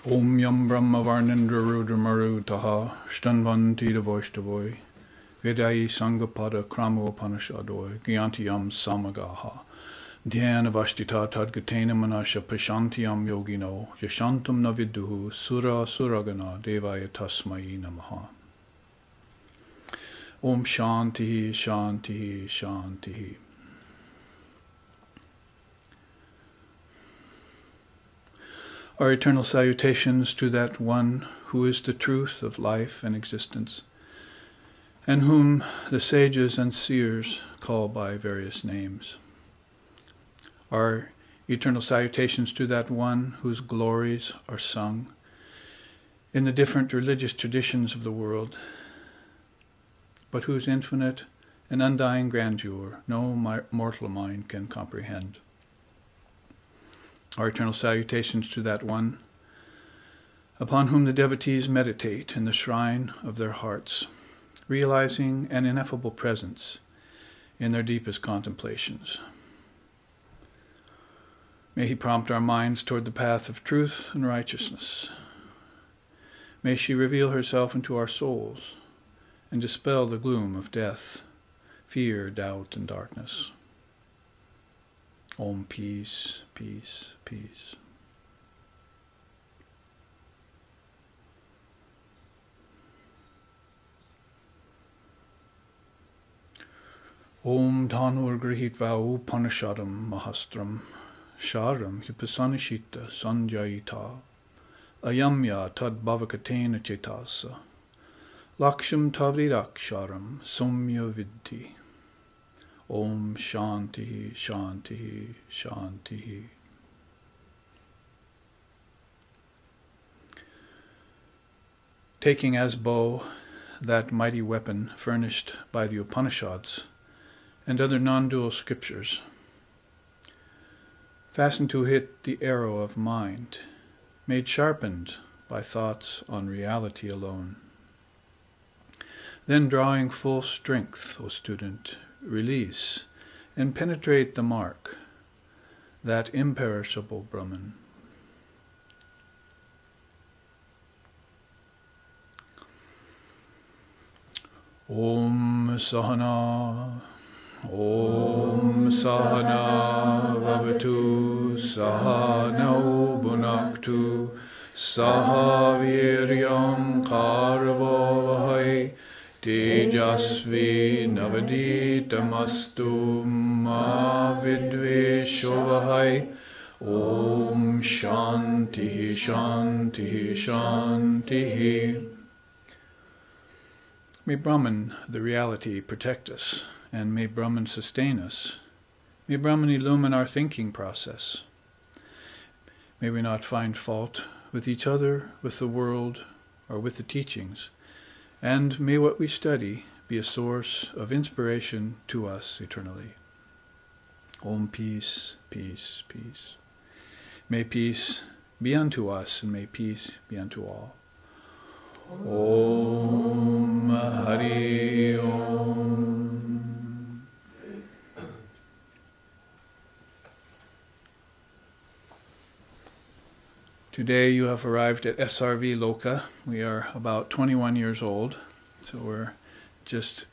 Om Yam Brahma Varnendra Rudra Maru Taha Shtanvanti Devoishtavoy Vedai Sangapada Kramo Upanishadoi Gyanti Yam Samagaha Dhyana Vashtita Tadgatena Manasha Pashantyam Yogino Yashantam Naviduhu Sura Suragana Devaya Tasmai Namaha. Om Shanti Shanti Shanti. Our eternal salutations to that one who is the truth of life and existence, and whom the sages and seers call by various names. Our eternal salutations to that one whose glories are sung in the different religious traditions of the world, but whose infinite and undying grandeur no mortal mind can comprehend. Our eternal salutations to that one upon whom the devotees meditate in the shrine of their hearts, realizing an ineffable presence in their deepest contemplations. May he prompt our minds toward the path of truth and righteousness. May she reveal herself into our souls and dispel the gloom of death, fear, doubt, and darkness. Om, peace, peace, peace. Om Dhanur Grihitva Upanishadam Mahastram Sharam Hipasanishita Sanjayita Ayamya Tad Bhavakatena Chetasa Laksham Tavridaksharam Somya Vidhi. Om Shanti Shanti Shanti. Taking as bow that mighty weapon furnished by the Upanishads and other non-dual scriptures, fastened to hit the arrow of mind, made sharpened by thoughts on reality alone. Then drawing full strength, O student, release and penetrate the mark, that imperishable Brahman. Om Sahana, Om Sahana Vavatu, Sahano Bhunaktu, Sahaviryam Karvavahai, Tejasvi Navaditamastu Ma Vidveshovahai. Om Shanti Shanti Shanti. May Brahman, the reality, protect us, and may Brahman sustain us. May Brahman illumine our thinking process. May we not find fault with each other, with the world, or with the teachings. And may what we study be a source of inspiration to us eternally. Om, peace, peace, peace. May peace be unto us, and may peace be unto all. Om Hari Om. Today you have arrived at SRV Loka. We are about 21 years old, so we're just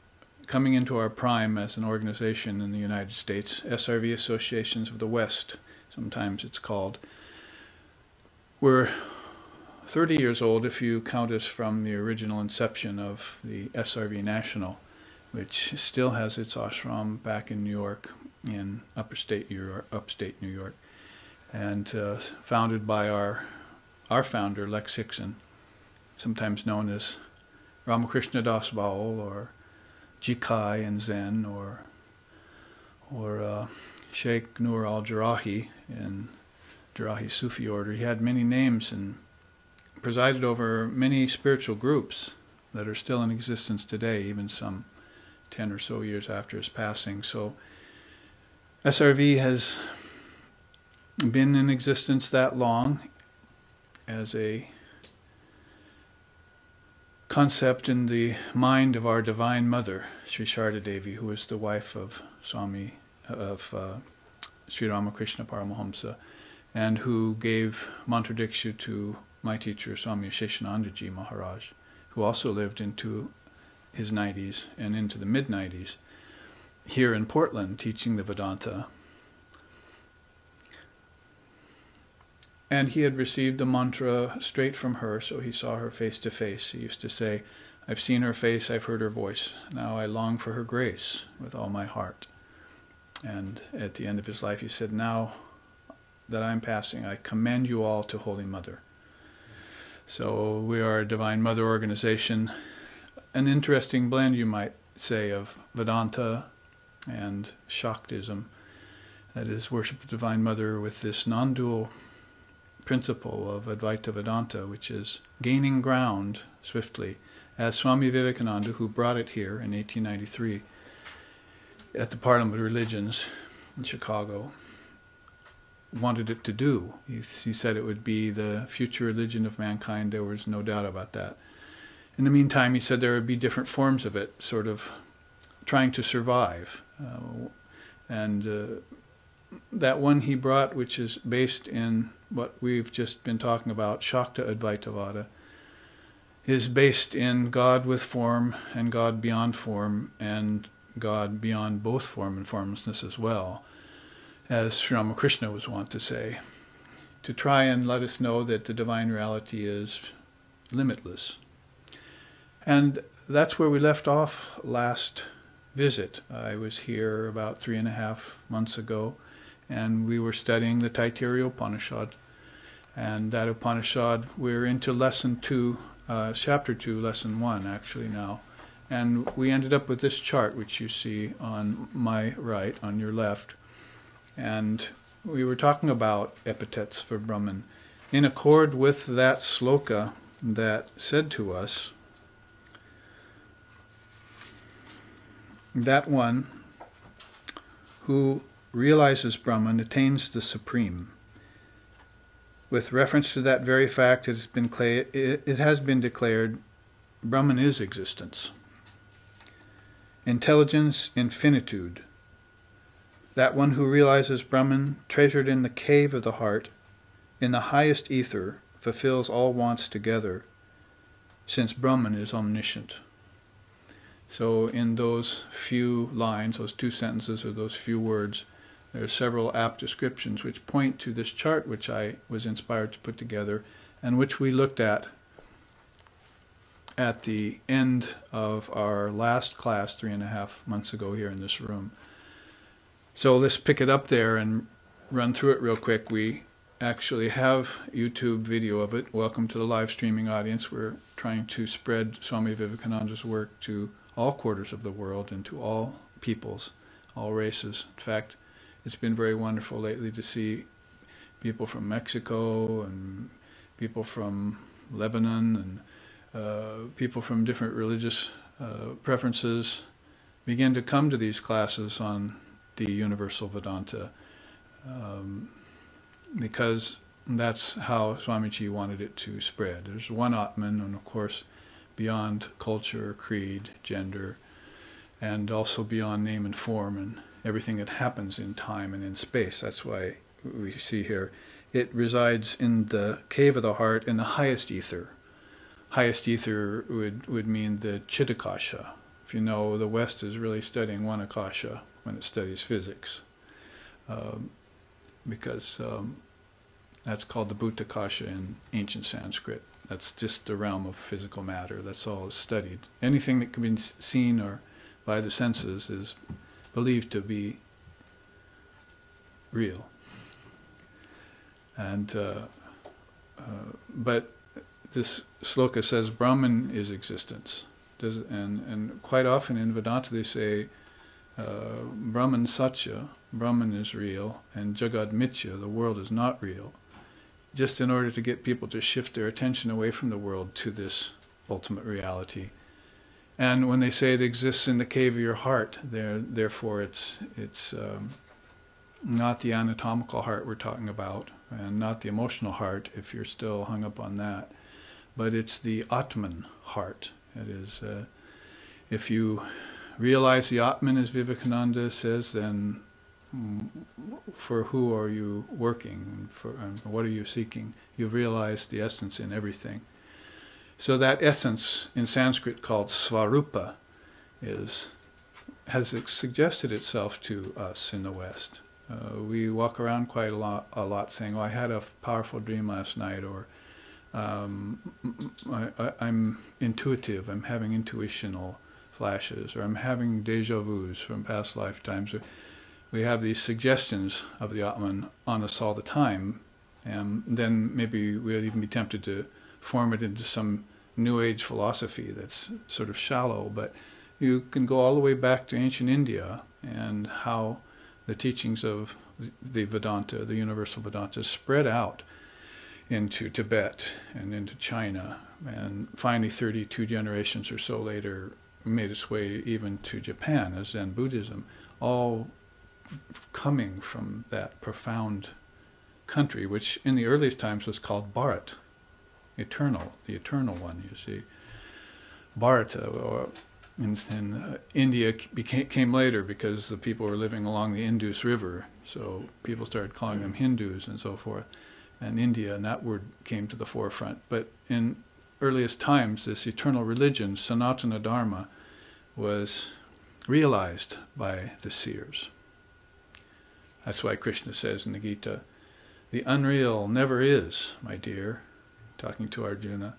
coming into our prime as an organization in the United States. SRV Associations of the West, sometimes it's called. We're 30 years old if you count us from the original inception of the SRV National, which still has its ashram back in New York, in upstate New York. And founded by our founder, Lex Hickson, sometimes known as Ramakrishna Das Baul, or Jikai in Zen, or Sheikh Nur al-Jarahi in Jarahi Sufi order. He had many names and presided over many spiritual groups that are still in existence today, even some 10 or so years after his passing. So SRV has been in existence that long as a concept in the mind of our Divine Mother, Sri Sharda Devi, who was the wife of Sri Ramakrishna Paramahamsa, and who gave mantra diksha to my teacher, Swami Sheshanandaji Maharaj, who also lived into his 90s and into the mid-90s, here in Portland, teaching the Vedanta. And he had received the mantra straight from her, so he saw her face to face. He used to say, "I've seen her face, I've heard her voice. Now I long for her grace with all my heart." And at the end of his life, he said, "Now that I'm passing, I commend you all to Holy Mother." So we are a Divine Mother organization, an interesting blend, you might say, of Vedanta and Shaktism. That is, worship of Divine Mother with this non-dual principle of Advaita Vedanta, which is gaining ground swiftly, as Swami Vivekananda, who brought it here in 1893 at the Parliament of Religions in Chicago, wanted it to do. He said it would be the future religion of mankind. There was no doubt about that. In the meantime, he said there would be different forms of it, sort of trying to survive. That one he brought, which is based in what we've just been talking about, Shakta Advaitavada, is based in God with form and God beyond form and God beyond both form and formlessness as well, as Sri Ramakrishna was wont to say, to try and let us know that the divine reality is limitless. And that's where we left off last visit. I was here about 3.5 months ago, and we were studying the Taittiriya Upanishad. And that Upanishad, we're into lesson 2, chapter 2, lesson 1 actually now. And we ended up with this chart, which you see on my right, on your left. And we were talking about epithets for Brahman, in accord with that sloka that said to us, that one who realizes Brahman attains the supreme. With reference to that very fact, it has been declared Brahman is existence, intelligence, infinitude. That one who realizes Brahman, treasured in the cave of the heart, in the highest ether, fulfills all wants together, since Brahman is omniscient. So in those few lines, those 2 sentences or those few words, there are several apt descriptions which point to this chart which I was inspired to put together and which we looked at the end of our last class 3.5 months ago here in this room. So let's pick it up there and run through it real quick. We actually have YouTube video of it. Welcome to the live streaming audience. We're trying to spread Swami Vivekananda's work to all quarters of the world and to all peoples, all races. In fact, it's been very wonderful lately to see people from Mexico and people from Lebanon and people from different religious preferences begin to come to these classes on the Universal Vedanta, because that's how Swamiji wanted it to spread. There's one Atman, and of course beyond culture, creed, gender, and also beyond name and form and everything that happens in time and in space. That's why we see here, it resides in the cave of the heart in the highest ether. Highest ether would mean the Chitakasha. If you know, the West is really studying one Akasha when it studies physics, because that's called the Bhutakasha in ancient Sanskrit. That's just the realm of physical matter. That's all is studied. Anything that can be seen or by the senses is believed to be real. And but this sloka says Brahman is existence. And quite often in Vedanta they say Brahman Satya, Brahman is real, and Jagad Mithya, the world is not real, just in order to get people to shift their attention away from the world to this ultimate reality. And when they say it exists in the cave of your heart, therefore it's not the anatomical heart we're talking about, and not the emotional heart if you're still hung up on that, but it's the Atman heart. That is, if you realize the Atman, as Vivekananda says, then for who are you working? And what are you seeking? You've realized the essence in everything. So that essence in Sanskrit called Svarupa has suggested itself to us in the West. We walk around quite a lot saying, "Oh, I had a powerful dream last night," or I'm intuitive, I'm having intuitional flashes, or I'm having déjà vus from past lifetimes. We have these suggestions of the Atman on us all the time, and then maybe we'll even be tempted to form it into some New Age philosophy that's sort of shallow, but you can go all the way back to ancient India and how the teachings of the Vedanta, the universal Vedanta, spread out into Tibet and into China, and finally 32 generations or so later made its way even to Japan as Zen Buddhism, all coming from that profound country, which in the earliest times was called Bharat, eternal, the eternal one, you see. Bharata, or in India came later because the people were living along the Indus River, so people started calling them Hindus and so forth. And India, and that word came to the forefront. But in earliest times, this eternal religion, Sanatana Dharma, was realized by the seers. That's why Krishna says in the Gita, "The unreal never is, my dear," talking to Arjuna,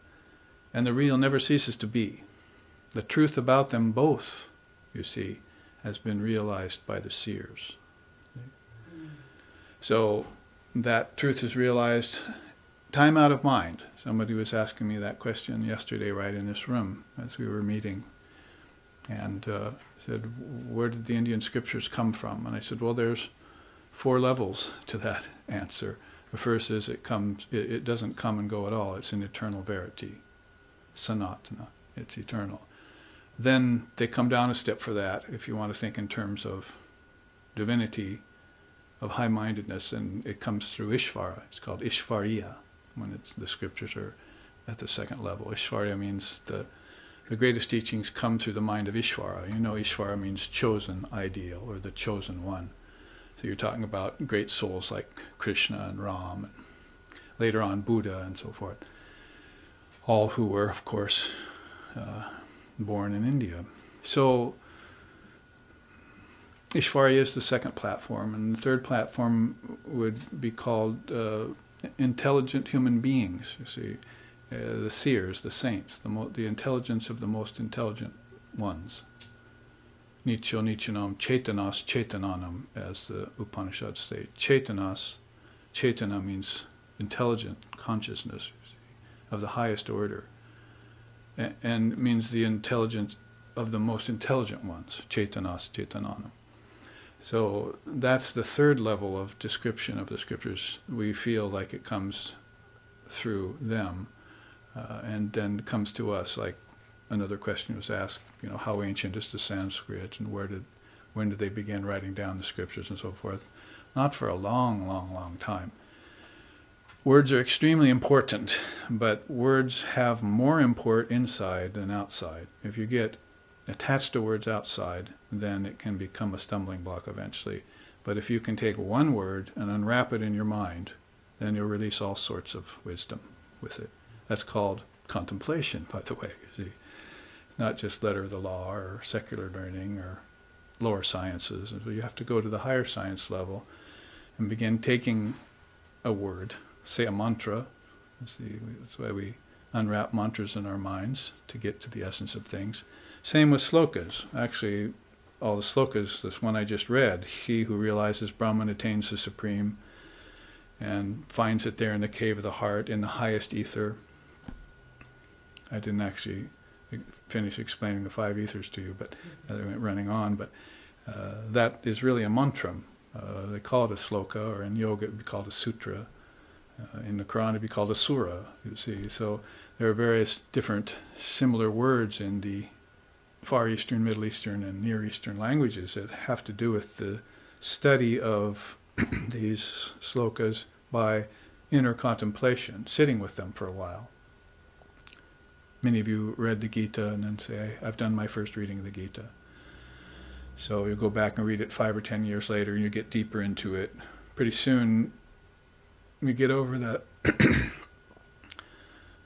"and the real never ceases to be. The truth about them both, you see, has been realized by the seers." So that truth is realized time out of mind. Somebody was asking me that question yesterday right in this room as we were meeting, and said, "Where did the Indian scriptures come from?" And I said, well, there's 4 levels to that answer. The first is it doesn't come and go at all. It's an eternal verity, sanatana. It's eternal. Then they come down a step for that, if you want to think in terms of divinity, of high-mindedness, and it comes through Ishvara. It's called Ishvariya, when the scriptures are at the second level. Ishvariya means the greatest teachings come through the mind of Ishvara. You know, Ishvara means chosen ideal, or the chosen one. So you're talking about great souls like Krishna and Ram, and later on Buddha and so forth. All who were, of course, born in India. So Ishvarya is the second platform, and the third platform would be called intelligent human beings, you see. The seers, the saints, the intelligence of the most intelligent ones. Nicho Nichanam Chaitanas Chaitananam, as the Upanishads say. Chaitanas, Chaitana means intelligent consciousness, you see, of the highest order. And means the intelligence of the most intelligent ones, Chaitanas Chaitananam. So that's the third level of description of the scriptures. We feel like it comes through them, and then comes to us. Like another question was asked, how ancient is the Sanskrit, and when did they begin writing down the scriptures and so forth? Not for a long, long, long time. Words are extremely important, but words have more import inside than outside. If you get attached to words outside, then it can become a stumbling block eventually. But if you can take one word and unwrap it in your mind, then you'll release all sorts of wisdom with it. That's called contemplation, by the way. You see, not just letter of the law or secular learning or lower sciences. You have to go to the higher science level and begin taking a word, say a mantra. That's why we unwrap mantras in our minds to get to the essence of things. Same with slokas. Actually, all the slokas, this one I just read, he who realizes Brahman attains the supreme and finds it there in the cave of the heart, in the highest ether. I didn't actually finish explaining the 5 ethers to you, but I went running on. But that is really a mantram. They call it a sloka, or in yoga it would be called a sutra. In the Quran it would be called a surah, you see. So there are various different similar words in the Far Eastern, Middle Eastern, and Near Eastern languages that have to do with the study of these slokas by inner contemplation, sitting with them for a while. Many of you read the Gita and then say, I've done my first reading of the Gita. So you go back and read it 5 or 10 years later and you get deeper into it. Pretty soon you get over that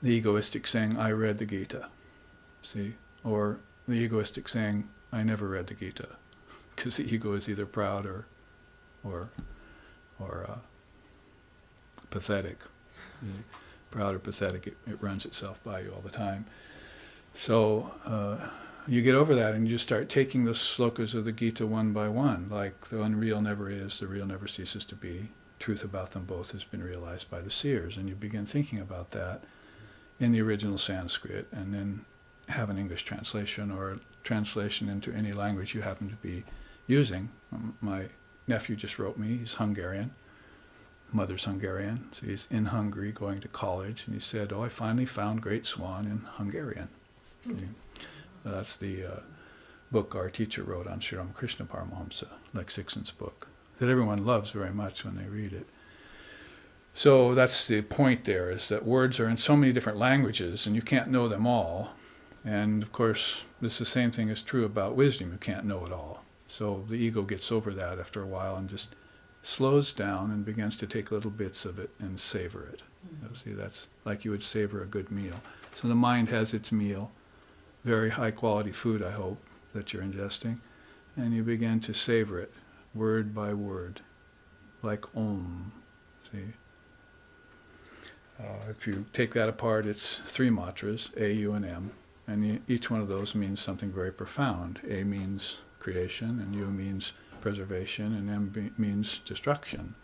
the egoistic saying, I read the Gita. See? Or the egoistic saying, I never read the Gita. Because the ego is either proud or pathetic. Proud or pathetic, it runs itself by you all the time. So you get over that and you just start taking the slokas of the Gita one by one, like the unreal never is, the real never ceases to be. Truth about them both has been realized by the seers. And you begin thinking about that in the original Sanskrit, and then have an English translation or a translation into any language you happen to be using. My nephew just wrote me, he's Hungarian. Mother's Hungarian, so he's in Hungary going to college, and he said, I finally found Great Swan in Hungarian. That's the book our teacher wrote on Sri Ramakrishna Paramahamsa, Lex Sixon's book, that everyone loves very much when they read it. So that's the point there, is that words are in so many different languages, and you can't know them all. And of course, the same thing is true about wisdom. You can't know it all. So the ego gets over that after a while and just slows down and begins to take little bits of it and savor it. See, that's like you would savor a good meal. So the mind has its meal, very high quality food, I hope, that you're ingesting, and you begin to savor it, word by word, like Om. See? If you take that apart, it's 3 mantras, A, U, and M, and each one of those means something very profound. A means creation, and U means preservation, and M means destruction.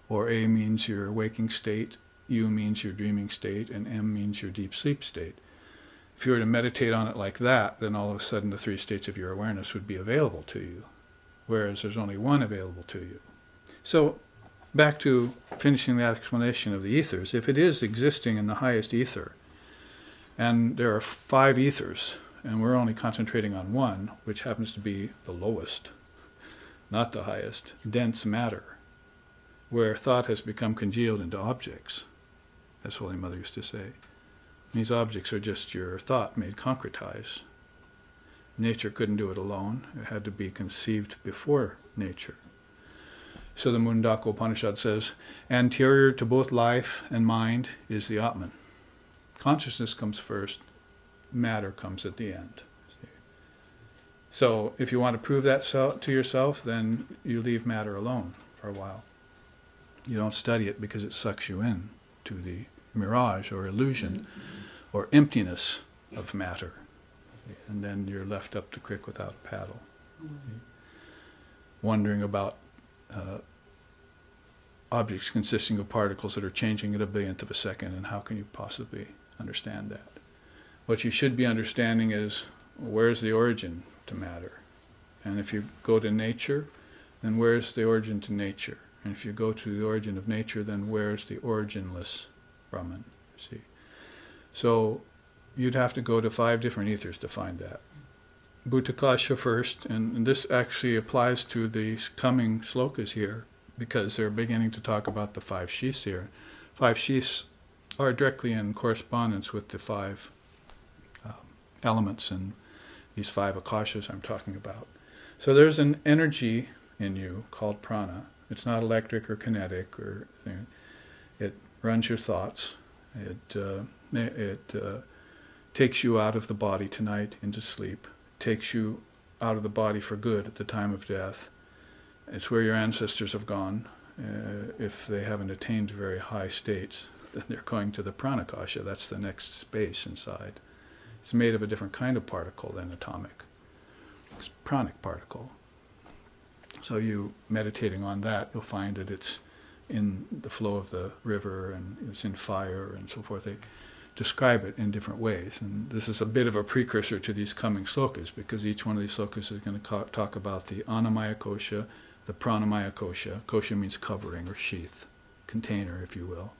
Or A means your waking state, U means your dreaming state, and M means your deep sleep state. If you were to meditate on it like that, then all of a sudden the 3 states of your awareness would be available to you, whereas there's only one available to you. So back to finishing that explanation of the ethers. If it is existing in the highest ether, and there are 5 ethers, and we're only concentrating on one, which happens to be the lowest, not the highest, dense matter, where thought has become congealed into objects, as Holy Mother used to say. These objects are just your thought made concretized. Nature couldn't do it alone. It had to be conceived before nature. So the Mundaka Upanishad says, anterior to both life and mind is the Atman. Consciousness comes first, matter comes at the end. So if you want to prove that to yourself, then you leave matter alone for a while. You don't study it because it sucks you in to the mirage or illusion or emptiness of matter. And then you're left up the creek without a paddle, wondering about objects consisting of particles that are changing at a billionth of a second, and how can you possibly understand that? What you should be understanding is, where's the origin to matter? And if you go to nature, then where's the origin to nature? And if you go to the origin of nature, then where's the originless Brahman? See? So you'd have to go to 5 different ethers to find that. Bhutakasha first, and this actually applies to these coming slokas here, because they're beginning to talk about the 5 sheaths here. 5 sheaths are directly in correspondence with the 5 elements and these 5 akashas I'm talking about. So there's an energy in you called prana. It's not electric or kinetic, or it runs your thoughts. It takes you out of the body tonight into sleep, takes you out of the body for good at the time of death. It's where your ancestors have gone. If they haven't attained very high states, then they're going to the pranakasha. That's the next space inside. It's made of a different kind of particle than atomic. It's a pranic particle. So you meditating on that, you'll find that it's in the flow of the river, and it's in fire and so forth. They describe it in different ways. And this is a bit of a precursor to these coming slokas, because each one of these slokas is going to talk about the Annamaya kosha, the Pranamaya kosha. Kosha means covering or sheath, container, if you will.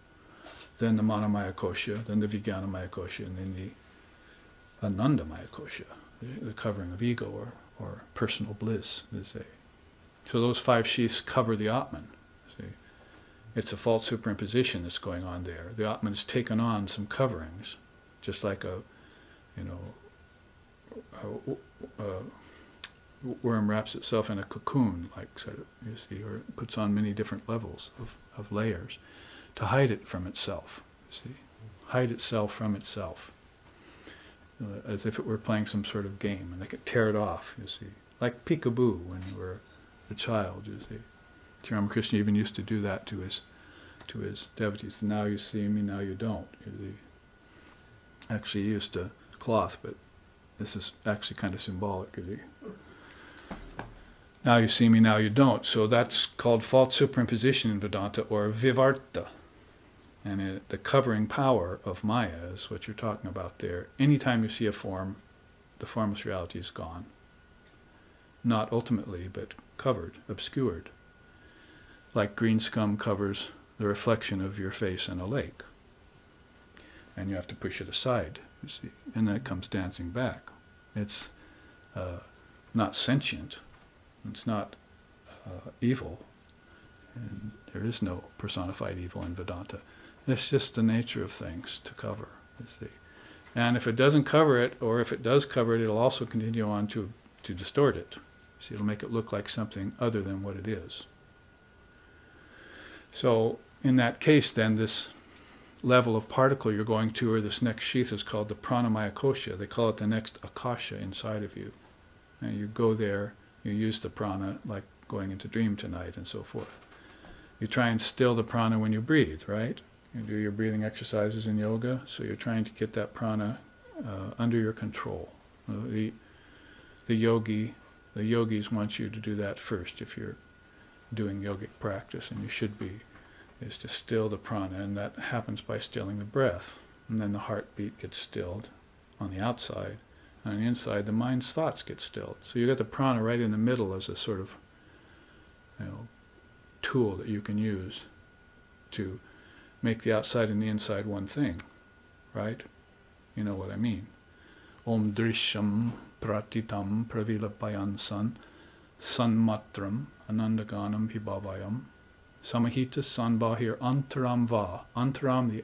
Then the Manamaya kosha, then the Vijnanamaya kosha, and then the Anandamaya kosha, the covering of ego or personal bliss, they say. So those 5 sheaths cover the Atman. See? It's a false superimposition that's going on there. The Atman has taken on some coverings, just like a you know, worm wraps itself in a cocoon, like, so, you see, or it puts on many different levels of layers to hide it from itself, you see, hide itself from itself, as if it were playing some sort of game, and they could tear it off, you see, like peekaboo when you were a child, you see. Sri Ramakrishna even used to do that to his devotees. Now you see me, now you don't. You see. Actually, he used a cloth, but this is actually kind of symbolic. You see. Now you see me, now you don't. So that's called false superimposition in Vedanta, or vivarta. And the covering power of Maya is what you're talking about there. Anytime you see a form, the formless reality is gone. Not ultimately, but covered, obscured. Like green scum covers the reflection of your face in a lake. And you have to push it aside, you see. And then it comes dancing back. It's not sentient. It's not evil. And there is no personified evil in Vedanta. It's just the nature of things to cover, you see. And if it doesn't cover it, or if it does cover it, it'll also continue on to distort it. See, it'll make it look like something other than what it is. So in that case, then, this level of particle you're going to, or this next sheath, is called the pranamaya kosha. They call it the next akasha inside of you. And you go there, you use the prana, like going into dream tonight and so forth. You try and still the prana when you breathe, right? You do your breathing exercises in yoga, so you're trying to get that prana under your control. The yogis want you to do that first if you're doing yogic practice, and you should be, is to still the prana, and that happens by stilling the breath. And then the heartbeat gets stilled on the outside. On the inside, the mind's thoughts get stilled. So you got the prana right in the middle as a sort of, you know, tool that you can use to make the outside and the inside one thing, right? You know what I mean. Om drishyam pratitam pravilapayan sanmatram anandaganam pibhavayam samahita sanbahir antaram va. Antaram, the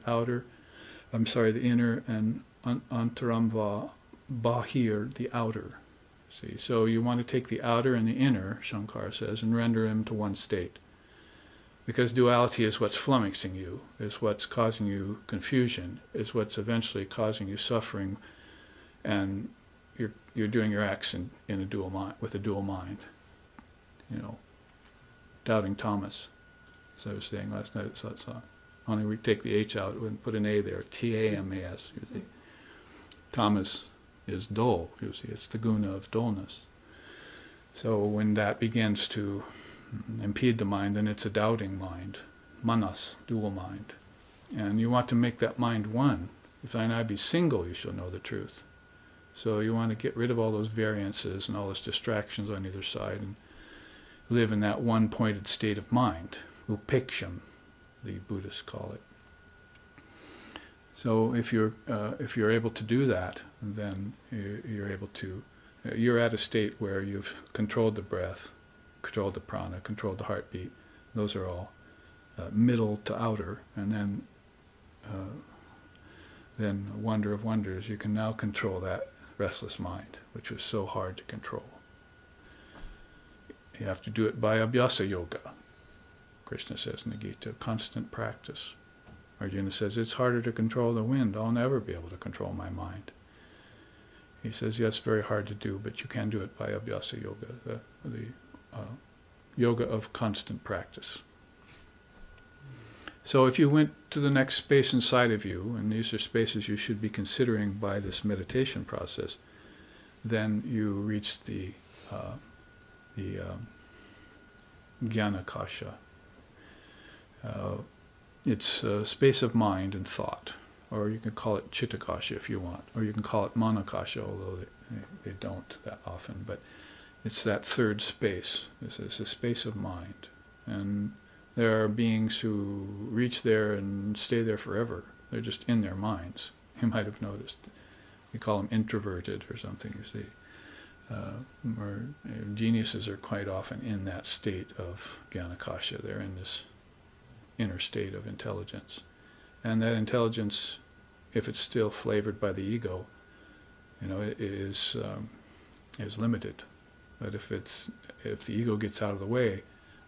inner, and antaram va, bahir, the outer. See, so you want to take the outer and the inner, Shankara says, and render them to one state. Because duality is what's flummoxing you, is what's causing you confusion, is what's eventually causing you suffering, and you're doing your acts in a dual mind, with a dual mind. You know, doubting Thomas, as I was saying last night at satsang. Only we take the H out and put an A there, T-A-M-A-S. You see, Thomas is dull. You see, it's the guna of dullness. So when that begins to impede the mind, then it's a doubting mind, manas, dual mind. And you want to make that mind one. If thine eye be single, you shall know the truth. So you want to get rid of all those variances and all those distractions on either side and live in that one-pointed state of mind, upeksham, the Buddhists call it. So if you're able to do that, then you're at a state where you've controlled the breath, controlled the prana, controlled the heartbeat. Those are all middle to outer, and then wonder of wonders, you can now control that restless mind, which was so hard to control. You have to do it by abhyasa yoga, Krishna says in the Gita, constant practice. Arjuna says, it's harder to control the wind. I'll never be able to control my mind. He says, yes, very hard to do, but you can do it by abhyasa yoga, the yoga of constant practice. So if you went to the next space inside of you, and these are spaces you should be considering by this meditation process, then you reach the Jnanakasha. It's a space of mind and thought, or you can call it Chittakasha if you want, or you can call it Manakasha, although they don't that often, but it's that third space. This is a space of mind. And there are beings who reach there and stay there forever. They're just in their minds. You might have noticed. We call them introverted or something, you see. Or geniuses are quite often in that state of Jnanakasha. They're in this inner state of intelligence. And that intelligence, if it's still flavored by the ego, is limited. But if the ego gets out of the way,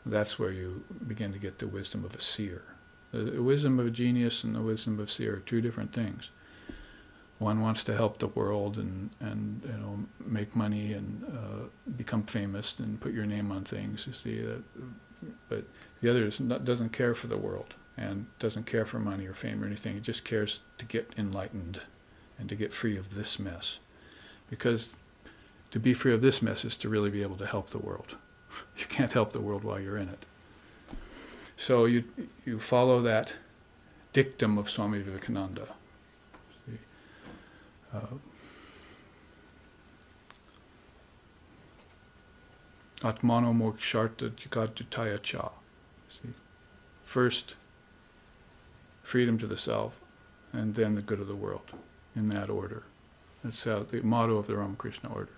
that's where you begin to get the wisdom of a seer. The wisdom of a genius and the wisdom of a seer are two different things. One wants to help the world and make money and become famous and put your name on things. You see, but the other doesn't care for the world and doesn't care for money or fame or anything. It just cares to get enlightened and to get free of this mess. Because to be free of this mess is to really be able to help the world. You can't help the world while you're in it. So you follow that dictum of Swami Vivekananda. See? Atmano moksharta jagatjataya cha. See? First, freedom to the self, and then the good of the world, in that order. That's the motto of the Ramakrishna order.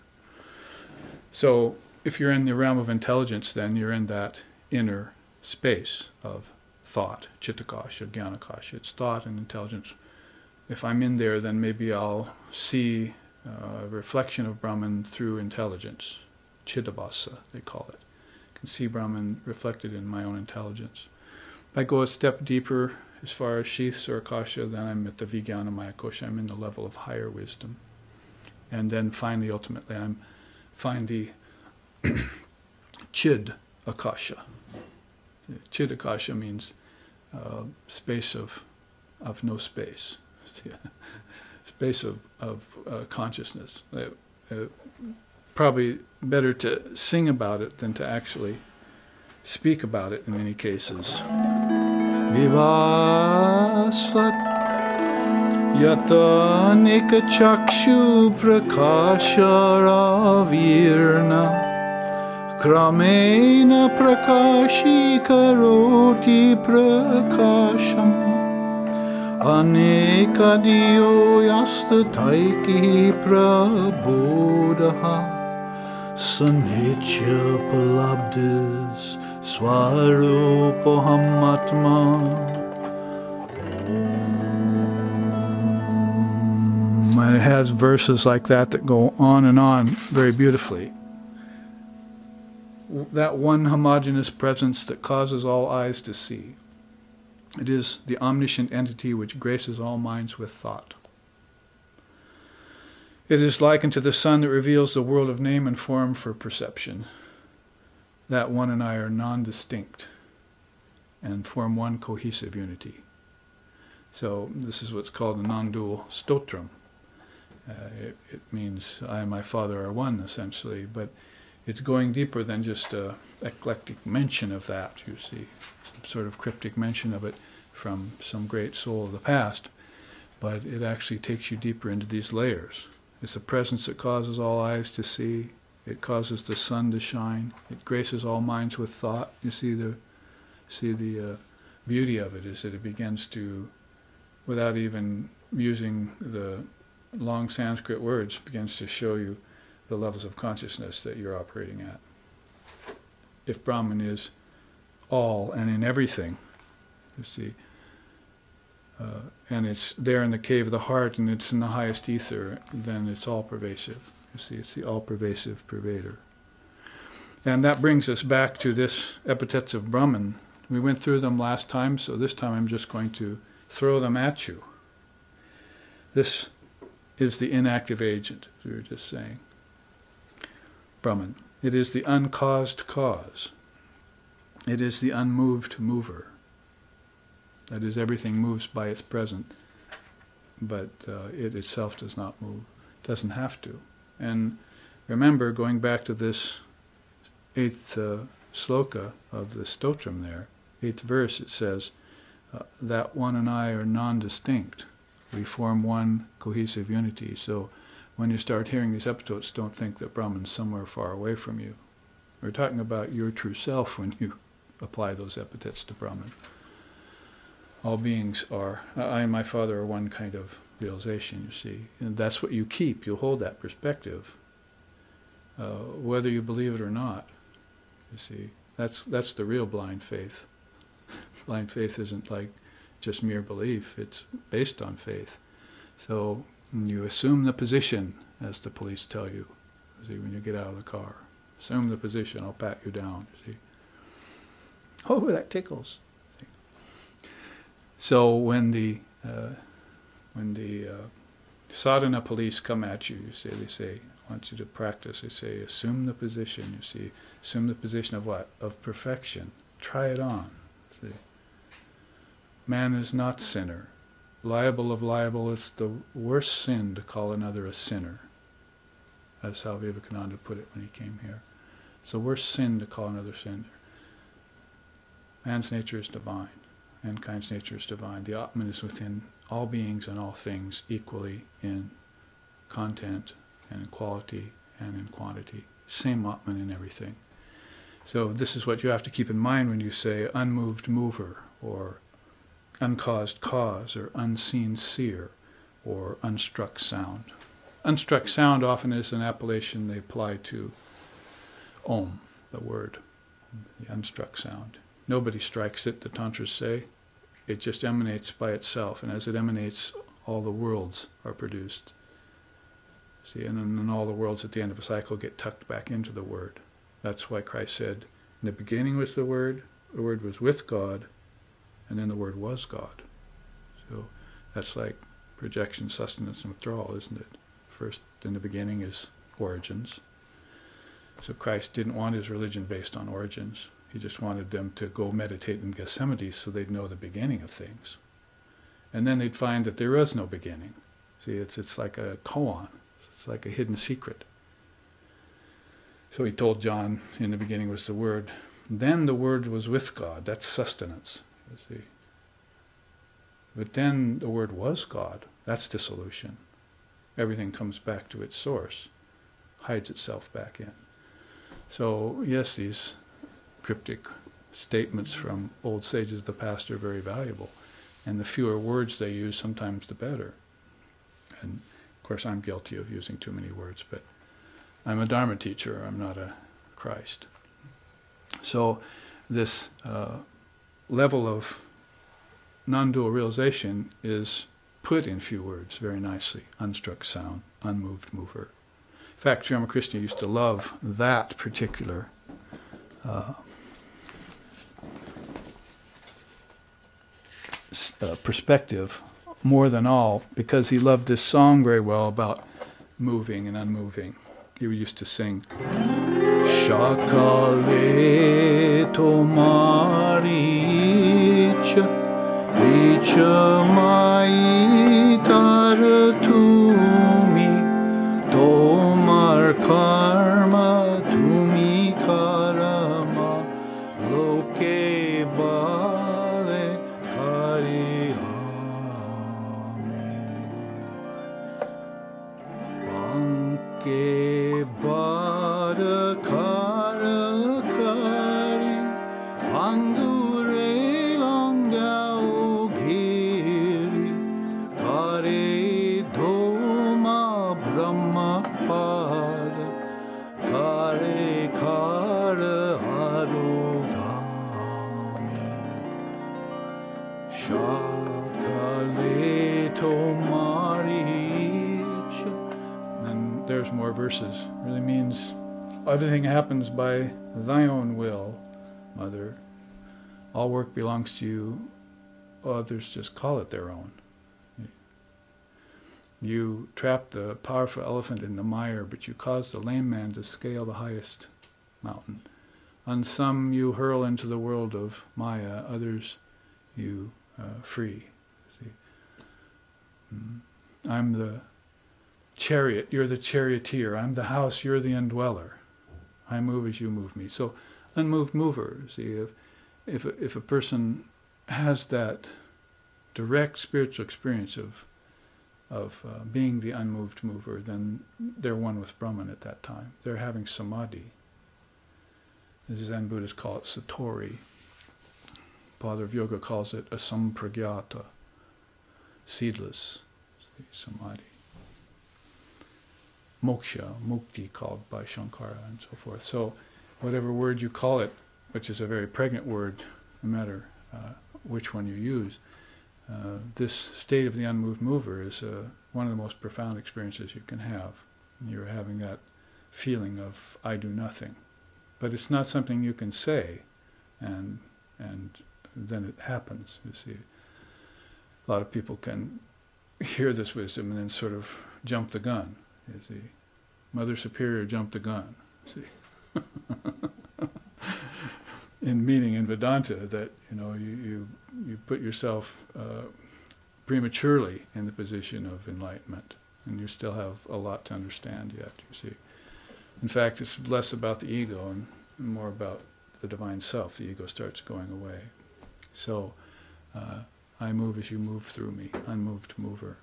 So, if you're in the realm of intelligence, then you're in that inner space of thought, chittakasha, jnanakasha. It's thought and intelligence. If I'm in there, then maybe I'll see a reflection of Brahman through intelligence. Chidabhasa, they call it. I can see Brahman reflected in my own intelligence. If I go a step deeper, as far as sheaths or akasha, then I'm at the vijnanamaya kosha. I'm in the level of higher wisdom. And then finally, ultimately, I find the chid akasha. Chid akasha means space of no space. Space of consciousness. Probably better to sing about it than to actually speak about it in many cases. Vivasvat yata nikachakshu prakasharavirna kramena prakashi karoti prakasham anekadiyo yastataiki prabodaha sanitya palabdis swarupoham atman. And it has verses like that go on and on very beautifully. That one homogeneous presence that causes all eyes to see. It is the omniscient entity which graces all minds with thought. It is likened to the sun that reveals the world of name and form for perception. That one and I are non-distinct and form one cohesive unity. So this is what's called a non-dual stotram. It means I and my Father are one, essentially, but it's going deeper than just an eclectic mention of that, you see, some sort of cryptic mention of it from some great soul of the past, but it actually takes you deeper into these layers. It's a presence that causes all eyes to see, it causes the sun to shine, it graces all minds with thought. You see the beauty of it is that it begins to, without even using the long Sanskrit words, begins to show you the levels of consciousness that you're operating at. If Brahman is all and in everything, you see, and it's there in the cave of the heart and it's in the highest ether, then it's all pervasive. You see, it's the all-pervasive pervader. And that brings us back to this epithets of Brahman. We went through them last time, so this time I'm just going to throw them at you. This is the inactive agent, as we were just saying. Brahman. It is the uncaused cause. It is the unmoved mover. That is, everything moves by its present, but it itself does not move, doesn't have to. And remember, going back to this 8th sloka of the stotram there, 8th verse, it says, that one and I are non-distinct. We form one cohesive unity. So when you start hearing these epithets, don't think that Brahman's somewhere far away from you. We're talking about your true self when you apply those epithets to Brahman. All beings are, I and my Father are one kind of realization, you see. And that's what you keep. You'll hold that perspective, whether you believe it or not, you see. That's the real blind faith. Blind faith isn't like just mere belief. It's based on faith. So you assume the position as the police tell you. See, when you get out of the car, assume the position, I'll pat you down. See? Oh, that tickles. See? So when the sadhana police come at you, they say, I want you to practice. They say, assume the position. You see, assume the position of what? Of perfection. Try it on. See, man is not sinner. Liable of liable, it's the worst sin to call another a sinner. That's how Vivekananda put it when he came here. It's the worst sin to call another sinner. Man's nature is divine. Mankind's nature is divine. The Atman is within all beings and all things equally in content and in quality and in quantity. Same Atman in everything. So this is what you have to keep in mind when you say unmoved mover, or uncaused cause, or unseen seer, or unstruck sound. Unstruck sound often is an appellation they apply to Om, the word, the unstruck sound. Nobody strikes it, the Tantras say. It just emanates by itself, and as it emanates, all the worlds are produced. See, and then all the worlds at the end of a cycle get tucked back into the word. That's why Christ said, in the beginning was the word was with God, and then the word was God. So that's like projection, sustenance, and withdrawal, isn't it? First, in the beginning is origins. So Christ didn't want his religion based on origins. He just wanted them to go meditate in Gethsemane so they'd know the beginning of things. And then they'd find that there was no beginning. See, it's like a koan. It's like a hidden secret. So he told John, in the beginning was the Word. Then the Word was with God. That's sustenance, you see. But then the Word was God. That's dissolution. Everything comes back to its source, hides itself back in. So, yes, these cryptic statements from old sages of the past are very valuable. And the fewer words they use, sometimes the better. And, of course, I'm guilty of using too many words, but I'm a Dharma teacher. I'm not a Christ. So this level of non-dual realization is put in few words very nicely. Unstruck sound, unmoved mover. In fact, Sri Ramakrishna used to love that particular perspective more than all, because he loved this song very well about moving and unmoving. He used to sing, Shakale tomarich Icha mai taratumi Tomar karma tumi karama Loke bale karihame Banke bada kara kari Angure langdao giri Kare dhoma brahma pada Kare kara arugami Shakale tomarich. And there's more verses. It really means everything happens by thy own will, Mother. All work belongs to you. Others just call it their own. You trap the powerful elephant in the mire, but you cause the lame man to scale the highest mountain. On some you hurl into the world of Maya, others you free. See? I'm the chariot, you're the charioteer. I'm the house, you're the indweller. I move as you move me. So, unmoved mover. See, if a person has that direct spiritual experience of being the unmoved mover, then they're one with Brahman at that time. They're having samadhi. The Zen Buddhists call it satori. Father of Yoga calls it asampragyata, seedless samadhi. Moksha, mukti, called by Shankara and so forth. So whatever word you call it, which is a very pregnant word, no matter which one you use, this state of the unmoved mover is one of the most profound experiences you can have. You're having that feeling of I do nothing. But it's not something you can say, and then it happens, you see. A lot of people can hear this wisdom and then sort of jump the gun, you see. Mother Superior jumped the gun, see. In meaning in Vedanta that, you put yourself prematurely in the position of enlightenment, and you still have a lot to understand yet, you see. In fact, it's less about the ego and more about the divine self. The ego starts going away. So, I move as you move through me, unmoved mover.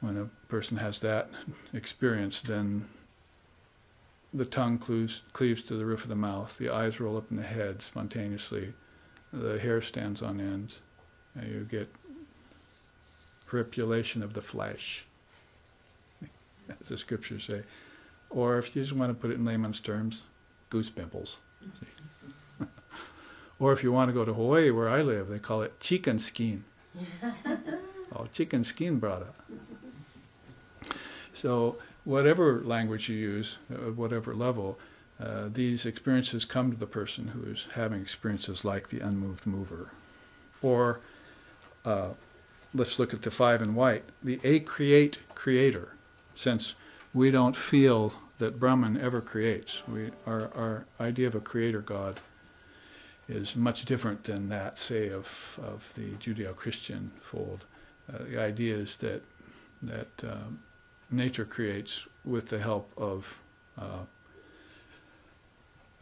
When a person has that experience, then the tongue cleaves to the roof of the mouth, the eyes roll up in the head spontaneously, the hair stands on end, and you get crepulation of the flesh, as the scriptures say. Or if you just want to put it in layman's terms, goose pimples. Or if you want to go to Hawaii, where I live, they call it chicken skin. Oh, chicken skin, brother. So whatever language you use, at whatever level, these experiences come to the person who is having experiences like the unmoved mover. Or, let's look at the five in white, the a-create creator. Since we don't feel that Brahman ever creates, our idea of a creator God is much different than that, say, of the Judeo-Christian fold. The idea is that nature creates with the help of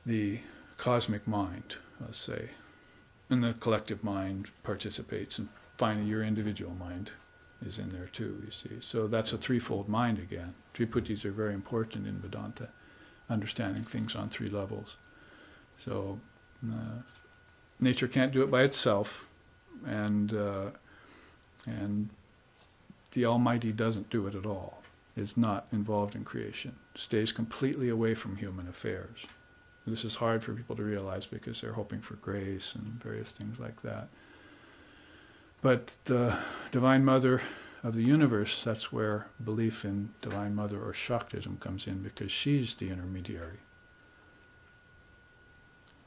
the cosmic mind, let's say, and the collective mind participates, and finally your individual mind is in there too, you see. So that's a threefold mind again. Triputis are very important in Vedanta, understanding things on three levels. So nature can't do it by itself, and the Almighty doesn't do it at all, is not involved in creation, stays completely away from human affairs. This is hard for people to realize because they're hoping for grace and various things like that. But the Divine Mother of the universe, that's where belief in Divine Mother or Shaktism comes in, because she's the intermediary.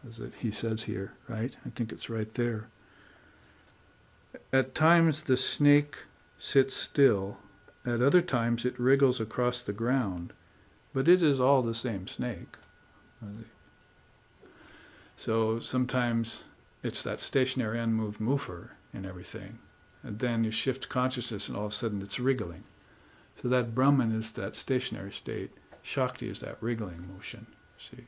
As he says here, right? I think it's right there. At times the snake sits still, at other times it wriggles across the ground, but it is all the same snake. So sometimes it's that stationary unmoved mover in everything, and then you shift consciousness and all of a sudden it's wriggling. So that Brahman is that stationary state, Shakti is that wriggling motion, see.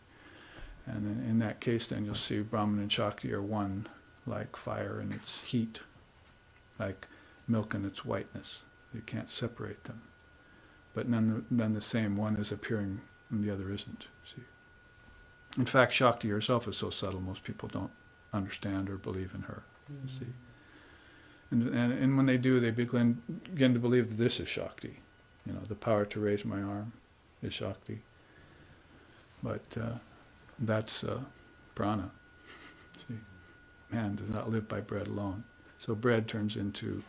And in that case then you'll see Brahman and Shakti are one, like fire and its heat, like milk and its whiteness. You can't separate them. But none the same, one is appearing and the other isn't, see. In fact, Shakti herself is so subtle most people don't understand or believe in her, you see. And when they do, they begin to believe that this is Shakti. The power to raise my arm is Shakti. But that's prana. See, man does not live by bread alone. So bread turns into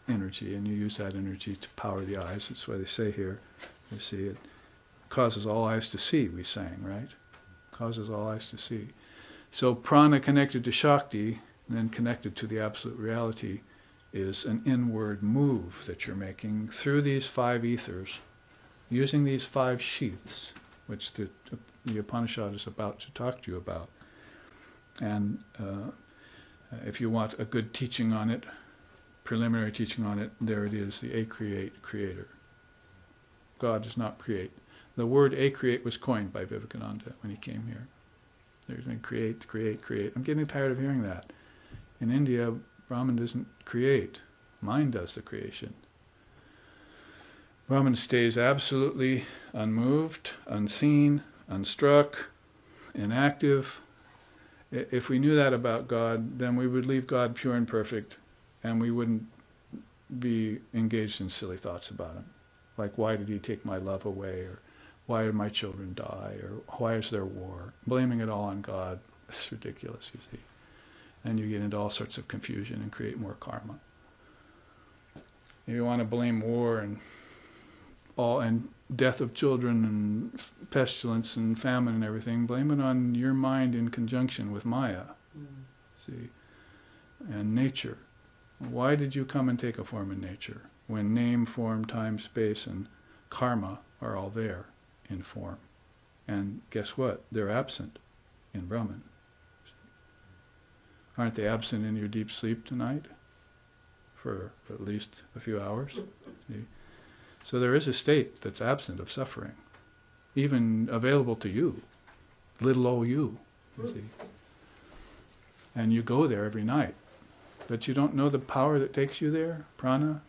energy, and you use that energy to power the eyes. That's why they say here, you see, it causes all eyes to see, we sang, right? Causes all eyes to see. So prana connected to Shakti, and then connected to the absolute reality, is an inward move that you're making through these five ethers, using these five sheaths, which the Upanishad is about to talk to you about. And if you want a good teaching on it, preliminary teaching on it, there it is, the a-create creator. God does not create. The word a-create was coined by Vivekananda when he came here. There's been create, create, create. I'm getting tired of hearing that. In India, Brahman doesn't create. Mind does the creation. Brahman stays absolutely unmoved, unseen, unstruck, inactive. If we knew that about God, then we would leave God pure and perfect, and we wouldn't be engaged in silly thoughts about him. Like, why did he take my love away? Or why did my children die? Or why is there war? Blaming it all on God is ridiculous, you see. And you get into all sorts of confusion and create more karma. If you want to blame war and death of children and pestilence and famine and everything, blame it on your mind in conjunction with Maya. See, and nature. Why did you come and take a form in nature when name, form, time, space, and karma are all there in form? And guess what? They're absent in Brahman. Aren't they absent in your deep sleep tonight? For at least a few hours. See? So there is a state that's absent of suffering, even available to you, little old you see. And you go there every night. But you don't know the power that takes you there, prana,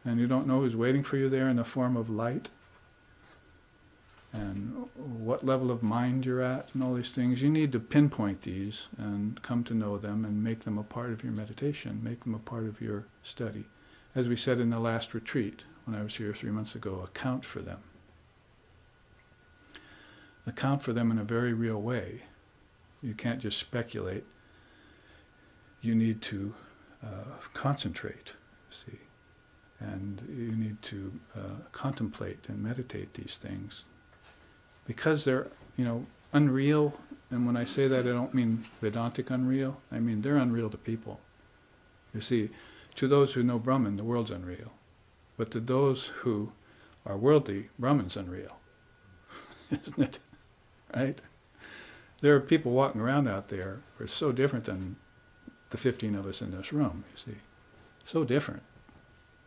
and you don't know who's waiting for you there in the form of light, and what level of mind you're at, and all these things. You need to pinpoint these and come to know them and make them a part of your meditation, make them a part of your study. As we said in the last retreat, when I was here 3 months ago, account for them. Account for them in a very real way. You can't just speculate. You need to concentrate, see, and you need to contemplate and meditate these things, because they're, unreal. And when I say that, I don't mean Vedantic unreal. I mean they're unreal to people. You see, to those who know Brahman, the world's unreal, but to those who are worldly, Brahman's unreal, isn't it? Right? There are people walking around out there who are so different than the 15 of us in this room, you see. So different.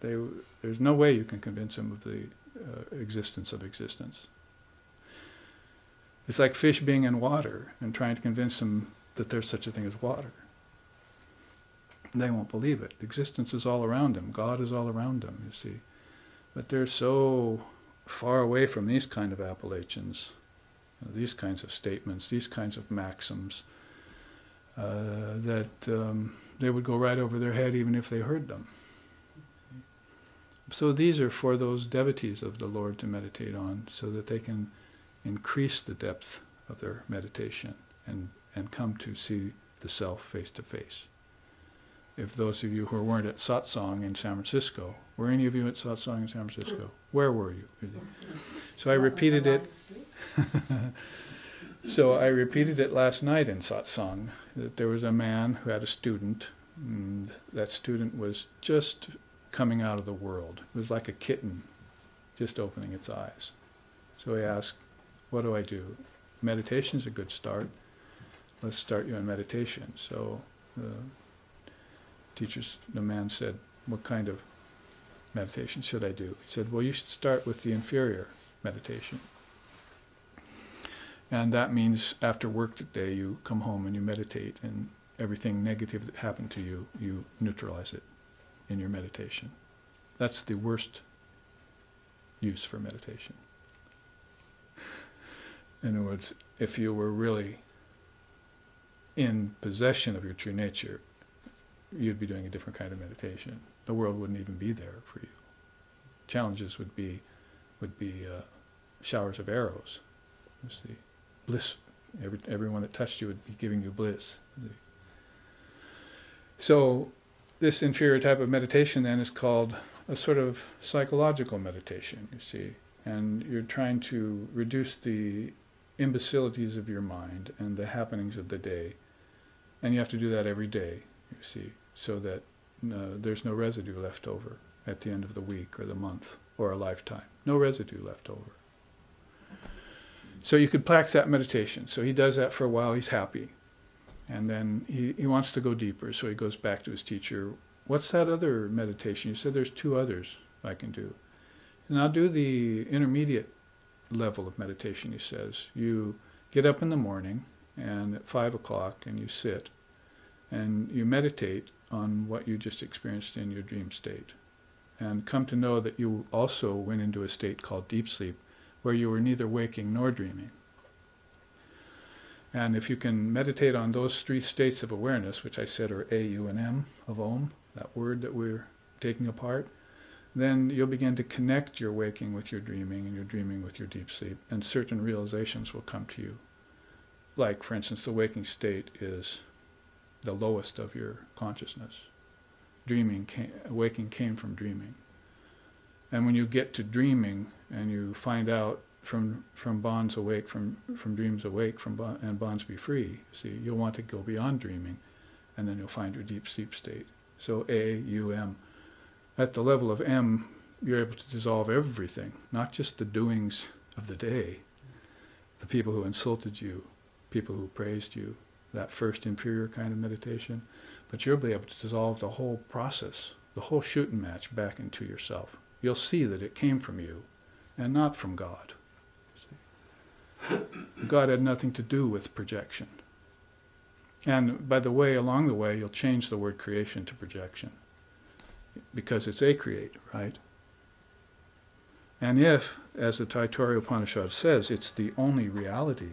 There's no way you can convince them of the existence of existence. It's like fish being in water and trying to convince them that there's such a thing as water. They won't believe it. Existence is all around them. God is all around them, you see. But they're so far away from these kind of appellations, these kinds of statements, these kinds of maxims, that they would go right over their head even if they heard them. So these are for those devotees of the Lord to meditate on, so that they can increase the depth of their meditation and come to see the self face to face. If those of you who weren't at satsang in San Francisco, were any of you at satsang in San Francisco? Where were you? So I repeated it. So I repeated it last night in satsang, that there was a man who had a student, and that student was just coming out of the world. It was like a kitten just opening its eyes. So he asked, what do I do? Meditation's a good start. Let's start you on meditation. So the man said, what kind of meditation should I do? He said, well, you should start with the inferior meditation. And that means after work today, you come home and you meditate, and everything negative that happened to you, you neutralize it in your meditation. That's the worst use for meditation. In other words, if you were really in possession of your true nature, you'd be doing a different kind of meditation. The world wouldn't even be there for you. Challenges would be showers of arrows. You see, bliss. Everyone that touched you would be giving you bliss. So this inferior type of meditation then is called a sort of psychological meditation, you see. And you're trying to reduce the imbecilities of your mind and the happenings of the day. And you have to do that every day, you see, so that there's no residue left over at the end of the week or the month or a lifetime. No residue left over. So you could practice that meditation. So he does that for a while, he's happy. And then he wants to go deeper, so he goes back to his teacher. What's that other meditation? You said there's 2 others I can do. And I'll do the intermediate level of meditation, he says. You get up in the morning and at 5 o'clock and you sit and you meditate on what you just experienced in your dream state. And come to know that you also went into a state called deep sleep, where you were neither waking nor dreaming. And if you can meditate on those 3 states of awareness, which I said are A, U, and M of Om, that word that we're taking apart, then you'll begin to connect your waking with your dreaming and your dreaming with your deep sleep, and certain realizations will come to you. Like, for instance, the waking state is the lowest of your consciousness. Waking came from dreaming. And when you get to dreaming and you find out from bonds awake, from dreams awake, and bonds be free, see, you'll want to go beyond dreaming, and then you'll find your deep sleep state. So A, U, M. At the level of M, you're able to dissolve everything, not just the doings of the day, the people who insulted you, people who praised you, that first inferior kind of meditation, but you'll be able to dissolve the whole process, the whole shooting match back into yourself. You'll see that it came from you and not from God. God had nothing to do with projection. And by the way, along the way, you'll change the word creation to projection, because it's a create, right? And if, as the Taittiriya Upanishad says, it's the only reality,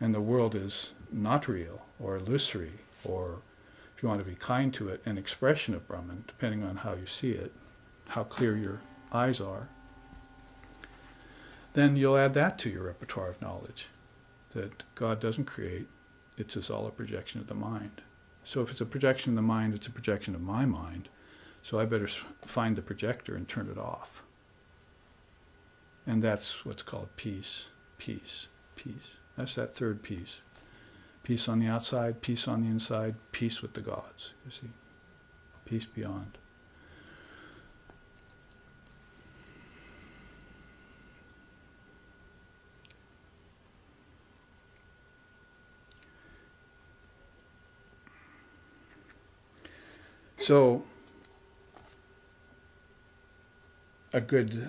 and the world is not real, or illusory, or, if you want to be kind to it, an expression of Brahman, depending on how you see it, how clear your eyes are, then you'll add that to your repertoire of knowledge, that God doesn't create, it's just all a projection of the mind. So if it's a projection of the mind, it's a projection of my mind, so I better find the projector and turn it off. And that's what's called peace, peace, peace. That's that third peace. Peace on the outside, peace on the inside, peace with the gods, you see. Peace beyond. So, a good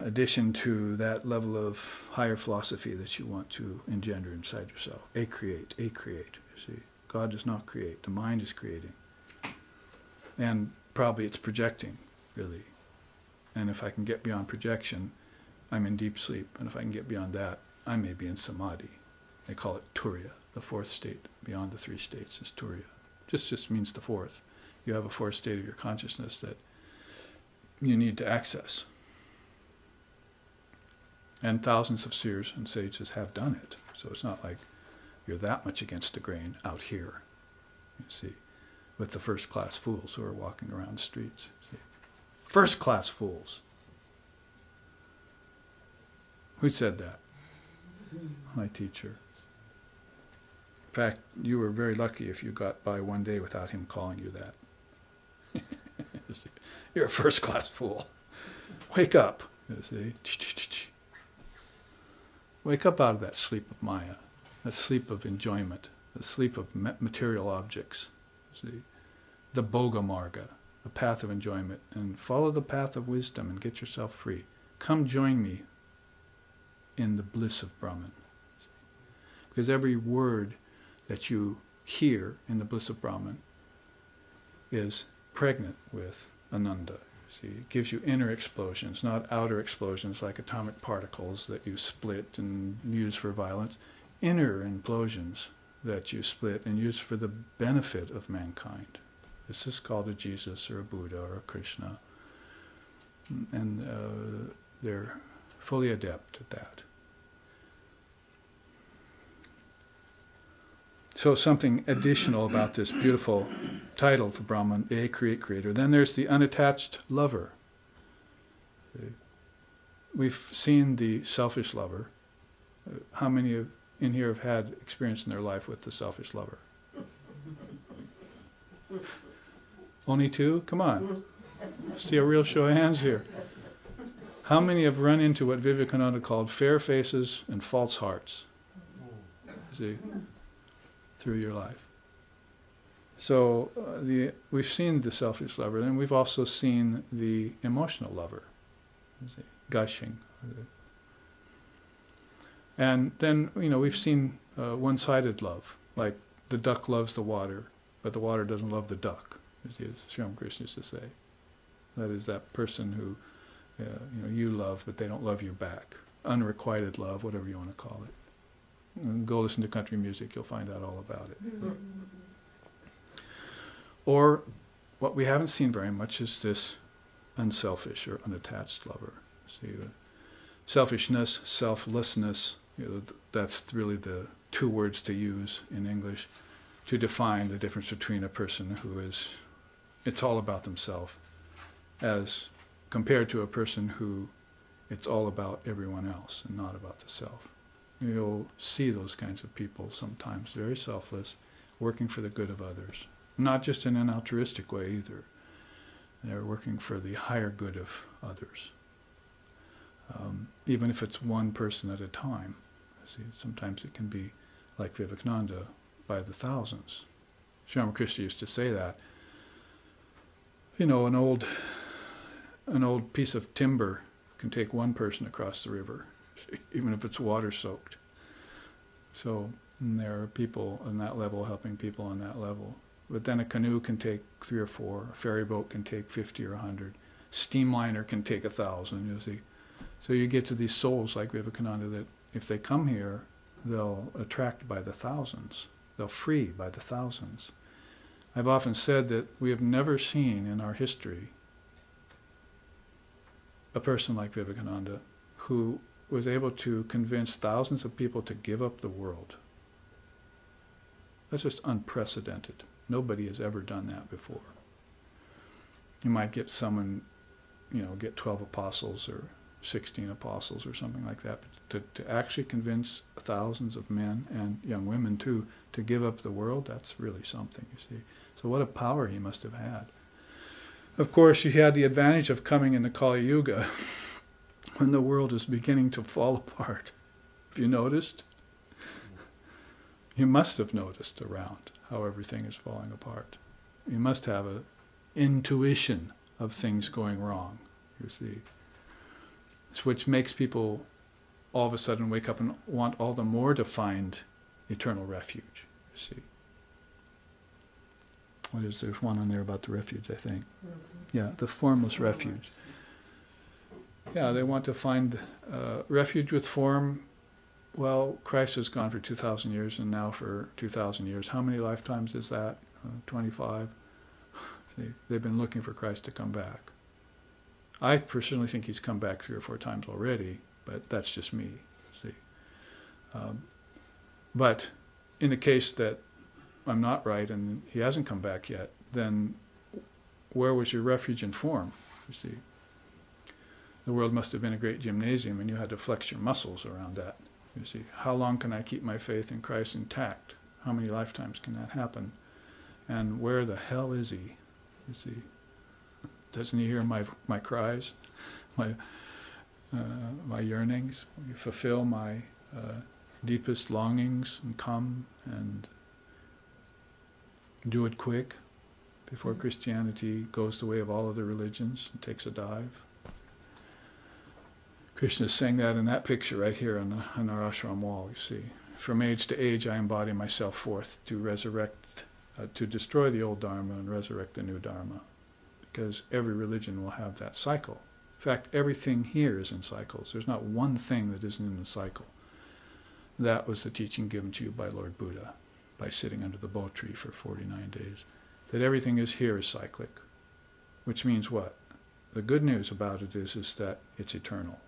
addition to that level of higher philosophy that you want to engender inside yourself. A create, you see. God does not create, the mind is creating. And probably it's projecting, really. And if I can get beyond projection, I'm in deep sleep. And if I can get beyond that, I may be in samadhi. They call it turiya, the fourth state. Beyond the three states is turiya. Just means the fourth. You have a fourth state of your consciousness that you need to access. And thousands of seers and sages have done it. So it's not like you're that much against the grain out here, you see, with the first-class fools who are walking around the streets. See? First-class fools. Who said that? My teacher. In fact, you were very lucky if you got by one day without him calling you that. You're a first-class fool. Wake up, you see. Wake up out of that sleep of Maya, that sleep of enjoyment, the sleep of material objects. See, the Bhoga Marga, the path of enjoyment, and follow the path of wisdom and get yourself free. Come join me in the bliss of Brahman. Because every word that you hear in the bliss of Brahman is pregnant with Ananda. See, it gives you inner explosions, not outer explosions like atomic particles that you split and use for violence. Inner implosions that you split and use for the benefit of mankind. This is called a Jesus or a Buddha or a Krishna. And they're fully adept at that. So something additional about this beautiful title for Brahman, a creator. Then there's the unattached lover. We've seen the selfish lover. How many in here have had experience in their life with the selfish lover? Only two? Come on. Let's see a real show of hands here. How many have run into what Vivekananda called fair faces and false hearts? See? Through your life. So we've seen the selfish lover, and we've also seen the emotional lover, gushing. And then, we've seen one-sided love, like the duck loves the water, but the water doesn't love the duck, as Sri Krishna used to say. That is that person who, you love, but they don't love you back. Unrequited love, whatever you want to call it. Go listen to country music, you'll find out all about it. Or what we haven't seen very much is this unselfish or unattached lover. See, selfishness, selflessness, that's really the two words to use in English to define the difference between a person who is, it's all about themselves, as compared to a person who it's all about everyone else and not about the self. You'll see those kinds of people sometimes, very selfless, working for the good of others. Not just in an altruistic way either. They're working for the higher good of others. Even if it's one person at a time. See, sometimes it can be like Vivekananda by the thousands. Sri Ramakrishna used to say that. You know, an old piece of timber can take one person across the river, even if it's water-soaked. So there are people on that level helping people on that level. But then a canoe can take 3 or 4, a ferry boat can take 50 or 100, steamliner can take 1,000, you see. So you get to these souls like Vivekananda that if they come here, they'll attract by the thousands. They'll free by the thousands. I've often said that we have never seen in our history a person like Vivekananda who was able to convince thousands of people to give up the world. That's just unprecedented. Nobody has ever done that before. You might get someone, get 12 apostles or 16 apostles or something like that, but to actually convince thousands of men and young women too to give up the world, that's really something, you see. So what a power he must have had. Of course, he had the advantage of coming in the Kali Yuga when the world is beginning to fall apart. Have you noticed? You must have noticed around how everything is falling apart. You must have an intuition of things going wrong, you see. It's which makes people all of a sudden wake up and want all the more to find eternal refuge, you see. There's one on there about the refuge, I think. Yeah, the formless refuge. Yeah, they want to find refuge with form. Well, Christ has gone for 2,000 years and now for 2,000 years. How many lifetimes is that? 25? See, they've been looking for Christ to come back. I personally think he's come back 3 or 4 times already, but that's just me, see. But in the case that I'm not right and he hasn't come back yet, then where was your refuge in form, you see? The world must have been a great gymnasium and you had to flex your muscles around that, you see. How long can I keep my faith in Christ intact? How many lifetimes can that happen? And where the hell is he, you see? Doesn't he hear my cries, my yearnings? Will you fulfill my deepest longings and come and do it quick before Christianity goes the way of all other religions and takes a dive? Krishna is saying that in that picture right here on our ashram wall, you see. From age to age I embody myself forth to resurrect, to destroy the old Dharma and resurrect the new Dharma. Because every religion will have that cycle. In fact, everything here is in cycles. There's not one thing that isn't in a cycle. That was the teaching given to you by Lord Buddha, by sitting under the bo tree for 49 days. That everything is here is cyclic. Which means what? The good news about it is that it's eternal.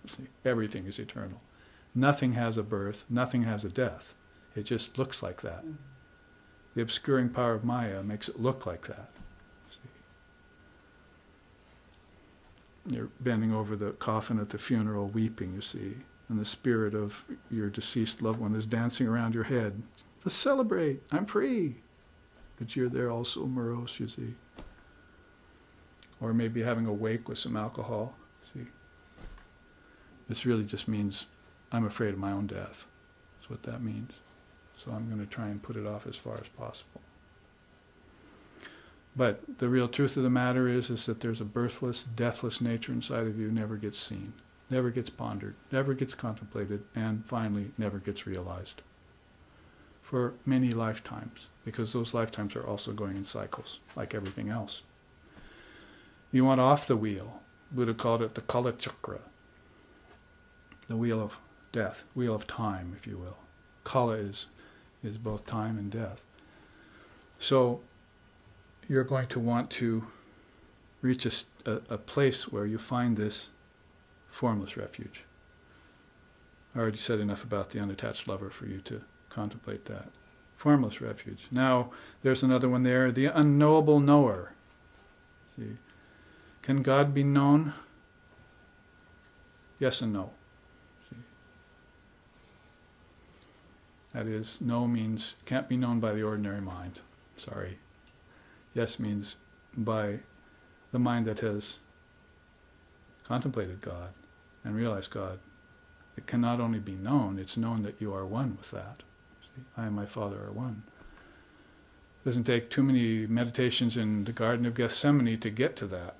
See, everything is eternal. Nothing has a birth, nothing has a death. It just looks like that. The obscuring power of Maya makes it look like that. You're bending over the coffin at the funeral, weeping, you see, and the spirit of your deceased loved one is dancing around your head. To celebrate, I'm free. But you're there also morose, you see. Or maybe having a wake with some alcohol, see. This really just means I'm afraid of my own death. That's what that means. So I'm going to try and put it off as far as possible. But the real truth of the matter is that there's a birthless, deathless nature inside of you, never gets seen, never gets pondered, never gets contemplated, and finally never gets realized. For many lifetimes, because those lifetimes are also going in cycles, like everything else. You want off the wheel. Buddha called it the Kala Chakra, the wheel of death, wheel of time, if you will. Kala is both time and death. So you're going to want to reach a place where you find this formless refuge. I already said enough about the unattached lover for you to contemplate that. Formless refuge. Now, there's another one there, the unknowable knower. See, Can God be known? Yes and no. See? That is, no means can't be known by the ordinary mind. Sorry. Yes means by the mind that has contemplated God and realized God. It can not only be known, it's known that you are one with that. See? I and my Father are one. It doesn't take too many meditations in the Garden of Gethsemane to get to that.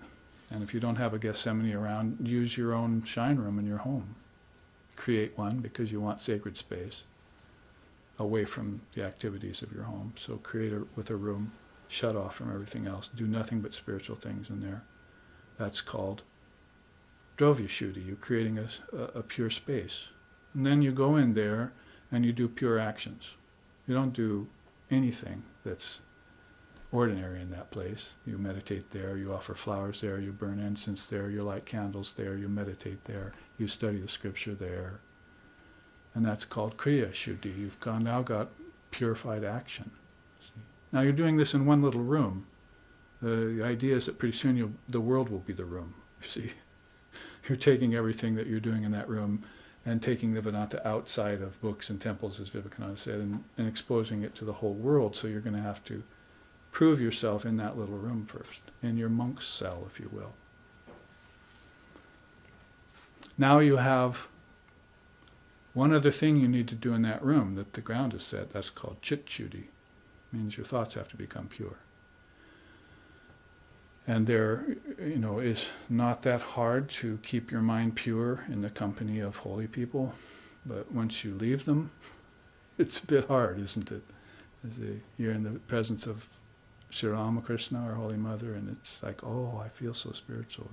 And if you don't have a Gethsemane around, use your own shine room in your home. Create one because you want sacred space away from the activities of your home. So create with a room shut off from everything else. Do nothing but spiritual things in there. That's called Drovya Shuddhi. You're creating a pure space. And then you go in there and you do pure actions. You don't do anything that's ordinary in that place. You meditate there, you offer flowers there, you burn incense there, you light candles there, you meditate there, you study the scripture there. And that's called Kriya Shuddhi. You've now got purified action. See? Now you're doing this in one little room. The idea is that pretty soon the world will be the room. You see, you're taking everything that you're doing in that room and taking the Vedanta outside of books and temples, as Vivekananda said, and exposing it to the whole world. So you're going to have to prove yourself in that little room first, in your monk's cell, if you will. Now you have one other thing you need to do in that room that the ground has said. That's called Chit Shuddhi. Means your thoughts have to become pure. And there, is not that hard to keep your mind pure in the company of holy people. But once you leave them, it's a bit hard, isn't it? You're in the presence of Sri Ramakrishna, our Holy Mother, and it's like, oh, I feel so spiritual.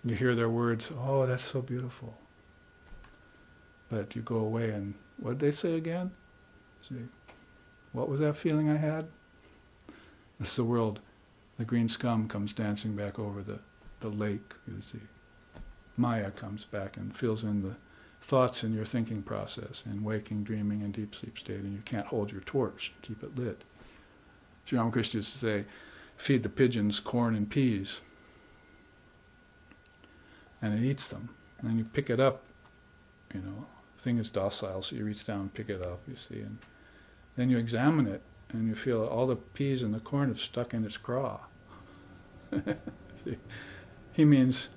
You hear their words, oh, that's so beautiful. But you go away and, what did they say again? See, what was that feeling I had? It's the world. The green scum comes dancing back over the lake, you see. Maya comes back and fills in the thoughts in your thinking process, in waking, dreaming, and deep sleep state, and you can't hold your torch, keep it lit. Sri Ramakrishna used to say, feed the pigeons corn and peas, and it eats them. And then you pick it up, the thing is docile, so you reach down and pick it up, you see, and then you examine it, and you feel all the peas and the corn have stuck in its craw. See? He means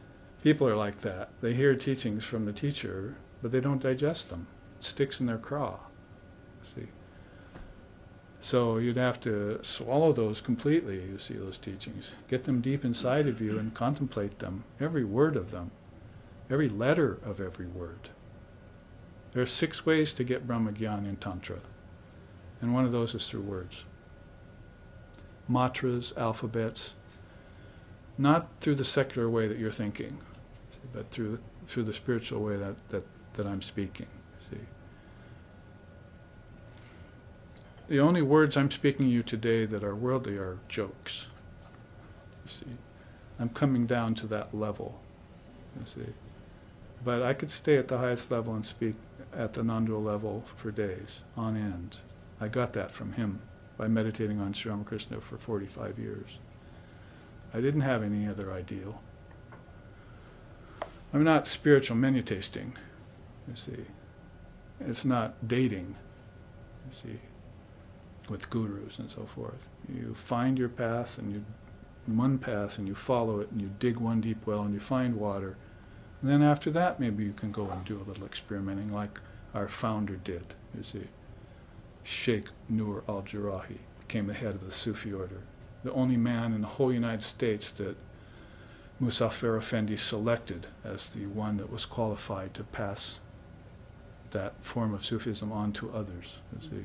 people are like that. They hear teachings from the teacher, but they don't digest them. It sticks in their craw. See? So you'd have to swallow those completely, you see, those teachings. Get them deep inside of you and contemplate them, every word of them, every letter of every word. There are 6 ways to get Brahmagyan in Tantra. And one of those is through words. Matras, alphabets, not through the secular way that you're thinking, but through the spiritual way that I'm speaking. See, the only words I'm speaking to you today that are worldly are jokes. You see, I'm coming down to that level. You see, but I could stay at the highest level and speak at the non-dual level for days on end. I got that from him by meditating on Sri Ramakrishna for 45 years. I didn't have any other ideal. I'm not spiritual menu tasting, you see. It's not dating, you see, with gurus and so forth. You find your path and one path and you follow it and you dig one deep well and you find water. And then after that maybe you can go and do a little experimenting like our founder did, you see. Sheikh Nur al-Jarahi became the head of the Sufi order, the only man in the whole United States that Muzaffar Effendi selected as the one that was qualified to pass that form of Sufism on to others. You see,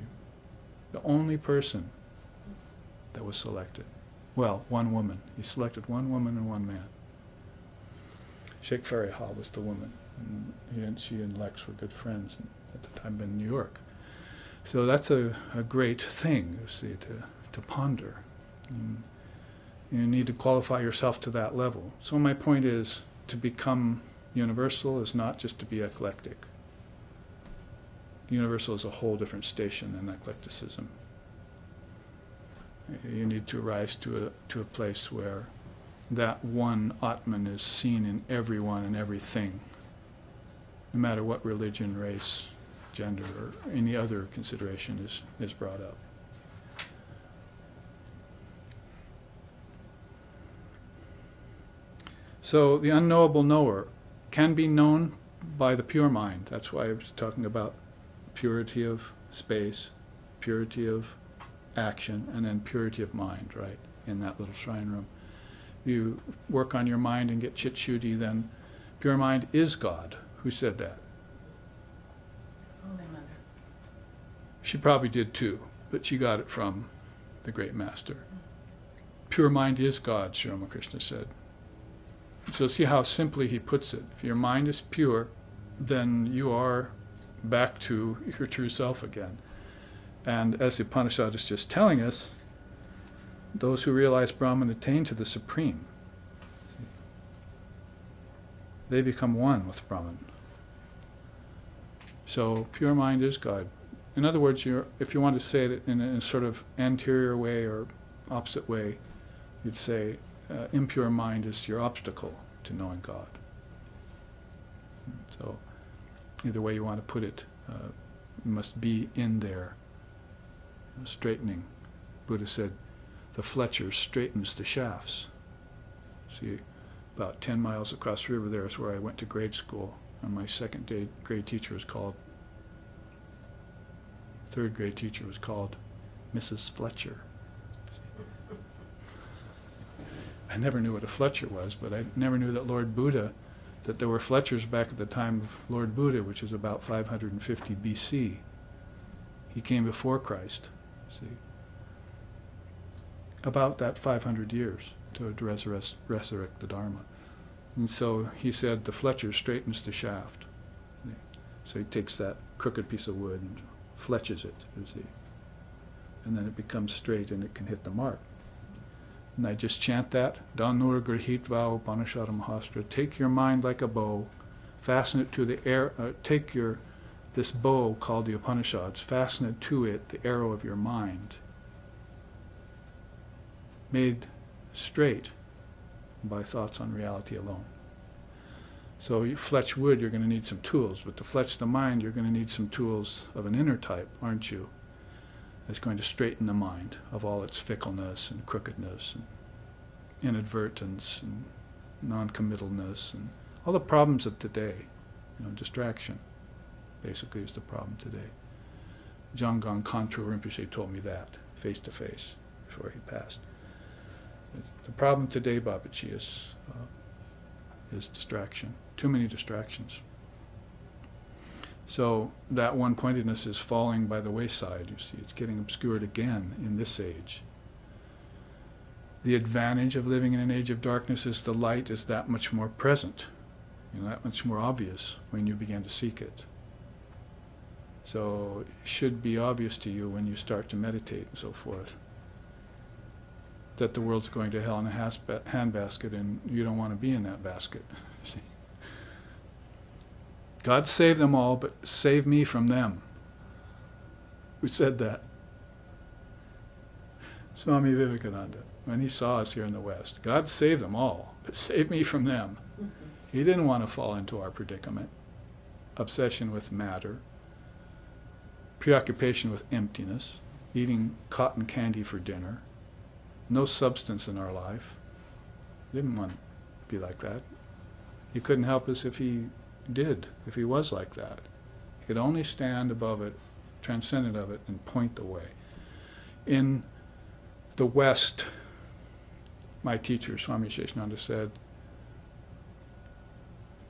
the only person that was selected. Well, one woman. He selected one woman and one man. Sheikh Fariha was the woman, and she and Lex were good friends, and at the time in New York. So that's a great thing, you see, to ponder. And you need to qualify yourself to that level. So my point is, to become universal is not just to be eclectic. Universal is a whole different station than eclecticism. You need to rise to a place where that one Atman is seen in everyone and everything, no matter what religion, race, gender, or any other consideration is brought up. So the unknowable knower can be known by the pure mind. That's why I was talking about purity of space, purity of action, and then purity of mind, right, in that little shrine room. You work on your mind and get chit-shooty, then pure mind is God. Who said that? Holy Mother. She probably did too, but she got it from the great master. Pure mind is God, Sri Ramakrishna said. So see how simply he puts it. If your mind is pure, then you are back to your true self again. And as the Upanishad is just telling us, those who realize Brahman attain to the supreme. They become one with Brahman. So pure mind is God. In other words, if you want to say it in a sort of anterior way or opposite way, you'd say impure mind is your obstacle to knowing God. So either way you want to put it, you must be in there, straightening. Buddha said, the Fletcher straightens the shafts. See, about 10 miles across the river there is where I went to grade school, and my second grade teacher was called, third grade teacher was called Mrs. Fletcher. I never knew what a Fletcher was, but I never knew that Lord Buddha, that there were Fletchers back at the time of Lord Buddha, which is about 550 BC. He came before Christ, see, about that 500 years to resurrect the Dharma. And so he said the Fletcher straightens the shaft. So he takes that crooked piece of wood and fletches it, you see. And then it becomes straight and it can hit the mark. And I just chant that, Danur Grihitva Upanishad Mahastra. Take your mind like a bow, fasten it to the air, take this bow called the Upanishads, fasten it to it, the arrow of your mind, made straight by thoughts on reality alone. So you fletch wood, you're going to need some tools, but to fletch the mind, you're going to need some tools of an inner type, aren't you? It's going to straighten the mind of all its fickleness and crookedness and inadvertence and non-committalness and all the problems of today. Distraction basically is the problem today. Jamgon Khantrul Rinpoche told me that face to face before he passed. The problem today, Babaji, is distraction. Too many distractions. So that one-pointedness is falling by the wayside, you see. It's getting obscured again in this age. The advantage of living in an age of darkness is the light is that much more present, that much more obvious when you begin to seek it. So it should be obvious to you when you start to meditate and so forth that the world's going to hell in a handbasket and you don't want to be in that basket. See? God save them all, but save me from them. Who said that? Swami Vivekananda, when he saw us here in the West. God save them all, but save me from them. He didn't want to fall into our predicament. Obsession with matter, preoccupation with emptiness, eating cotton candy for dinner, no substance in our life. Didn't want to be like that. He couldn't help us if he did, if he was like that. He could only stand above it, transcendent of it, and point the way. In the West, my teacher, Swami Sheshananda, said,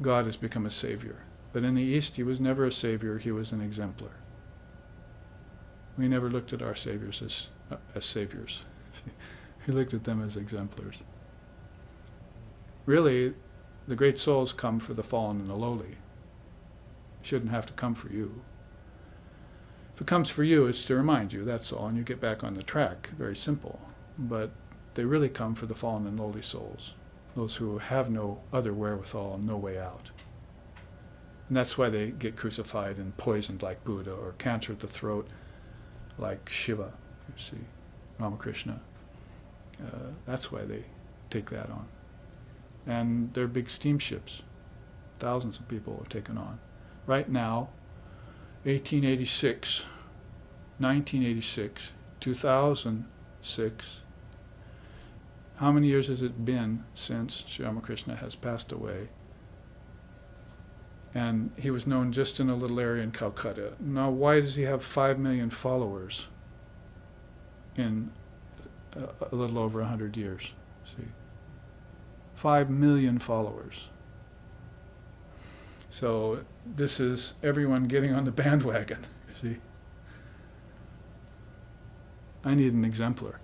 God has become a savior. But in the East, he was never a savior, he was an exemplar. We never looked at our saviors as saviors. We looked at them as exemplars. Really, the great souls come for the fallen and the lowly. It shouldn't have to come for you. If it comes for you, it's to remind you, that's all, and you get back on the track. Very simple. But they really come for the fallen and lowly souls, those who have no other wherewithal and no way out. And that's why they get crucified and poisoned like Buddha, or cancer at the throat like Shiva, you see, Ramakrishna. That's why they take that on. And they're big steamships. Thousands of people were taken on. Right now, 1886, 1986, 2006, how many years has it been since Sri Ramakrishna has passed away? And he was known just in a little area in Calcutta. Now, why does he have 5 million followers in a little over 100 years? See, 5 million followers. So this is everyone getting on the bandwagon. See, I need an exemplar.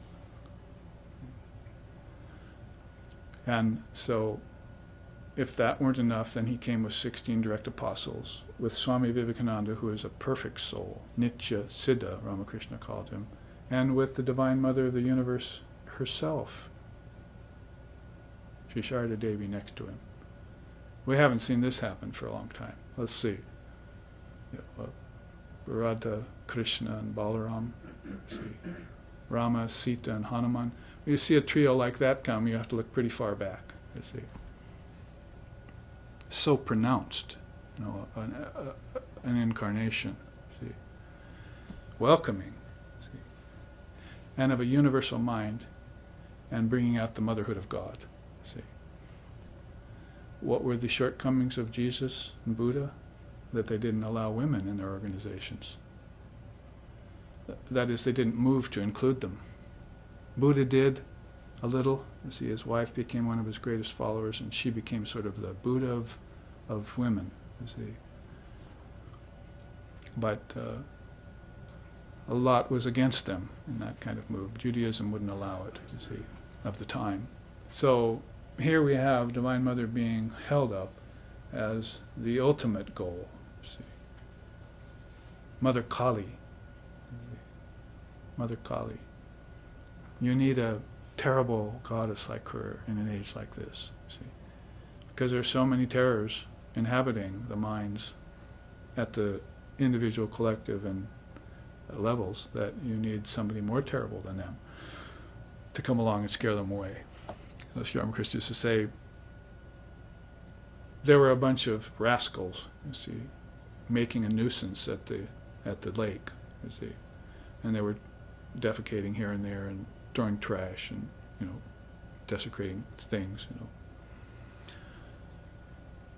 And so, if that weren't enough, then he came with 16 direct apostles, with Swami Vivekananda, who is a perfect soul, Nitya Siddha, Ramakrishna called him, and with the Divine Mother of the Universe herself, Sri Sharda Devi, next to him. We haven't seen this happen for a long time. Let's see. Radha, Krishna, and Balaram. See. Rama, Sita, and Hanuman. When you see a trio like that come, you have to look pretty far back. You see. So pronounced, an incarnation. See. Welcoming. See. And of a universal mind, and bringing out the motherhood of God. See. What were the shortcomings of Jesus and Buddha? That they didn't allow women in their organizations. That is, they didn't move to include them. Buddha did a little. You see, his wife became one of his greatest followers, and she became sort of the Buddha of women, you see. But a lot was against them in that kind of move. Judaism wouldn't allow it, you see, of the time. So here we have Divine Mother being held up as the ultimate goal. See. Mother Kali. Mother Kali. You need a terrible goddess like her in an age like this. See. Because there are so many terrors inhabiting the minds at the individual, collective, and levels that you need somebody more terrible than them to come along and scare them away. So Sri Ramakrishna used to say, there were a bunch of rascals, you see, making a nuisance at the lake, you see, and they were defecating here and there and throwing trash and, desecrating things,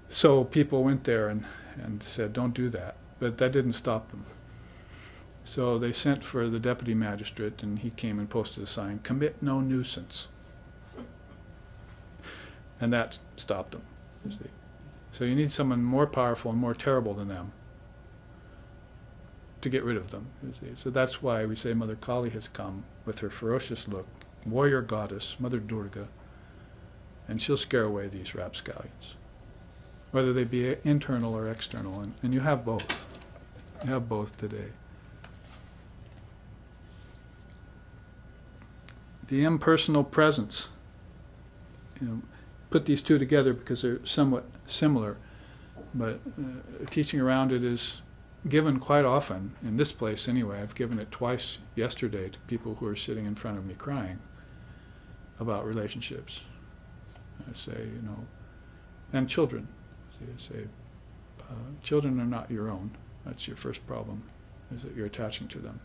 So people went there and said, don't do that. But that didn't stop them. So they sent for the deputy magistrate, and he came and posted a sign, commit no nuisance. And that stopped them, you see. So you need someone more powerful and more terrible than them to get rid of them, you see. So that's why we say Mother Kali has come with her ferocious look, warrior goddess, Mother Durga, and she'll scare away these rapscallions, whether they be internal or external, and you have both. You have both today. The impersonal presence. Put these two together because they're somewhat similar, but teaching around it is given quite often, in this place anyway. I've given it twice yesterday to people who are sitting in front of me crying about relationships. I say, and children. I say, children are not your own. That's your first problem, is that you're attaching to them.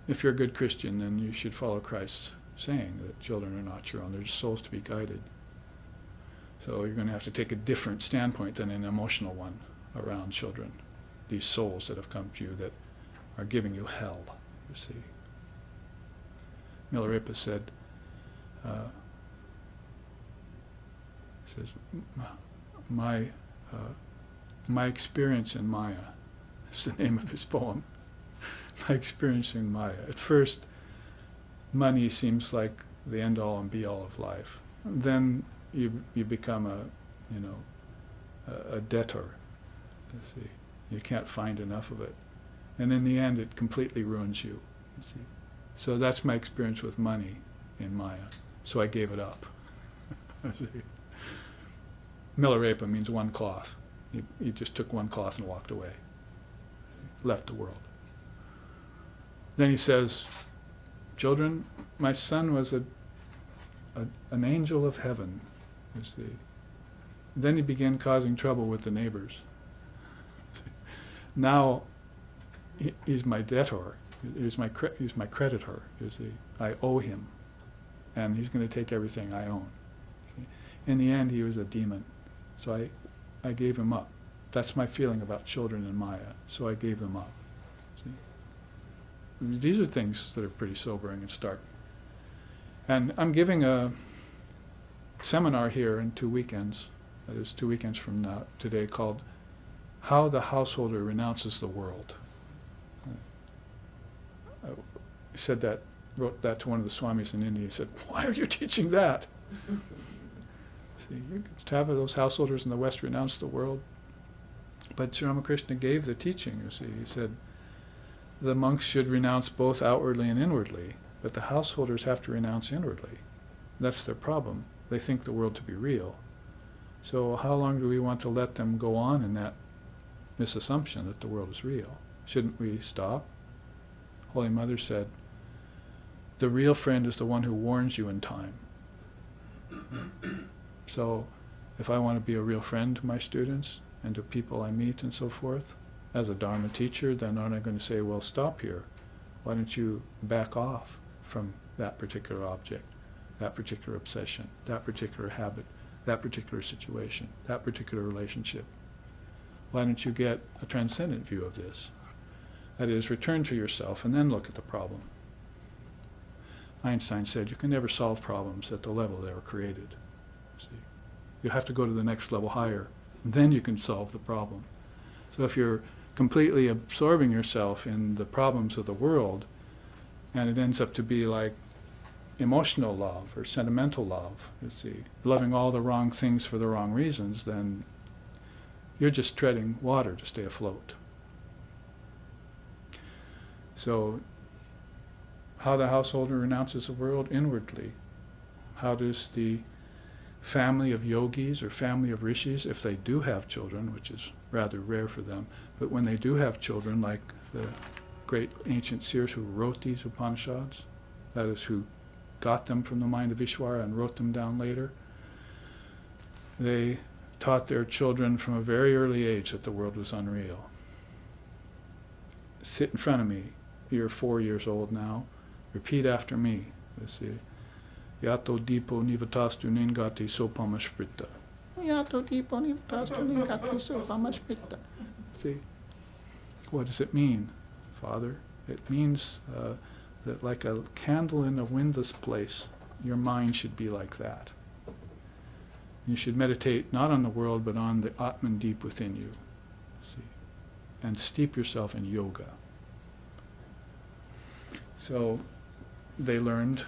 If you're a good Christian, then you should follow Christ's saying that children are not your own. They're just souls to be guided. So you're going to have to take a different standpoint than an emotional one around children, these souls that have come to you that are giving you hell, you see. Milarepa said, says, my experience in Maya, is the name of his poem. My experience in Maya. At first, money seems like the end-all and be-all of life. Then you become a debtor. You see, you can't find enough of it, and in the end, it completely ruins you. You see, so that's my experience with money in Maya. So I gave it up. You see. Milarepa means one cloth. He just took one cloth and walked away. Left the world. Then he says, children, my son was an angel of heaven. You see. Then he began causing trouble with the neighbors. Now he's my debtor. He's my creditor. You see, I owe him, and he's going to take everything I own. See? In the end, he was a demon, so I gave him up. That's my feeling about children in Maya. So I gave them up. See, these are things that are pretty sobering and stark. And I'm giving a seminar here in 2 weekends. That is 2 weekends from now, today, called "How the Householder Renounces the World." I wrote that to one of the swamis in India. He said, "Why are you teaching that?" See, you could have those householders in the West renounce the world. But Sri Ramakrishna gave the teaching, you see. He said, the monks should renounce both outwardly and inwardly, but the householders have to renounce inwardly. That's their problem. They think the world to be real. So how long do we want to let them go on in that misassumption that the world is real? Shouldn't we stop? Holy Mother said, the real friend is the one who warns you in time. So if I want to be a real friend to my students and to people I meet and so forth, as a Dharma teacher, then aren't I going to say, well, stop here. Why don't you back off from that particular object, that particular obsession, that particular habit, that particular situation, that particular relationship? Why don't you get a transcendent view of this? That is, return to yourself and then look at the problem. Einstein said you can never solve problems at the level they were created. See? You have to go to the next level higher, and then you can solve the problem. So if you're completely absorbing yourself in the problems of the world, and it ends up to be like emotional love or sentimental love, you see, loving all the wrong things for the wrong reasons, then you're just treading water to stay afloat. So, how the householder renounces the world? Inwardly. How does the family of yogis or family of rishis, if they do have children, which is rather rare for them, but when they do have children, like the great ancient seers who wrote these Upanishads, that is, who got them from the mind of Ishvara and wrote them down later, they taught their children from a very early age that the world was unreal. Sit in front of me. You're 4 years old now. Repeat after me. You see, Yato dipo nivatastu ningati sopamashprita. Yato dipo nivatastu ningati sopamashprita. See, what does it mean, Father? It means that like a candle in a windless place, your mind should be like that. You should meditate not on the world, but on the Atman deep within you. See, and steep yourself in yoga. So they learned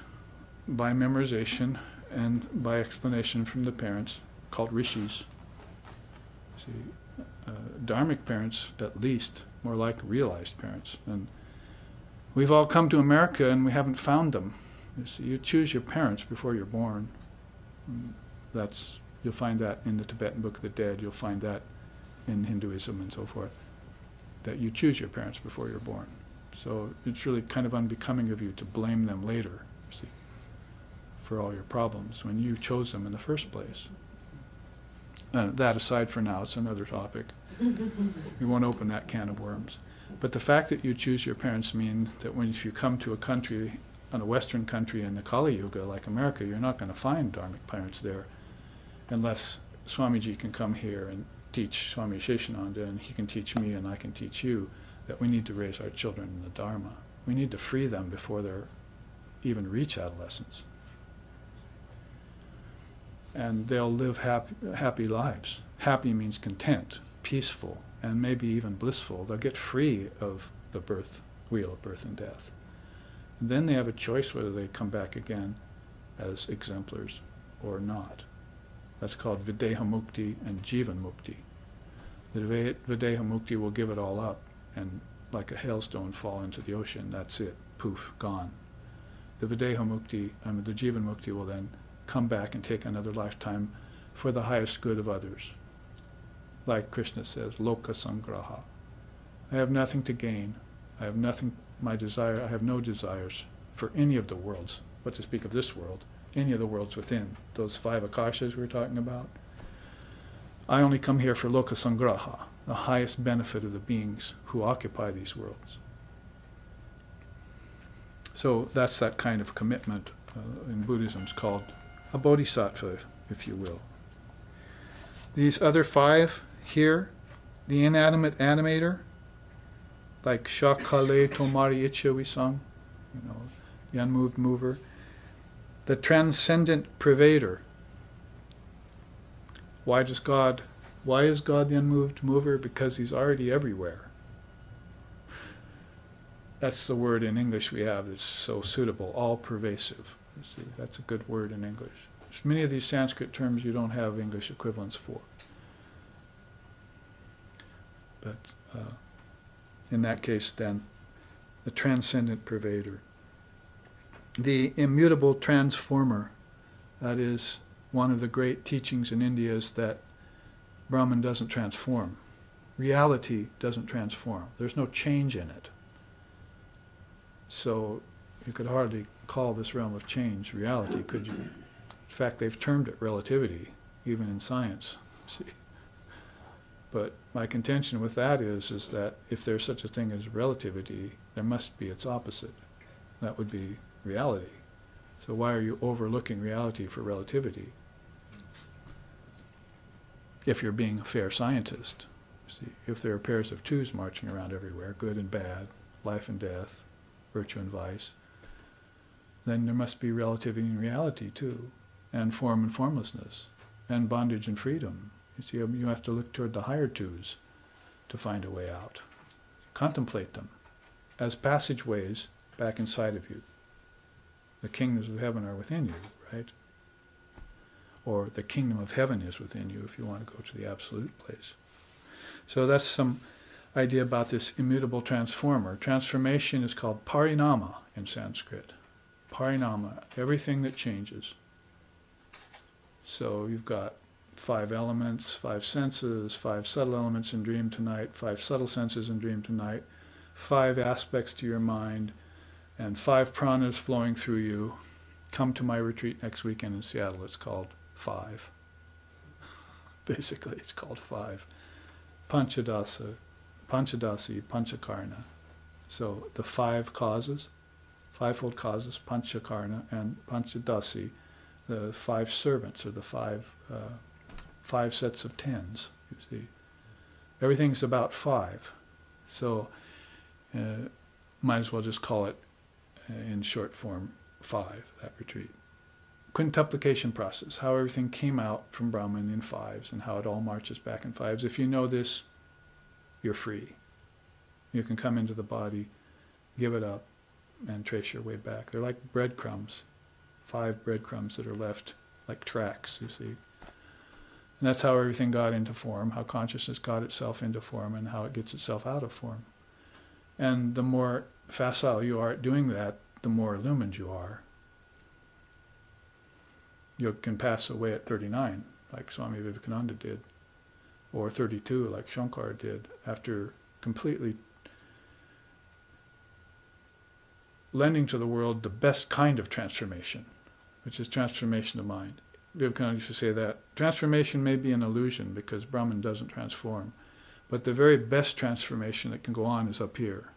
by memorization and by explanation from the parents, called rishis. See, dharmic parents, at least, more like realized parents. And we've all come to America and we haven't found them. You see, you choose your parents before you're born. You'll find that in the Tibetan Book of the Dead. You'll find that in Hinduism and so forth. That you choose your parents before you're born. So it's really kind of unbecoming of you to blame them later, see, for all your problems when you chose them in the first place. And that aside for now, it's another topic. We won't open that can of worms. But the fact that you choose your parents means that if you come to a country, a Western country in the Kali Yuga like America, you're not going to find dharmic parents there unless Swamiji can come here and teach Swami Sheshananda, and he can teach me and I can teach you that we need to raise our children in the Dharma. We need to free them before they even reach adolescence. And they'll live happy lives. Happy means content, peaceful, and maybe even blissful. They'll get free of the wheel of birth and death. And then they have a choice whether they come back again as exemplars or not. That's called Videha Mukti and Jivan Mukti. The Videha Mukti will give it all up and like a hailstone fall into the ocean. That's it. Poof, gone. The Videha Mukti, the Jivan Mukti will then come back and take another lifetime for the highest good of others. Like Krishna says, Loka Sangraha. I have nothing to gain. I have nothing, I have no desires for any of the worlds, but to speak of this world, any of the worlds within. Those 5 akashas we were talking about. I only come here for loka sangraha, the highest benefit of the beings who occupy these worlds. So that's that kind of commitment in Buddhism is called a bodhisattva, if you will. These other 5 here, the inanimate animator, like Shakale Tomari Icha we sung, the unmoved mover, the transcendent pervader. Why is God the unmoved mover? Because he's already everywhere. That's the word in English we have that's so suitable, all-pervasive. You see, that's a good word in English. There's many of these Sanskrit terms you don't have English equivalents for. But in that case, then, the transcendent pervader. The immutable transformer, that is one of the great teachings in India, is that Brahman doesn't transform. Reality doesn't transform. There's no change in it. So you could hardly call this realm of change reality, could you? In fact, they've termed it relativity, even in science. See? But my contention with that is that if there's such a thing as relativity, there must be its opposite. That would be reality. So why are you overlooking reality for relativity? If you're being a fair scientist. See, if there are pairs of twos marching around everywhere, good and bad, life and death, virtue and vice, then there must be relativity and reality too, and form and formlessness, and bondage and freedom. You see, you have to look toward the higher twos to find a way out. Contemplate them as passageways back inside of you. The kingdoms of heaven are within you, right? Or the kingdom of heaven is within you if you want to go to the absolute place. So that's some idea about this immutable transformer. Transformation is called parinama in Sanskrit. Parinama, everything that changes. So you've got 5 elements, 5 senses, 5 subtle elements in dream tonight, 5 subtle senses in dream tonight, 5 aspects to your mind, and 5 pranas flowing through you. Come to my retreat next weekend in Seattle. It's called 5. Basically, it's called 5. Panchadasi, Panchakarna. So the 5 causes, 5-fold causes, Panchakarna, and Panchadasi, the 5 servants, or the 5 sets of 10s, you see. Everything's about 5. So might as well just call it, in short form, 5, that retreat. Quintuplication process, how everything came out from Brahman in 5s and how it all marches back in 5s. If you know this, you're free. You can come into the body, give it up, and trace your way back. They're like breadcrumbs, 5 breadcrumbs that are left like tracks, you see. And that's how everything got into form, how consciousness got itself into form, and how it gets itself out of form. And the more facile you are at doing that, the more illumined you are. You can pass away at 39, like Swami Vivekananda did, or 32, like Shankar did, after completely lending to the world the best kind of transformation, which is transformation of mind. Vivekananda used to say that transformation may be an illusion because Brahman doesn't transform, but the very best transformation that can go on is up here.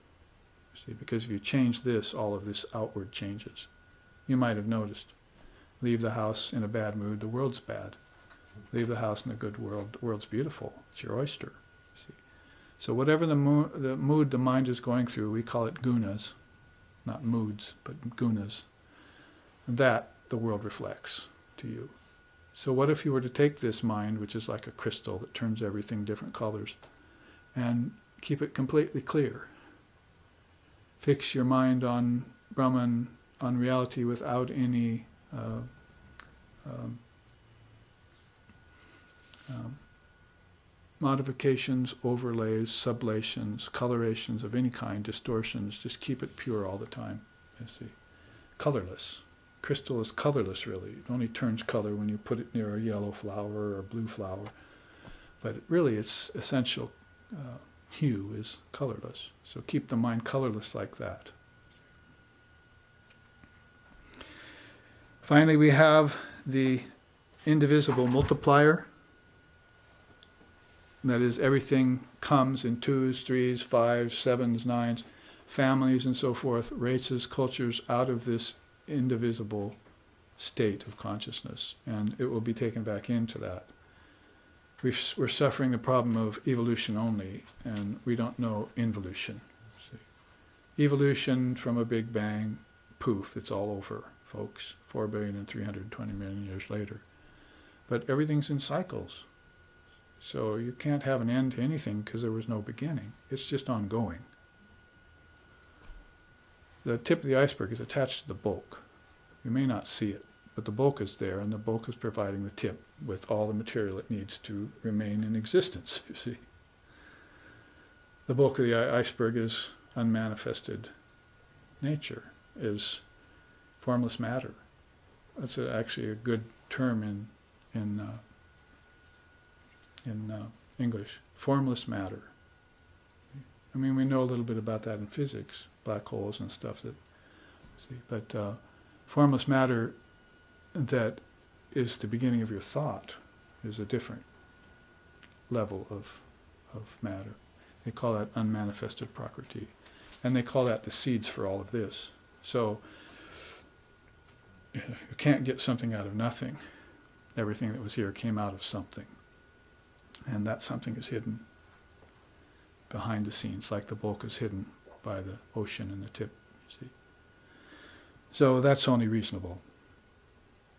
See, because if you change this, all of this outward changes. You might have noticed. Leave the house in a bad mood, the world's bad. Leave the house in a good world, the world's beautiful. It's your oyster. See? So whatever the mood the mind is going through, we call it gunas, not moods, but gunas. That the world reflects to you. So what if you were to take this mind, which is like a crystal that turns everything different colors, and keep it completely clear? Fix your mind on Brahman, on reality without any modifications, overlays, sublations, colorations of any kind, distortions. Just keep it pure all the time, you see. Colorless. Crystal is colorless, really. It only turns color when you put it near a yellow flower or a blue flower. But really its essential hue is colorless. So keep the mind colorless like that. Finally, we have the indivisible multiplier. That is, everything comes in 2s, 3s, 5s, 7s, 9s, families and so forth, races, cultures, out of this indivisible state of consciousness, and it will be taken back into that. We're suffering the problem of evolution only, and we don't know involution. See? Evolution from a big bang, poof, it's all over, folks, 4,320,000,000 years later. But everything's in cycles. So you can't have an end to anything because there was no beginning. It's just ongoing. The tip of the iceberg is attached to the bulk. You may not see it, but the bulk is there, and the bulk is providing the tip with all the material it needs to remain in existence, you see. The bulk of the iceberg is unmanifested nature, is formless matter. That's actually a good term in English, formless matter. I mean, we know a little bit about that in physics, black holes and stuff that, see, but formless matter that is the beginning of your thought is a different level of matter. They call that unmanifested prakriti, and they call that the seeds for all of this. So you can't get something out of nothing. Everything that was here came out of something. And that something is hidden behind the scenes, like the bulk is hidden by the ocean and the tip, you see. So that's only reasonable.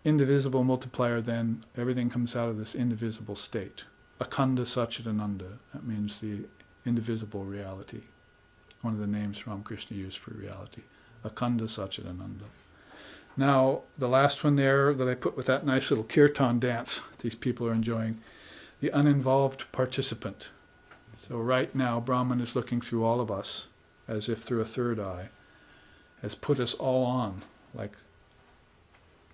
Indivisible multiplier, then, everything comes out of this indivisible state. Akhanda Satchidananda, that means the indivisible reality. One of the names Ramakrishna used for reality. Akhanda Satchidananda. Now, the last one there that I put with that nice little kirtan dance these people are enjoying, the uninvolved participant. So right now, Brahman is looking through all of us, as if through a third eye, has put us all on, like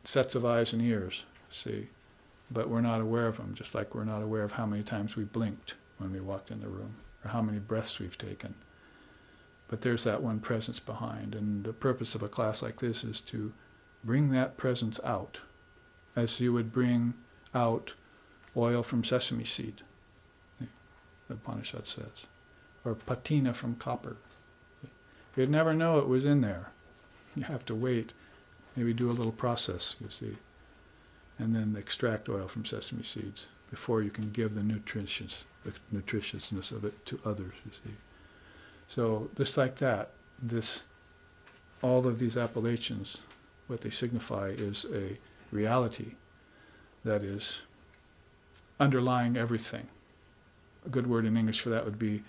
sets of eyes and ears, see? But we're not aware of them, just like we're not aware of how many times we blinked when we walked in the room, or how many breaths we've taken. But there's that one presence behind, and the purpose of a class like this is to bring that presence out, as you would bring out oil from sesame seed, the Upanishad says, or patina from copper. You'd never know it was in there. You have to wait, maybe do a little process, you see, and then extract oil from sesame seeds before you can give the nutritiousness of it to others, you see. So just like that, all of these appellations, what they signify is a reality that is underlying everything. A good word in English for that would be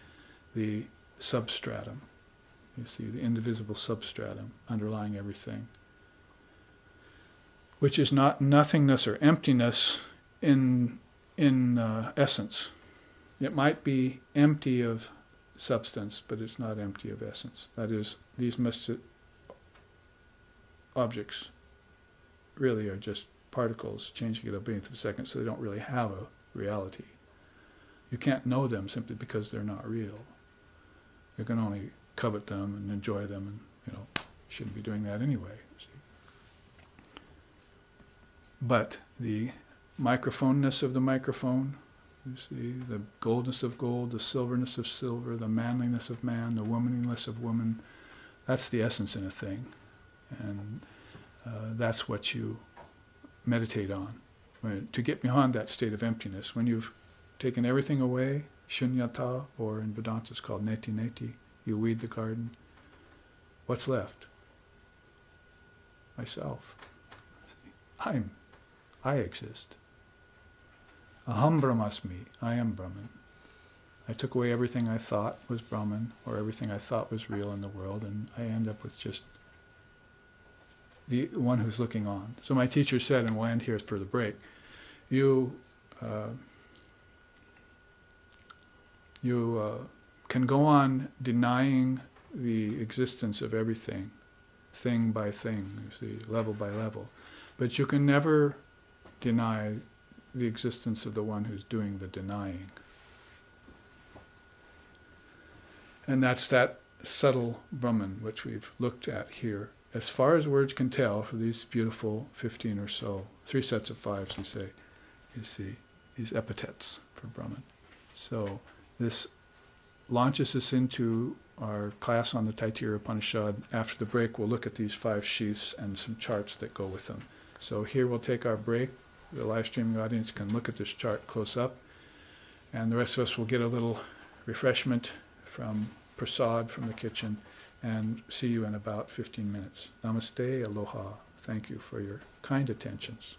the substratum. You see, the indivisible substratum underlying everything, which is not nothingness or emptiness in essence. It might be empty of substance, but it's not empty of essence. That is, these objects really are just particles changing at a billionth of a second, so they don't really have a reality. You can't know them simply because they're not real. You can only covet them and enjoy them, and you shouldn't be doing that anyway. See? But the microphoneness of the microphone, you see, the goldness of gold, the silverness of silver, the manliness of man, the womanliness of woman, that's the essence in a thing. And that's what you meditate on. To get beyond that state of emptiness, when you've taken everything away, shunyata, or in Vedanta it's called neti neti, you weed the garden, what's left? Myself. I exist. Aham brahmasmi, I am Brahman. I took away everything I thought was Brahman, or everything I thought was real in the world, and I end up with just the one who's looking on. So my teacher said, and we'll end here for the break, you can go on denying the existence of everything, thing by thing, you see, level by level, but you can never deny the existence of the one who's doing the denying. And that's that subtle Brahman which we've looked at here as far as words can tell, for these beautiful 15 or so, 3 sets of 5s, we say, you see, these epithets for Brahman. So this launches us into our class on the Taittiriya Upanishad. After the break, we'll look at these 5 sheaths and some charts that go with them. So here we'll take our break. The live streaming audience can look at this chart close up, and the rest of us will get a little refreshment from prasad from the kitchen, and see you in about 15 minutes. Namaste, aloha. Thank you for your kind attentions.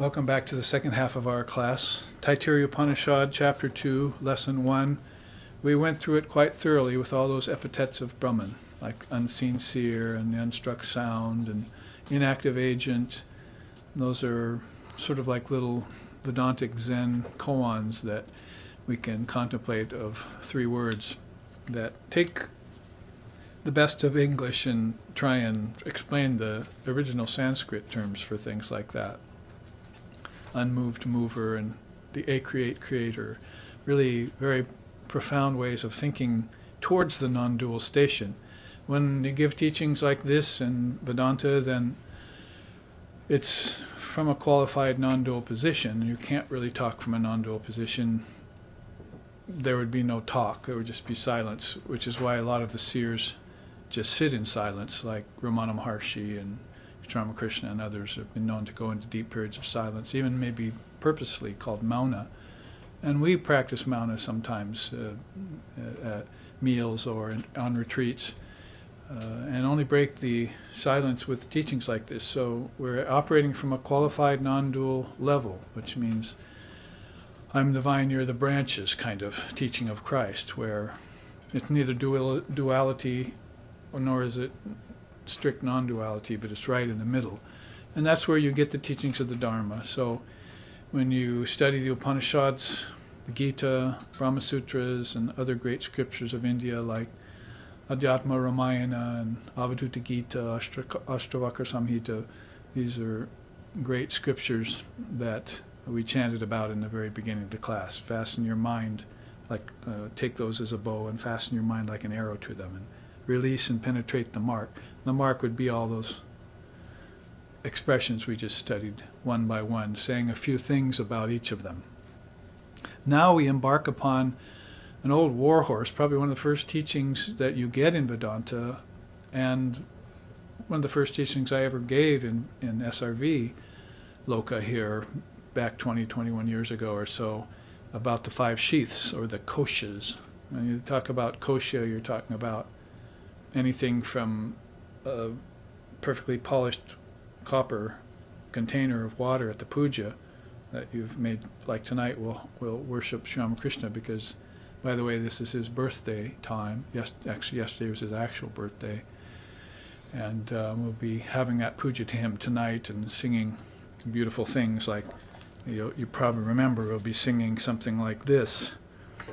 Welcome back to the second half of our class. Taittiriya Upanishad, Chapter 2, Lesson 1. We went through it quite thoroughly with all those epithets of Brahman, like unseen seer and the unstruck sound and inactive agent. Those are sort of like little Vedantic Zen koans that we can contemplate of three words that take the best of English and try and explain the original Sanskrit terms for things like that. Unmoved mover and the acreate creator. Really very profound ways of thinking towards the non-dual station. When you give teachings like this in Vedanta, then it's from a qualified non-dual position. You can't really talk from a non-dual position. There would be no talk. There would just be silence, which is why a lot of the seers just sit in silence, like Ramana Maharshi and Krishna and others have been known to go into deep periods of silence, even maybe purposely called mauna. And we practice mauna sometimes at meals or on retreats, and only break the silence with teachings like this. So we're operating from a qualified non-dual level, which means I'm the vine, you're the branches kind of teaching of Christ, where it's neither duality nor is it strict non-duality, but it's right in the middle. And that's where you get the teachings of the Dharma. So when you study the Upanishads, the Gita, Brahma Sutras, and other great scriptures of India like Adhyatma Ramayana and Avadhuta Gita, Ashtavakra Samhita, these are great scriptures that we chanted about in the very beginning of the class. Fasten your mind, take those as a bow and fasten your mind like an arrow to them, and release and penetrate the mark. The mark would be all those expressions we just studied one by one, saying a few things about each of them. Now we embark upon an old warhorse, probably one of the first teachings that you get in Vedanta, and one of the first teachings I ever gave in SRV Loka here back 21 years ago or so, about the five sheaths, or the Koshas. When you talk about kosha, you're talking about anything from a perfectly polished copper container of water at the puja that you've made, like tonight we'll worship Sri Ramakrishna because, by the way, this is his birthday time. Actually, yesterday was his actual birthday. And we'll be having that puja to him tonight and singing beautiful things like, you probably remember, we'll be singing something like this.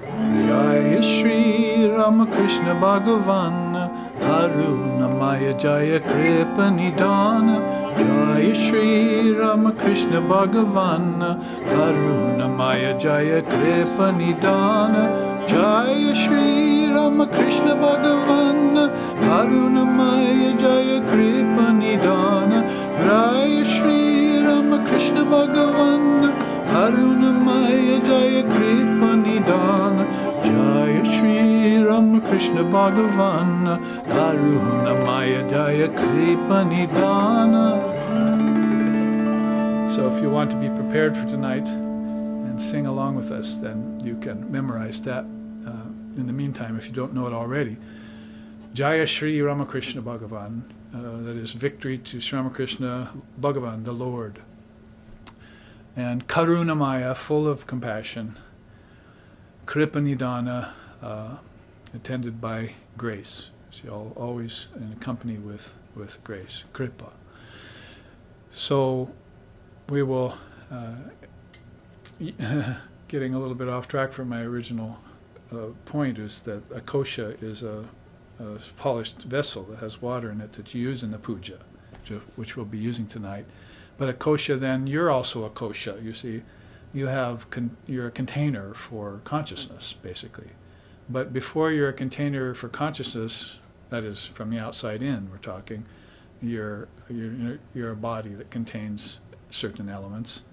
Jaya Shri Ramakrishna Bhagavan Karunamaya Jaya Kripa Nidana Jaya Shri Ramakrishna Bhagavan Karunamaya Jaya Kripa Nidana Jaya Shri Ramakrishna Bhagavan Karunamaya Jaya Kripa Nidana Jaya Shri Ramakrishna Bhagavan Karunamaya Jaya Kripa Nidana Jaya Shri Ramakrishna Bhagavan Karunamaya Jaya Kripa Nidana. So if you want to be prepared for tonight and sing along with us, then you can memorize that in the meantime if you don't know it already. Jaya Shri Ramakrishna Bhagavan, that is victory to Sri Ramakrishna Bhagavan, the Lord. And Karunamaya, full of compassion. Kripa Nidana, attended by grace. So always in company with grace, Kripa. So we will, getting a little bit off track from my original point, is that a kosha is a polished vessel that has water in it that you use in the puja, which we'll be using tonight. But a kosha, then, you're also a kosha. You see, you're a container for consciousness, basically. But before you're a container for consciousness, that is, from the outside in, we're talking, you're a body that contains certain elements,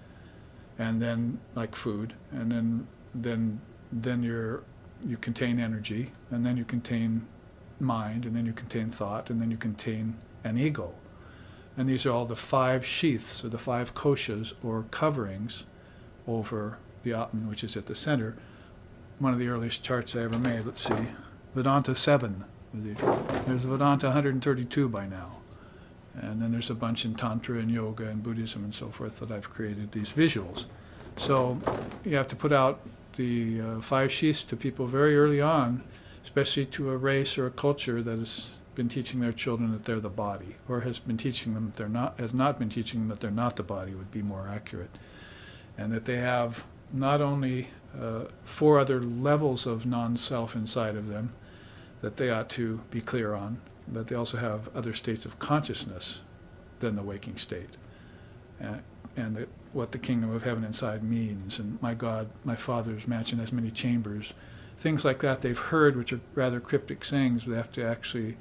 and then like food, and then you contain energy, and then you contain mind, and then you contain thought, and then you contain an ego. And these are all the five sheaths, or the five koshas, or coverings, over the Atman, which is at the center. One of the earliest charts I ever made, let's see, Vedanta 7. There's Vedanta 132 by now. And then there's a bunch in Tantra and Yoga and Buddhism and so forth that I've created these visuals. So you have to put out the 5 sheaths to people very early on, especially to a race or a culture that has been teaching their children that they're the body, or has been teaching them that they're not, has not been teaching them that they're not the body, would be more accurate. And that they have not only 4 other levels of non-self inside of them that they ought to be clear on, but they also have other states of consciousness than the waking state. And that what the kingdom of heaven inside means, and my God, my Father's mansion has many chambers, things like that they've heard, which are rather cryptic sayings, but they have to actually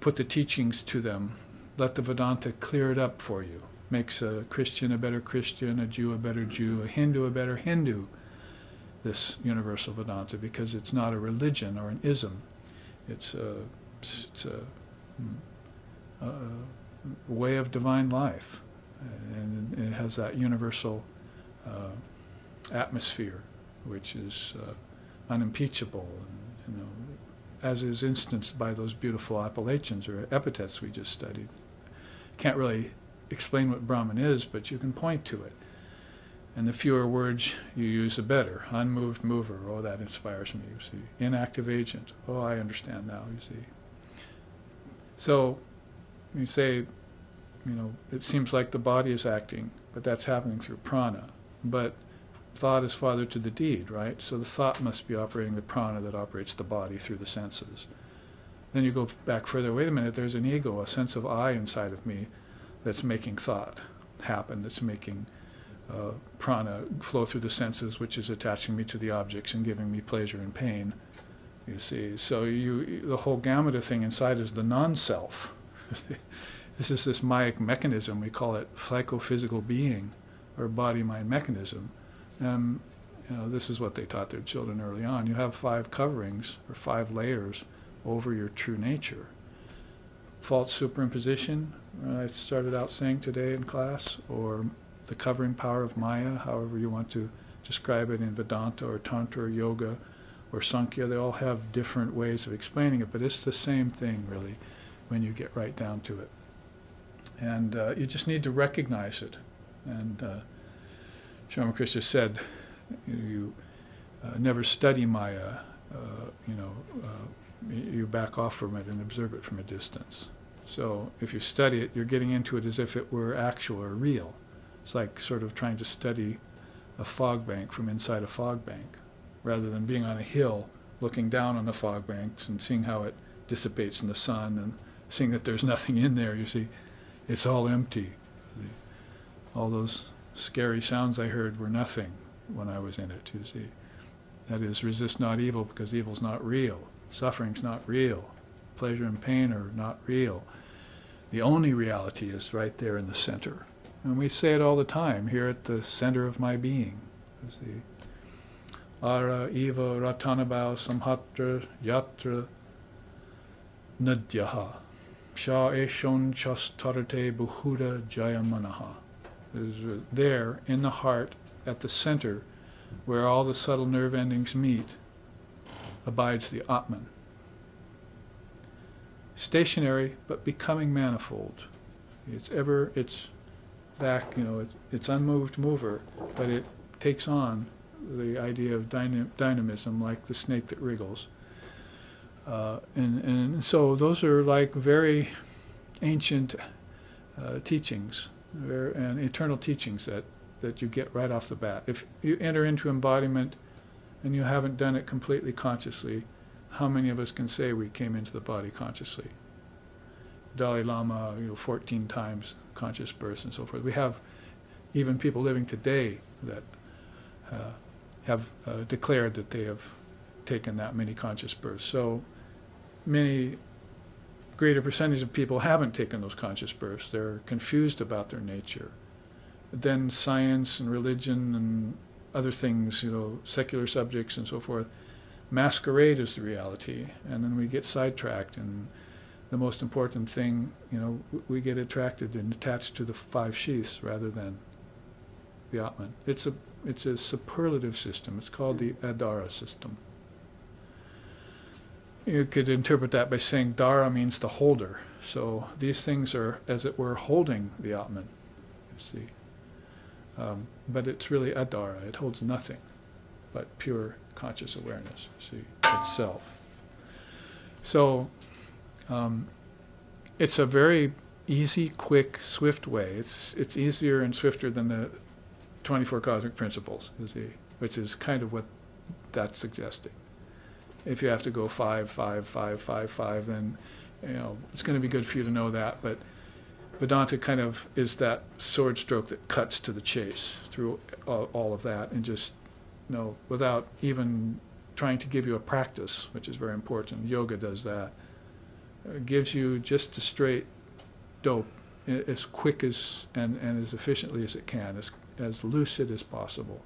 put the teachings to them. Let the Vedanta clear it up for you. Makes a Christian a better Christian, a Jew a better Jew, a Hindu a better Hindu, this universal Vedanta, because it's not a religion or an ism. It's a way of divine life, and it has that universal atmosphere, which is unimpeachable, and, as is instanced by those beautiful appellations or epithets we just studied. Can't really explain what Brahman is, but you can point to it. And the fewer words you use, the better. Unmoved mover, oh, that inspires me, you see. Inactive agent, oh, I understand now, you see. So, you say, it seems like the body is acting, but that's happening through prana. But thought is father to the deed, right? So the thought must be operating the prana that operates the body through the senses. Then you go back further, wait a minute, there's an ego, a sense of I inside of me that's making thought happen, that's making prana flow through the senses, which is attaching me to the objects and giving me pleasure and pain, you see. So the whole gamut of thing inside is the non-self. This is this Mayic mechanism, we call it psychophysical being, or body-mind mechanism. This is what they taught their children early on. You have 5 coverings, or 5 layers, over your true nature. False superimposition, I started out saying today in class, or the covering power of Maya, however you want to describe it in Vedanta or Tantra or Yoga or Sankhya. They all have different ways of explaining it, but it's the same thing, really, when you get right down to it. And you just need to recognize it. And Ramakrishna said, you never study Maya, you back off from it and observe it from a distance. So if you study it, you're getting into it as if it were actual or real. It's like sort of trying to study a fog bank from inside a fog bank, rather than being on a hill looking down on the fog banks and seeing how it dissipates in the sun and seeing that there's nothing in there. You see, it's all empty. All those scary sounds I heard were nothing when I was in it, you see. That is, resist not evil, because evil's not real. Suffering's not real. Pleasure and pain are not real. The only reality is right there in the center. And we say it all the time, here at the center of my being. You see. Ara eva ratanabhau samhatra yatra nadyaha sha eshon chastarate buhuda jayamanaha. Is there in the heart, at the center, where all the subtle nerve endings meet, abides the Atman. Stationary, but becoming manifold. It's back, it's unmoved mover, but it takes on the idea of dynamism, like the snake that wriggles. And so those are like very ancient teachings, and eternal teachings that you get right off the bat. If you enter into embodiment and you haven't done it completely consciously, how many of us can say we came into the body consciously? Dalai Lama, 14 times conscious births and so forth. We have even people living today that have declared that they have taken that many conscious births. So many greater percentage of people haven't taken those conscious births. They're confused about their nature. Then science and religion and other things, secular subjects and so forth, masquerade as the reality, and then we get sidetracked, and the most important thing, we get attracted and attached to the 5 sheaths rather than the Atman. It's a superlative system. It's called the Adara system. you could interpret that by saying Dara means the holder. So these things are, as it were, holding the Atman, you see. But it's really Adara. It holds nothing but pure conscious awareness, you see, itself. So it's a very easy, quick, swift way. It's easier and swifter than the 24 cosmic principles, you see, which is kind of what that's suggesting. If you have to go 5, 5, 5, 5, 5, then it's going to be good for you to know that. But Vedanta kind of is that sword stroke that cuts to the chase through all of that, and just without even trying to give you a practice, which is very important. Yoga does that. It gives you just a straight dope as quick as and as efficiently as it can, as lucid as possible.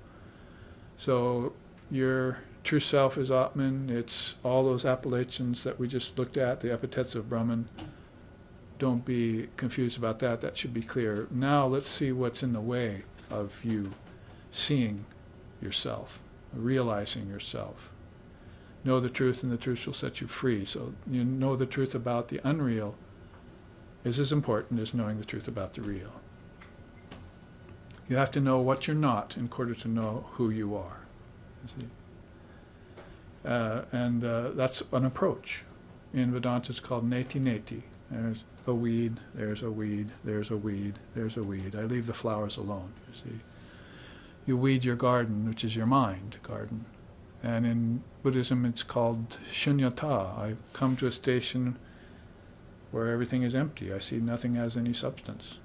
So your true self is Atman. It's all those appellations that we just looked at, the epithets of Brahman. Don't be confused about that. That should be clear. Now let's see what's in the way of you seeing yourself, realizing yourself. Know the truth, and the truth shall set you free. So you know the truth about the unreal is as important as knowing the truth about the real. You have to know what you're not in order to know who you are. You see? And that's an approach. In Vedanta it's called neti neti. There's a weed, there's a weed, there's a weed, there's a weed. I leave the flowers alone, you see. You weed your garden, which is your mind garden. And in Buddhism it's called shunyata. I come to a station where everything is empty. I see nothing has any substance.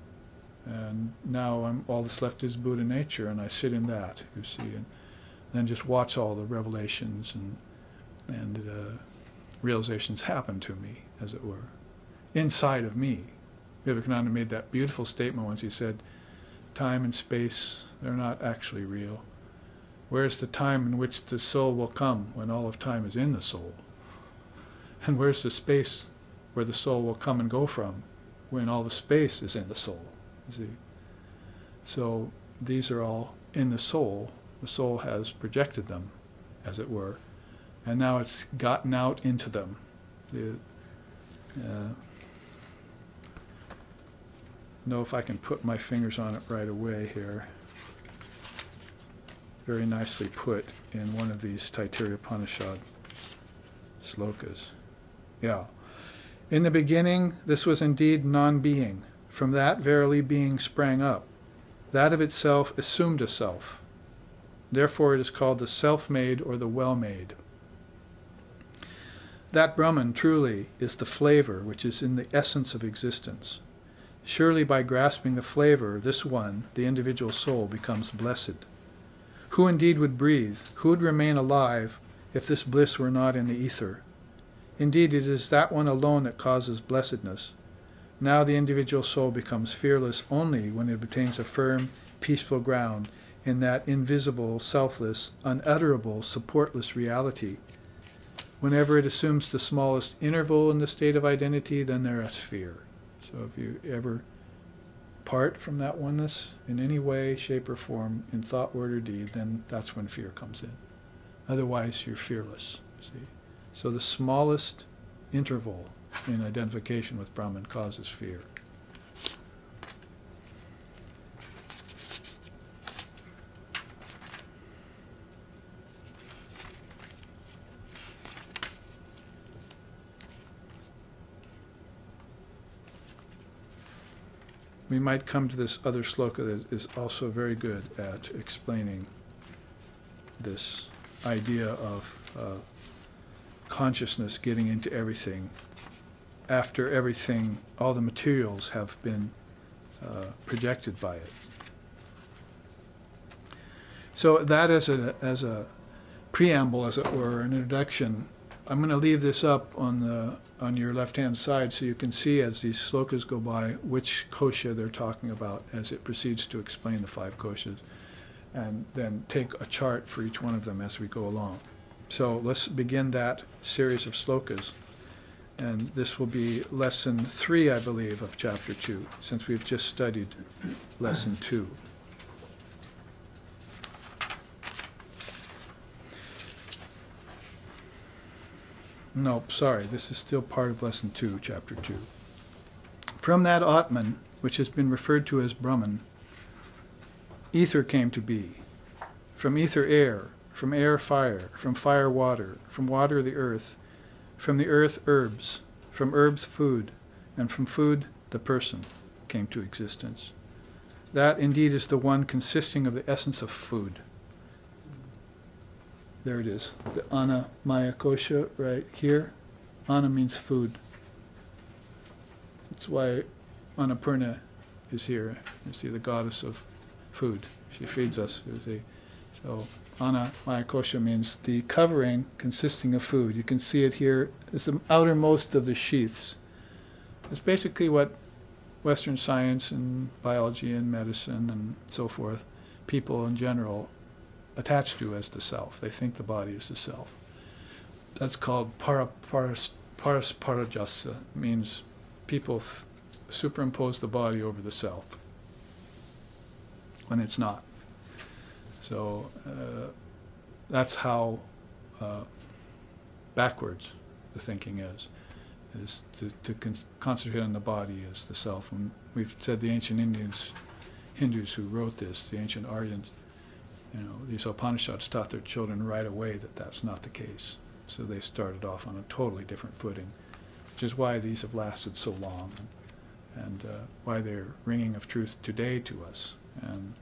And now all that's left is Buddha nature, and I sit in that, you see, and then just watch all the revelations and realizations happen to me, as it were, inside of me. Vivekananda made that beautiful statement once. He said, time and space, they're not actually real. Where's the time in which the soul will come when all of time is in the soul? And where's the space where the soul will come and go from when all the space is in the soul? You see? So these are all in the soul. The soul has projected them, as it were, and now it's gotten out into them. Know if I can put my fingers on it right away here. Very nicely put in one of these Taittiriya Upanishad slokas. Yeah. In the beginning, this was indeed non-being. From that, verily, being sprang up. That of itself assumed a self. Therefore, it is called the self-made or the well-made. That Brahman, truly, is the flavor which is in the essence of existence. Surely, by grasping the flavor, this one, the individual soul, becomes blessed. Who indeed would breathe? Who would remain alive if this bliss were not in the ether? Indeed, it is that one alone that causes blessedness. Now the individual soul becomes fearless only when it obtains a firm, peaceful ground in that invisible, selfless, unutterable, supportless reality. Whenever it assumes the smallest interval in the state of identity, then there is fear. So if you ever part from that oneness in any way, shape, or form, in thought, word, or deed, then that's when fear comes in. Otherwise, you're fearless, see. So the smallest interval in identification with Brahman causes fear. We might come to this other sloka that is also very good at explaining this idea of consciousness getting into everything after everything, all the materials have been projected by it. So that as a preamble, as it were, an introduction, I'm going to leave this up on your left-hand side so you can see as these slokas go by which kosha they're talking about as it proceeds to explain the 5 koshas, and then take a chart for each one of them as we go along. So let's begin that series of slokas. And this will be lesson 3, I believe, of chapter 2, since we've just studied lesson 2. No, sorry, this is still part of Lesson 2, Chapter 2. From that Atman, which has been referred to as Brahman, ether came to be. From ether air, from air fire, from fire water, from water the earth, from the earth herbs, from herbs food, and from food the person came to existence. That indeed is the one consisting of the essence of food. There it is, the Ana Maya Kosha right here. Ana means food. That's why Annapurna is here. You see, the goddess of food. She feeds us, you see. So Ana Maya Kosha means the covering consisting of food. You can see it here. It's the outermost of the sheaths. It's basically what Western science and biology and medicine and so forth, people in general, attached to as the self. They think the body is the self. That's called parasparajasa. Means people superimpose the body over the self when it's not. So that's how backwards the thinking is to concentrate on the body as the self. And we've said the ancient Hindus who wrote this, the ancient Aryans, these Upanishads taught their children right away that that's not the case. So they started off on a totally different footing, which is why these have lasted so long, and why they're ringing of truth today to us. And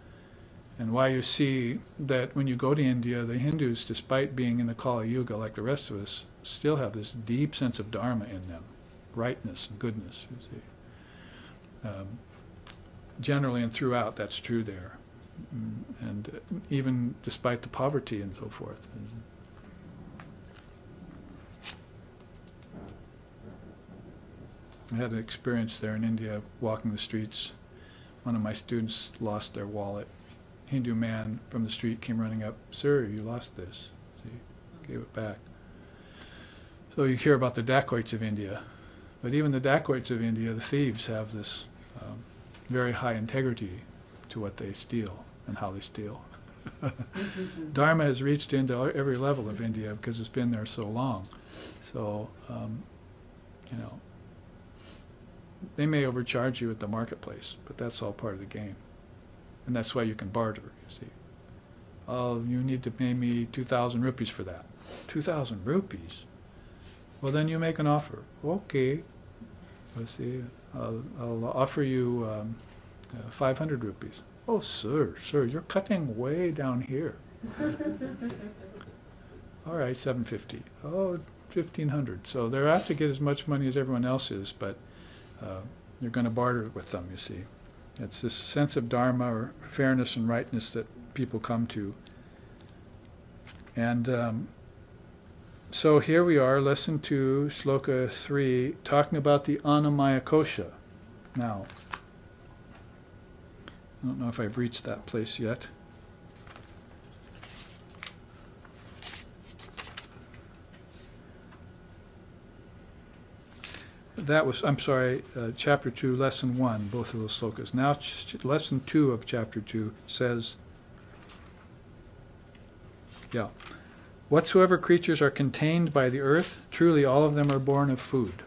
why you see that when you go to India, the Hindus, despite being in the Kali Yuga like the rest of us, still have this deep sense of dharma in them, rightness and goodness, you see. Generally and throughout, that's true there. And even despite the poverty and so forth. I had an experience there in India, walking the streets. One of my students lost their wallet. Hindu man from the street came running up, "Sir, you lost this." So he gave it back. So you hear about the dacoits of India. But even the dacoits of India, the thieves, have this very high integrity to what they steal and how they steal. Dharma has reached into every level of India because it's been there so long. So, they may overcharge you at the marketplace, but that's all part of the game. And that's why you can barter, you see. "Oh, you need to pay me 2,000 rupees for that." 2,000 rupees? Well, then you make an offer. "Okay, let's see, I'll offer you 500 rupees. "Oh, sir, you're cutting way down here." "All right, 750. "Oh, 1,500. So they're out to get as much money as everyone else is, but you're going to barter with them, you see. It's this sense of dharma or fairness and rightness that people come to. And so here we are, Lesson 2, Sloka 3, talking about the Annamaya Kosha. Now, I don't know if I've reached that place yet. That was, I'm sorry, Chapter 2, Lesson 1, both of those slokas. Now, Lesson 2 of Chapter 2 says, "Whatsoever creatures are contained by the earth, truly all of them are born of food.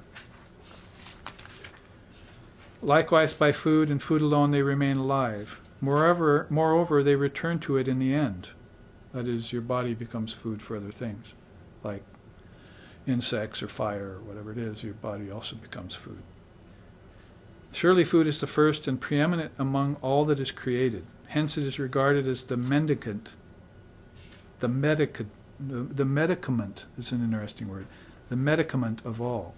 Likewise, by food and food alone they remain alive. Moreover, they return to it in the end." That is, your body becomes food for other things, like insects or fire or whatever it is. Your body also becomes food. "Surely food is the first and preeminent among all that is created. Hence it is regarded as the mendicant. The medicament is an interesting word. The medicament of all.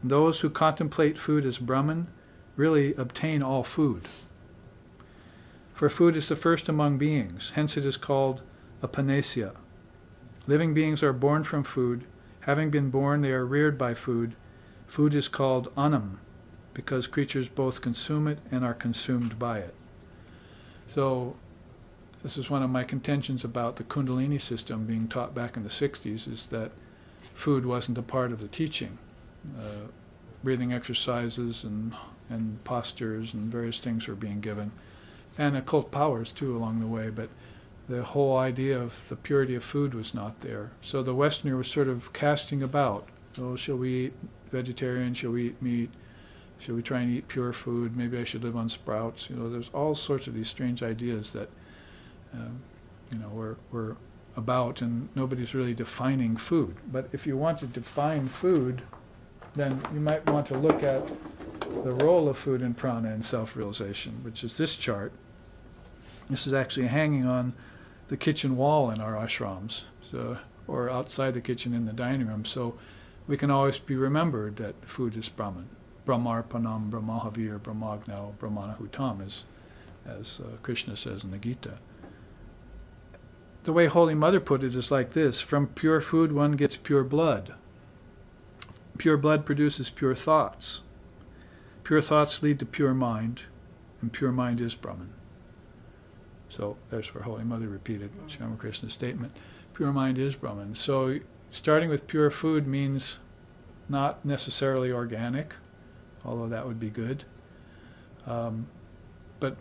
Those who contemplate food as Brahman really obtain all food. For food is the first among beings. Hence it is called a panacea. Living beings are born from food. Having been born, they are reared by food. Food is called annam, because creatures both consume it and are consumed by it." So, this is one of my contentions about the Kundalini system being taught back in the 60s, is that food wasn't a part of the teaching. Breathing exercises and postures and various things were being given. And occult powers, too, along the way, but the whole idea of the purity of food was not there. So the Westerner was sort of casting about Oh, shall we eat vegetarian? Shall we eat meat? Shall we try and eat pure food? Maybe I should live on sprouts. There's all sorts of these strange ideas that, we're about, and nobody's really defining food. But if you want to define food, then you might want to look at the role of food in prana and self-realization, which is this chart. This is actually hanging on the kitchen wall in our ashrams, or outside the kitchen in the dining room, so we can always be remembered that food is Brahman. Brahmarpanam, Brahmahavir, Brahmagnao, Brahmanahutam, as Krishna says in the Gita. The way Holy Mother put it is like this: from pure food one gets pure blood. Pure blood produces pure thoughts. Pure thoughts lead to pure mind, and pure mind is Brahman. So that's where Holy Mother repeated Sri Ramakrishna's statement. Pure mind is Brahman. So starting with pure food means not necessarily organic, although that would be good. But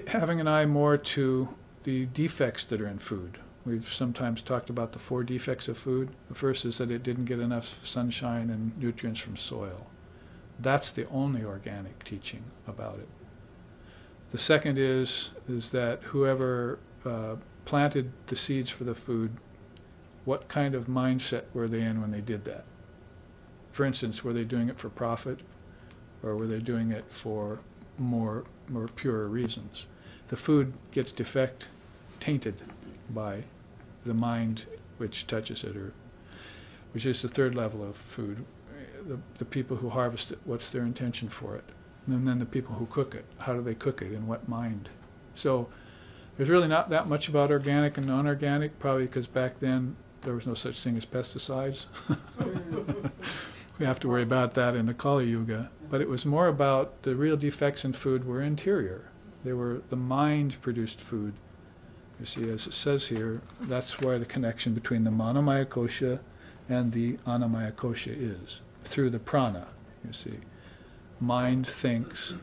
having an eye more to the defects that are in food. We've sometimes talked about the 4 defects of food. The first is that it didn't get enough sunshine and nutrients from soil. That's the only organic teaching about it. The second is that whoever planted the seeds for the food, what kind of mindset were they in when they did that? For instance, were they doing it for profit, or were they doing it for more pure reasons? The food gets tainted by the mind which touches it, or which is the third level of food. The people who harvest it, what's their intention for it? And then the people who cook it, how do they cook it, in what mind? So there's really not that much about organic and non-organic, probably because back then there was no such thing as pesticides. We have to worry about that in the Kali Yuga. But it was more about the real defects in food were interior. They were the mind-produced food. You see, as it says here, that's where the connection between the Manomaya Kosha and the Annamaya Kosha is, through the prana, you see. Mind thinks,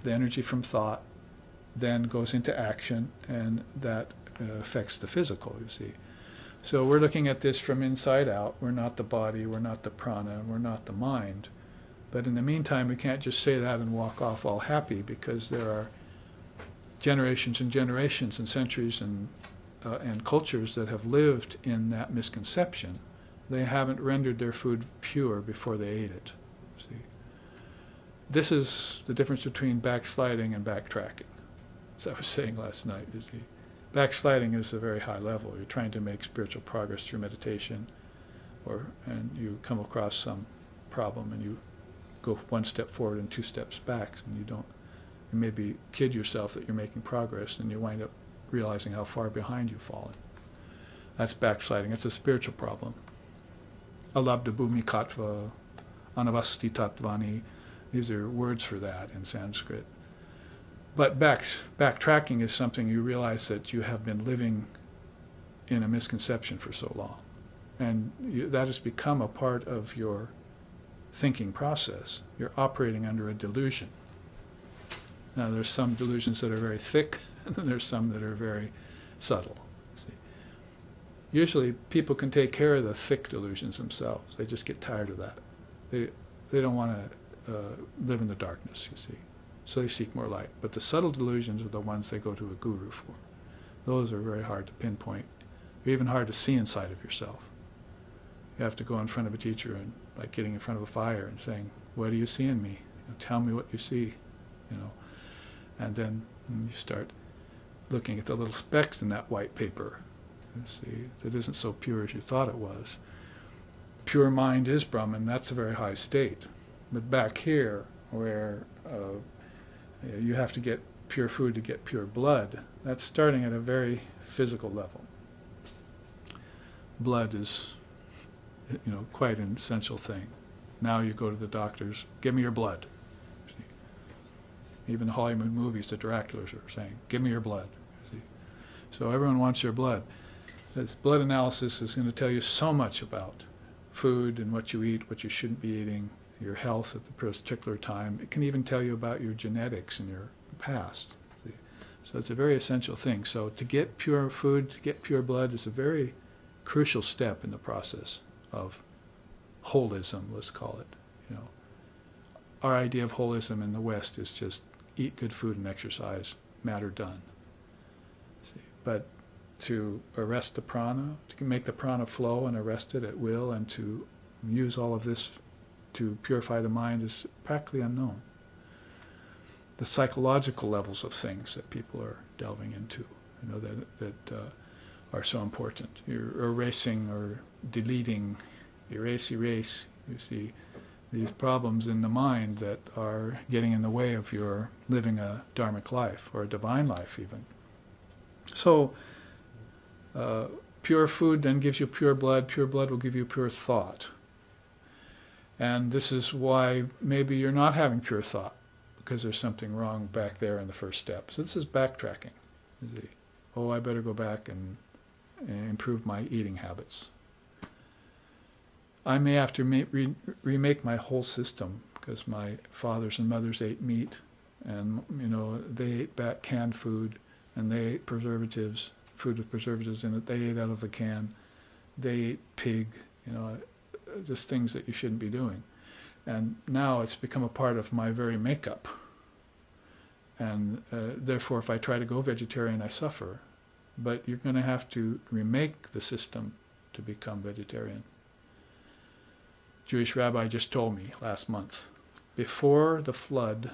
the energy from thought then goes into action, and that affects the physical, you see. So we're looking at this from inside out. We're not the body, we're not the prana, we're not the mind. But in the meantime, we can't just say that and walk off all happy, because there are generations and generations and centuries and cultures that have lived in that misconception. They haven't rendered their food pure before they ate it. See, this is the difference between backsliding and backtracking. As I was saying last night, you see, backsliding is a very high level. You're trying to make spiritual progress through meditation, and you come across some problem and you go 1 step forward and 2 steps back, and you maybe kid yourself that you're making progress, and you wind up realizing how far behind you've fallen. That's backsliding. It's a spiritual problem. Alabdha bhumi katva, anavasti tattvani. These are words for that in Sanskrit. But backtracking is something you realize that you have been living in a misconception for so long. And that has become a part of your thinking process. You're operating under a delusion. Now, there's some delusions that are very thick, and then there's some that are very subtle. See? Usually, people can take care of the thick delusions themselves. They just get tired of that. They don't want to live in the darkness, you see. So they seek more light. But the subtle delusions are the ones they go to a guru for. Those are very hard to pinpoint. They're even hard to see inside of yourself. You have to go in front of a teacher, and like getting in front of a fire and saying, "What do you see in me? Tell me what you see," And then you start looking at the little specks in that white paper. You see, that isn't so pure as you thought it was. Pure mind is Brahman. That's a very high state. But back here, where you have to get pure food to get pure blood, that's starting at a very physical level. Blood is, quite an essential thing. Now you go to the doctors, "Give me your blood." See? Even the Hollywood movies, the Draculas are saying, "Give me your blood." See? So everyone wants your blood. This blood analysis is going to tell you so much about food and what you eat, what you shouldn't be eating, your health at the particular time. It can even tell you about your genetics and your past. See? So it's a very essential thing. So to get pure food, to get pure blood is a very crucial step in the process of holism, let's call it. You know, our idea of holism in the West is just eat good food and exercise, matter done. See? But to arrest the prana, to make the prana flow and arrest it at will, and to use all of this to purify the mind is practically unknown. The psychological levels of things that people are delving into, you know, that are so important. You're erasing or deleting, erase, you see these problems in the mind that are getting in the way of your living a dharmic life, or a divine life even. So, pure food then gives you pure blood will give you pure thought. And this is why maybe you're not having pure thought, because there's something wrong back there in the first step. So this is backtracking. You see, oh, I better go back and improve my eating habits. I may have to remake my whole system, because my fathers and mothers ate meat, and you know, they ate back canned food, and they ate preservatives, food with preservatives in it. They ate out of a can. They ate pig, you know, just things that you shouldn't be doing. And now it's become a part of my very makeup. And therefore, if I try to go vegetarian, I suffer. But you're going to have to remake the system to become vegetarian. Jewish rabbi just told me last month, before the flood,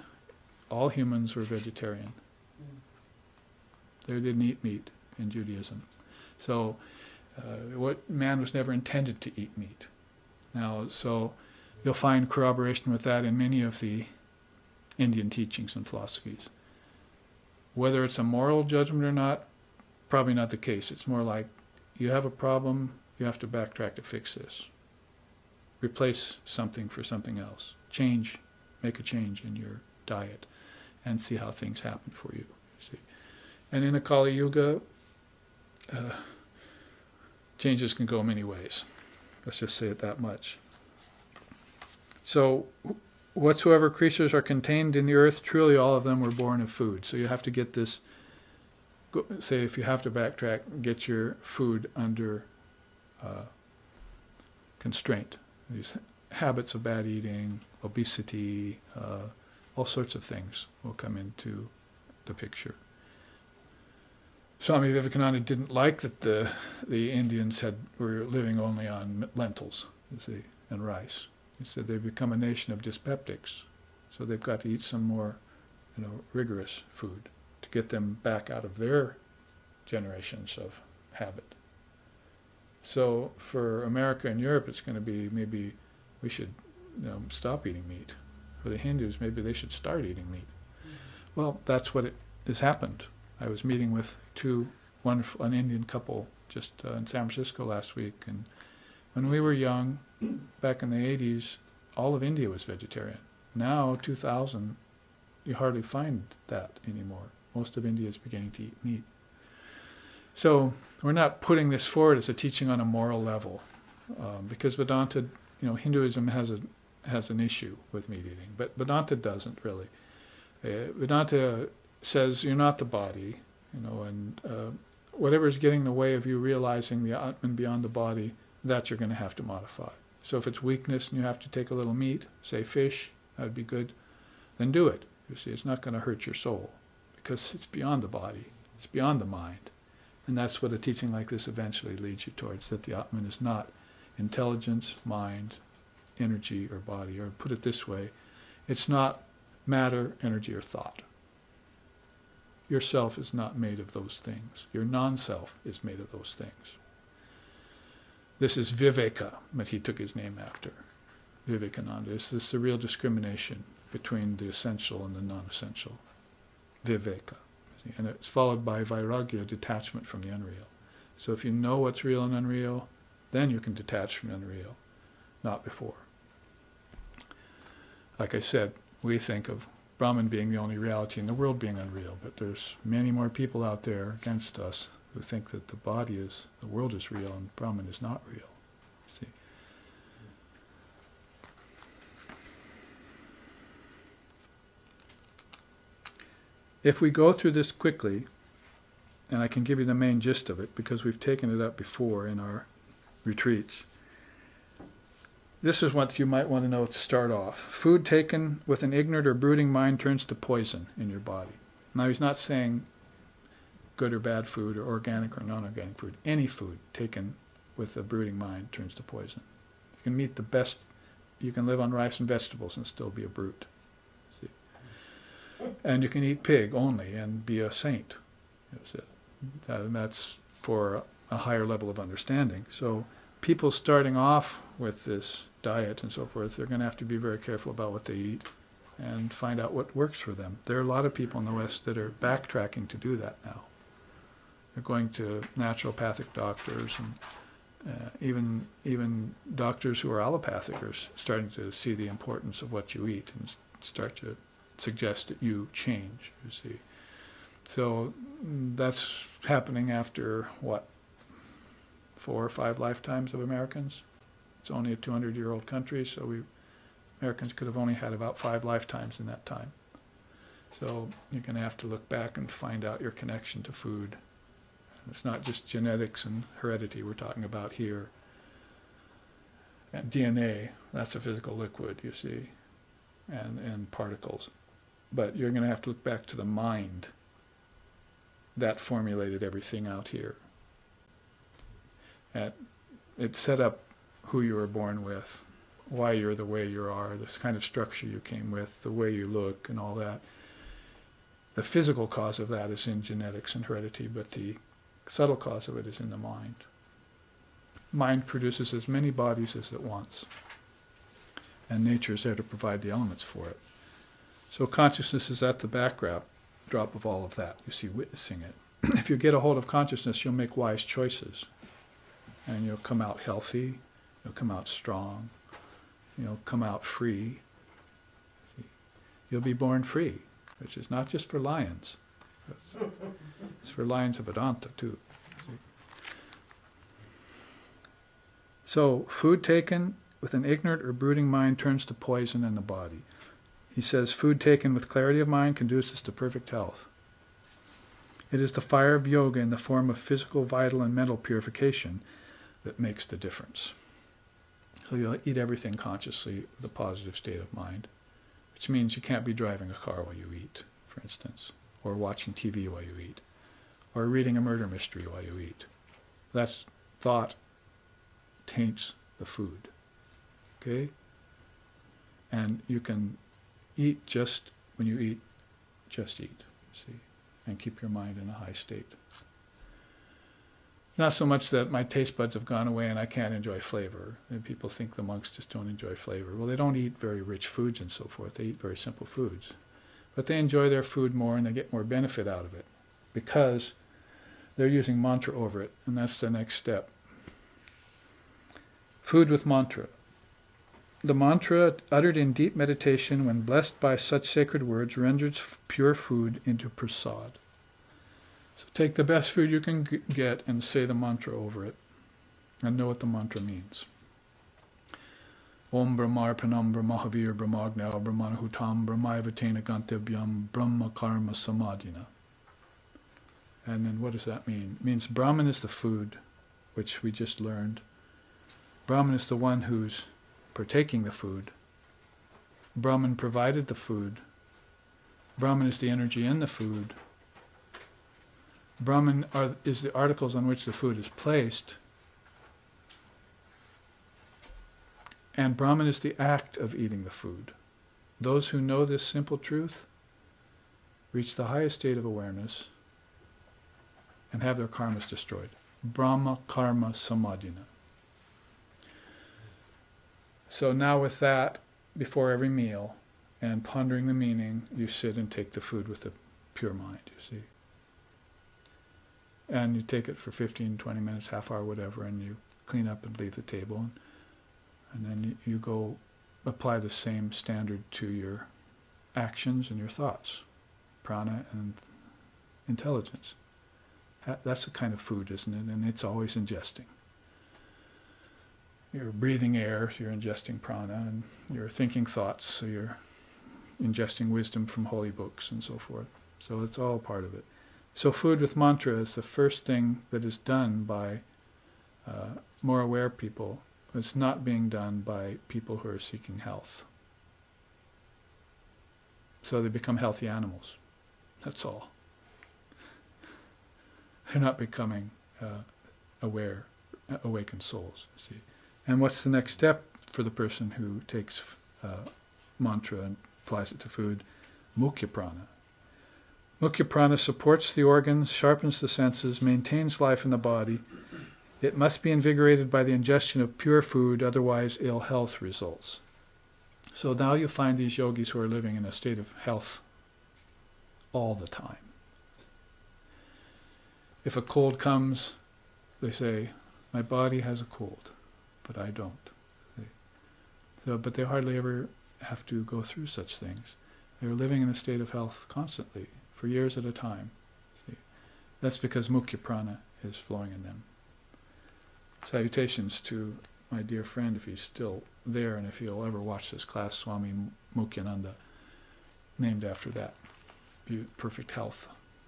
all humans were vegetarian. They didn't eat meat in Judaism. So what man was never intended to eat meat. Now, so you'll find corroboration with that in many of the Indian teachings and philosophies. Whether it's a moral judgment or not, probably not the case. It's more like, you have a problem, you have to backtrack to fix this. Replace something for something else. Change, make a change in your diet, and see how things happen for you. See? And in a Kali Yuga, changes can go many ways. Let's just say it that much. So, whatsoever creatures are contained in the earth, truly all of them were born of food. So you have to get this, say if you have to backtrack, get your food under constraint. These habits of bad eating, obesity, all sorts of things will come into the picture. Swami Vivekananda didn't like that the Indians were living only on lentils, you see, and rice. He said they've become a nation of dyspeptics, so they've got to eat some more, you know, rigorous food to get them back out of their generations of habit. So for America and Europe, it's going to be maybe we should, you know, stop eating meat. For the Hindus, maybe they should start eating meat. Well, that's what has happened. I was meeting with an Indian couple just in San Francisco last week, and when we were young, back in the 80s, all of India was vegetarian. Now, 2000, you hardly find that anymore. Most of India is beginning to eat meat. So we're not putting this forward as a teaching on a moral level, because Vedanta, you know, Hinduism has an issue with meat eating, but Vedanta doesn't really. Vedanta says you're not the body, you know, and whatever is getting in the way of you realizing the Atman beyond the body, that you're going to have to modify. So if it's weakness and you have to take a little meat, say fish, that would be good, then do it. You see, it's not going to hurt your soul, because it's beyond the body, it's beyond the mind. And that's what a teaching like this eventually leads you towards, that the Atman is not intelligence, mind, energy, or body. Or put it this way, it's not matter, energy, or thought. Yourself is not made of those things. Your non-self is made of those things. This is Viveka, but he took his name after. Vivekananda. This is the real discrimination between the essential and the non-essential. Viveka. And it's followed by Vairagya, detachment from the unreal. So if you know what's real and unreal, then you can detach from the unreal, not before. Like I said, we think of Brahman being the only reality and the world being unreal, but there's many more people out there against us who think that the world is real and Brahman is not real. See? If we go through this quickly, and I can give you the main gist of it because we've taken it up before in our retreats, this is what you might want to know to start off. Food taken with an ignorant or brooding mind turns to poison in your body. Now he's not saying good or bad food or organic or non-organic food. Any food taken with a brooding mind turns to poison. You can meet the best, you can live on rice and vegetables and still be a brute. See? And you can eat pig only and be a saint. That's for a higher level of understanding. So people starting off with this diet and so forth, they're going to have to be very careful about what they eat and find out what works for them. There are a lot of people in the West that are backtracking to do that now. They're going to naturopathic doctors, and even doctors who are allopathic are starting to see the importance of what you eat and start to suggest that you change, you see. So that's happening after, what, 4 or 5 lifetimes of Americans? It's only a 200-year-old country, so Americans could have only had about 5 lifetimes in that time. So you're going to have to look back and find out your connection to food. It's not just genetics and heredity we're talking about here. And DNA, that's a physical liquid, you see, and particles. But you're going to have to look back to the mind that formulated everything out here. And it set up who you were born with, why you're the way you are, this kind of structure you came with, the way you look and all that. The physical cause of that is in genetics and heredity, but the subtle cause of it is in the mind. Mind produces as many bodies as it wants, and nature is there to provide the elements for it. So consciousness is at the backdrop of all of that. You see, witnessing it. If you get a hold of consciousness, you'll make wise choices, and you'll come out healthy, you'll come out strong, you'll come out free. See? You'll be born free, which is not just for lions. It's for lions of Vedanta too. See? So, food taken with an ignorant or brooding mind turns to poison in the body. He says, food taken with clarity of mind conduces to perfect health. It is the fire of yoga in the form of physical, vital, and mental purification that makes the difference. So you'll eat everything consciously with a positive state of mind, which means you can't be driving a car while you eat, for instance, or watching TV while you eat, or reading a murder mystery while you eat. That's thought taints the food. Okay? And you can eat just when you eat, just eat, see, and keep your mind in a high state. Not so much that my taste buds have gone away and I can't enjoy flavor. And people think the monks just don't enjoy flavor. Well, they don't eat very rich foods and so forth. They eat very simple foods. But they enjoy their food more and they get more benefit out of it because they're using mantra over it, and that's the next step. Food with mantra. The mantra, uttered in deep meditation when blessed by such sacred words, renders pure food into prasad. So take the best food you can get and say the mantra over it, and know what the mantra means. Om Brahmarpanam Brahmahavir Brahmagnao Brahmanahutam Brahmaivatena Gantebhyam Brahma Karma Samadhina. And then what does that mean? It means Brahman is the food, which we just learned. Brahman is the one who's partaking the food. Brahman provided the food. Brahman is the energy in the food. Brahman is the articles on which the food is placed. And Brahman is the act of eating the food. Those who know this simple truth reach the highest state of awareness and have their karmas destroyed. Brahma Karma Samadhina. So now with that, before every meal, and pondering the meaning, you sit and take the food with a pure mind, you see. And you take it for 15, 20 minutes, half hour, whatever, and you clean up and leave the table. And then you go apply the same standard to your actions and your thoughts, prana and intelligence. That's the kind of food, isn't it? And it's always ingesting. You're breathing air, so you're ingesting prana, and you're thinking thoughts, so you're ingesting wisdom from holy books and so forth. So it's all part of it. So food with mantra is the first thing that is done by more aware people It's not being done by people who are seeking health. So they become healthy animals. That's all. They're not becoming awakened souls, you see. And what's the next step for the person who takes mantra and applies it to food? Mukhya prana. Mukhya prana supports the organs, sharpens the senses, maintains life in the body. It must be invigorated by the ingestion of pure food, otherwise ill health results. So now you find these yogis who are living in a state of health all the time. If a cold comes, they say, my body has a cold, but I don't. But they hardly ever have to go through such things. They're living in a state of health constantly, for years at a time. See? That's because Mukhya prana is flowing in them. Salutations to my dear friend, if he's still there, and if he'll ever watch this class, Swami Mukyananda, named after that. Perfect health.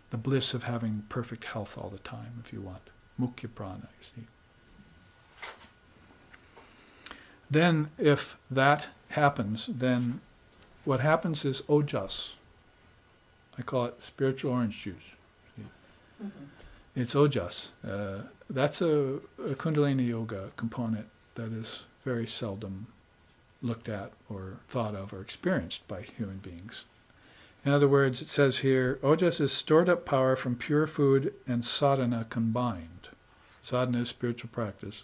The bliss of having perfect health all the time, if you want. Mukhya prana, you see. Then, if that happens, then what happens is ojas. I call it spiritual orange juice. Mm-hmm. It's ojas. That's a Kundalini Yoga component that is very seldom looked at or thought of or experienced by human beings. In other words, it says here, ojas is stored up power from pure food and sadhana combined. Sadhana is spiritual practice,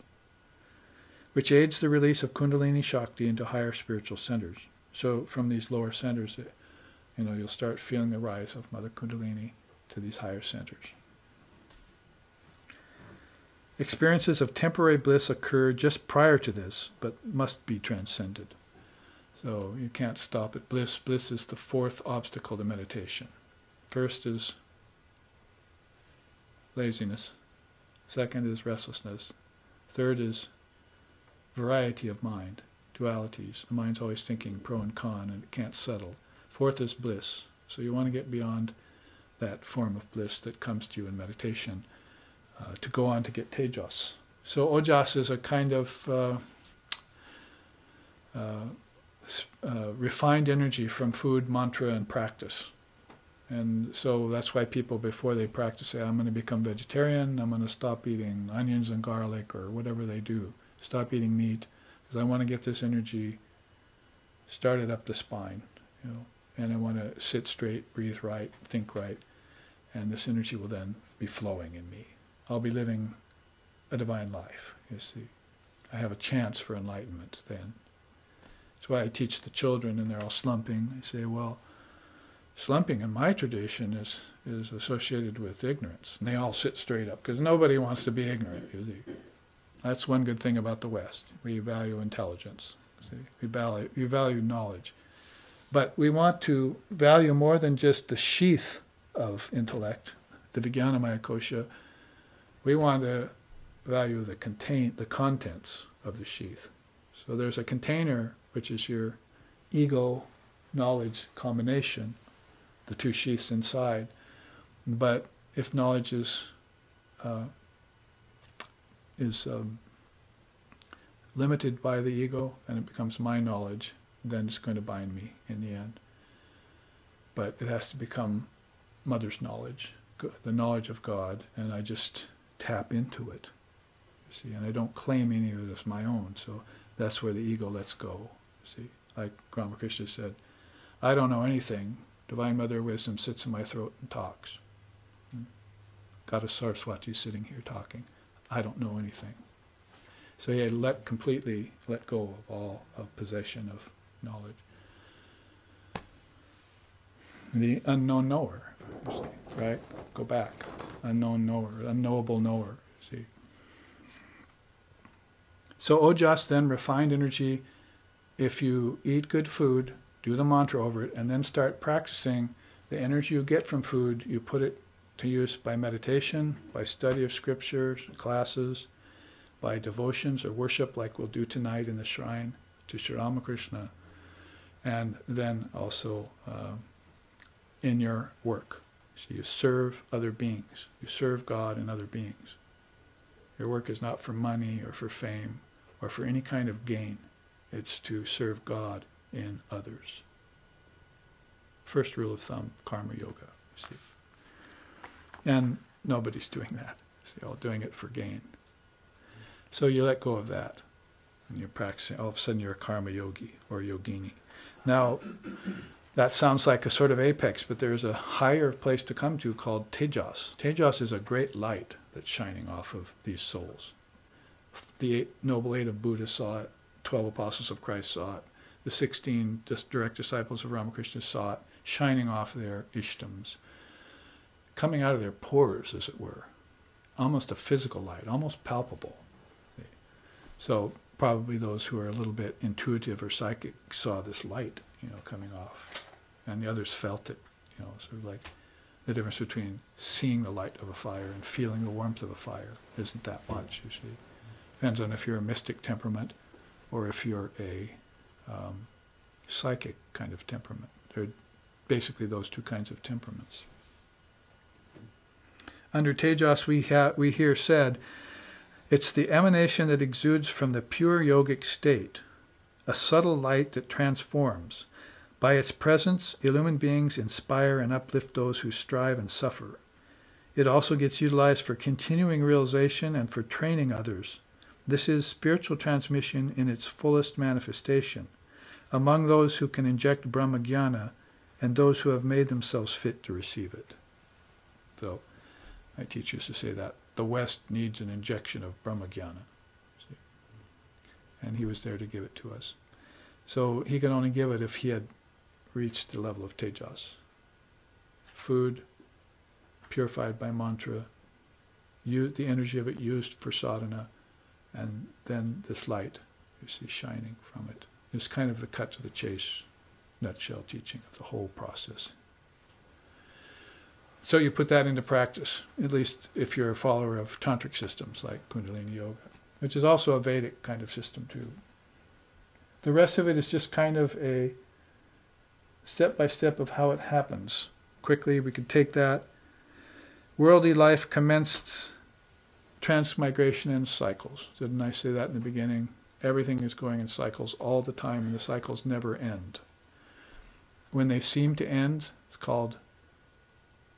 which aids the release of Kundalini Shakti into higher spiritual centers. So from these lower centers, you'll start feeling the rise of Mother Kundalini to these higher centers. Experiences of temporary bliss occur just prior to this, but must be transcended. So you can't stop at bliss. Bliss is the fourth obstacle to meditation. First is laziness. Second is restlessness. Third is variety of mind, dualities. The mind's always thinking pro and con, and it can't settle. Fourth is bliss. So you want to get beyond that form of bliss that comes to you in meditation to go on to get tejas. So ojas is a kind of refined energy from food, mantra, and practice. And so that's why people, before they practice, say, I'm going to become vegetarian, I'm going to stop eating onions and garlic, or whatever they do. Stop eating meat, because I want to get this energy started up the spine, and I want to sit straight, breathe right, think right, and this energy will then be flowing in me. I'll be living a divine life, you see. I have a chance for enlightenment then. That's why I teach the children, and they're all slumping. I say, well, slumping in my tradition is associated with ignorance. And they all sit straight up, because nobody wants to be ignorant, you see. That's one good thing about the West. We value intelligence. See? We value knowledge. But we want to value more than just the sheath of intellect, the Vijnanamaya Kosha. We want to value the contents of the sheath. So there's a container, which is your ego-knowledge combination, the two sheaths inside. But if knowledge is limited by the ego, and it becomes my knowledge, then it's going to bind me in the end. But it has to become Mother's knowledge, the knowledge of God, and I just tap into it. See, and I don't claim any of it as my own, so that's where the ego lets go. See, like Ramakrishna said, I don't know anything. Divine Mother of Wisdom sits in my throat and talks. Goddess Saraswati sitting here talking. I don't know anything. So he had completely let go of all of possession of knowledge. The unknown knower, you see, right? Go back. Unknown knower, unknowable knower, see. So ojas, then refined energy. If you eat good food, do the mantra over it, and then start practicing the energy you get from food, you put it to use by meditation, by study of scriptures, classes, by devotions or worship like we'll do tonight in the shrine to Sri Ramakrishna, and then also in your work. So you serve other beings. You serve God and other beings. Your work is not for money or for fame or for any kind of gain. It's to serve God in others. First rule of thumb, karma yoga. See? And nobody's doing that. They're all doing it for gain. So you let go of that. And you're practicing, all of a sudden you're a karma yogi or yogini. Now, that sounds like a sort of apex, but there's a higher place to come to called Tejas. Tejas is a great light that's shining off of these souls. The Noble Eight of Buddha saw it, 12 Apostles of Christ saw it, the 16 direct disciples of Ramakrishna saw it, shining off their ishtams, coming out of their pores, as it were. Almost a physical light, almost palpable. So probably those who are a little bit intuitive or psychic saw this light, coming off. And the others felt it, sort of like the difference between seeing the light of a fire and feeling the warmth of a fire isn't that much, you see. Depends on if you're a mystic temperament or if you're a psychic kind of temperament. They're basically those two kinds of temperaments. Under Tejas we hear said, it's the emanation that exudes from the pure yogic state, a subtle light that transforms. By its presence, illumined beings inspire and uplift those who strive and suffer. It also gets utilized for continuing realization and for training others. This is spiritual transmission in its fullest manifestation, among those who can inject Brahmajnana and those who have made themselves fit to receive it. So, my teacher used to say that the West needs an injection of Brahmajnana. And he was there to give it to us. So he could only give it if he had reached the level of Tejas. Food, purified by mantra, the energy of it used for sadhana, and then this light, you see, shining from it. It's kind of the cut to the chase, nutshell teaching of the whole process. So you put that into practice, at least if you're a follower of tantric systems like Kundalini Yoga, which is also a Vedic kind of system too. The rest of it is just kind of a step-by-step of how it happens. Quickly, we could take that. Worldly life commenced transmigration in cycles. Didn't I say that in the beginning? Everything is going in cycles all the time, and the cycles never end. When they seem to end, it's called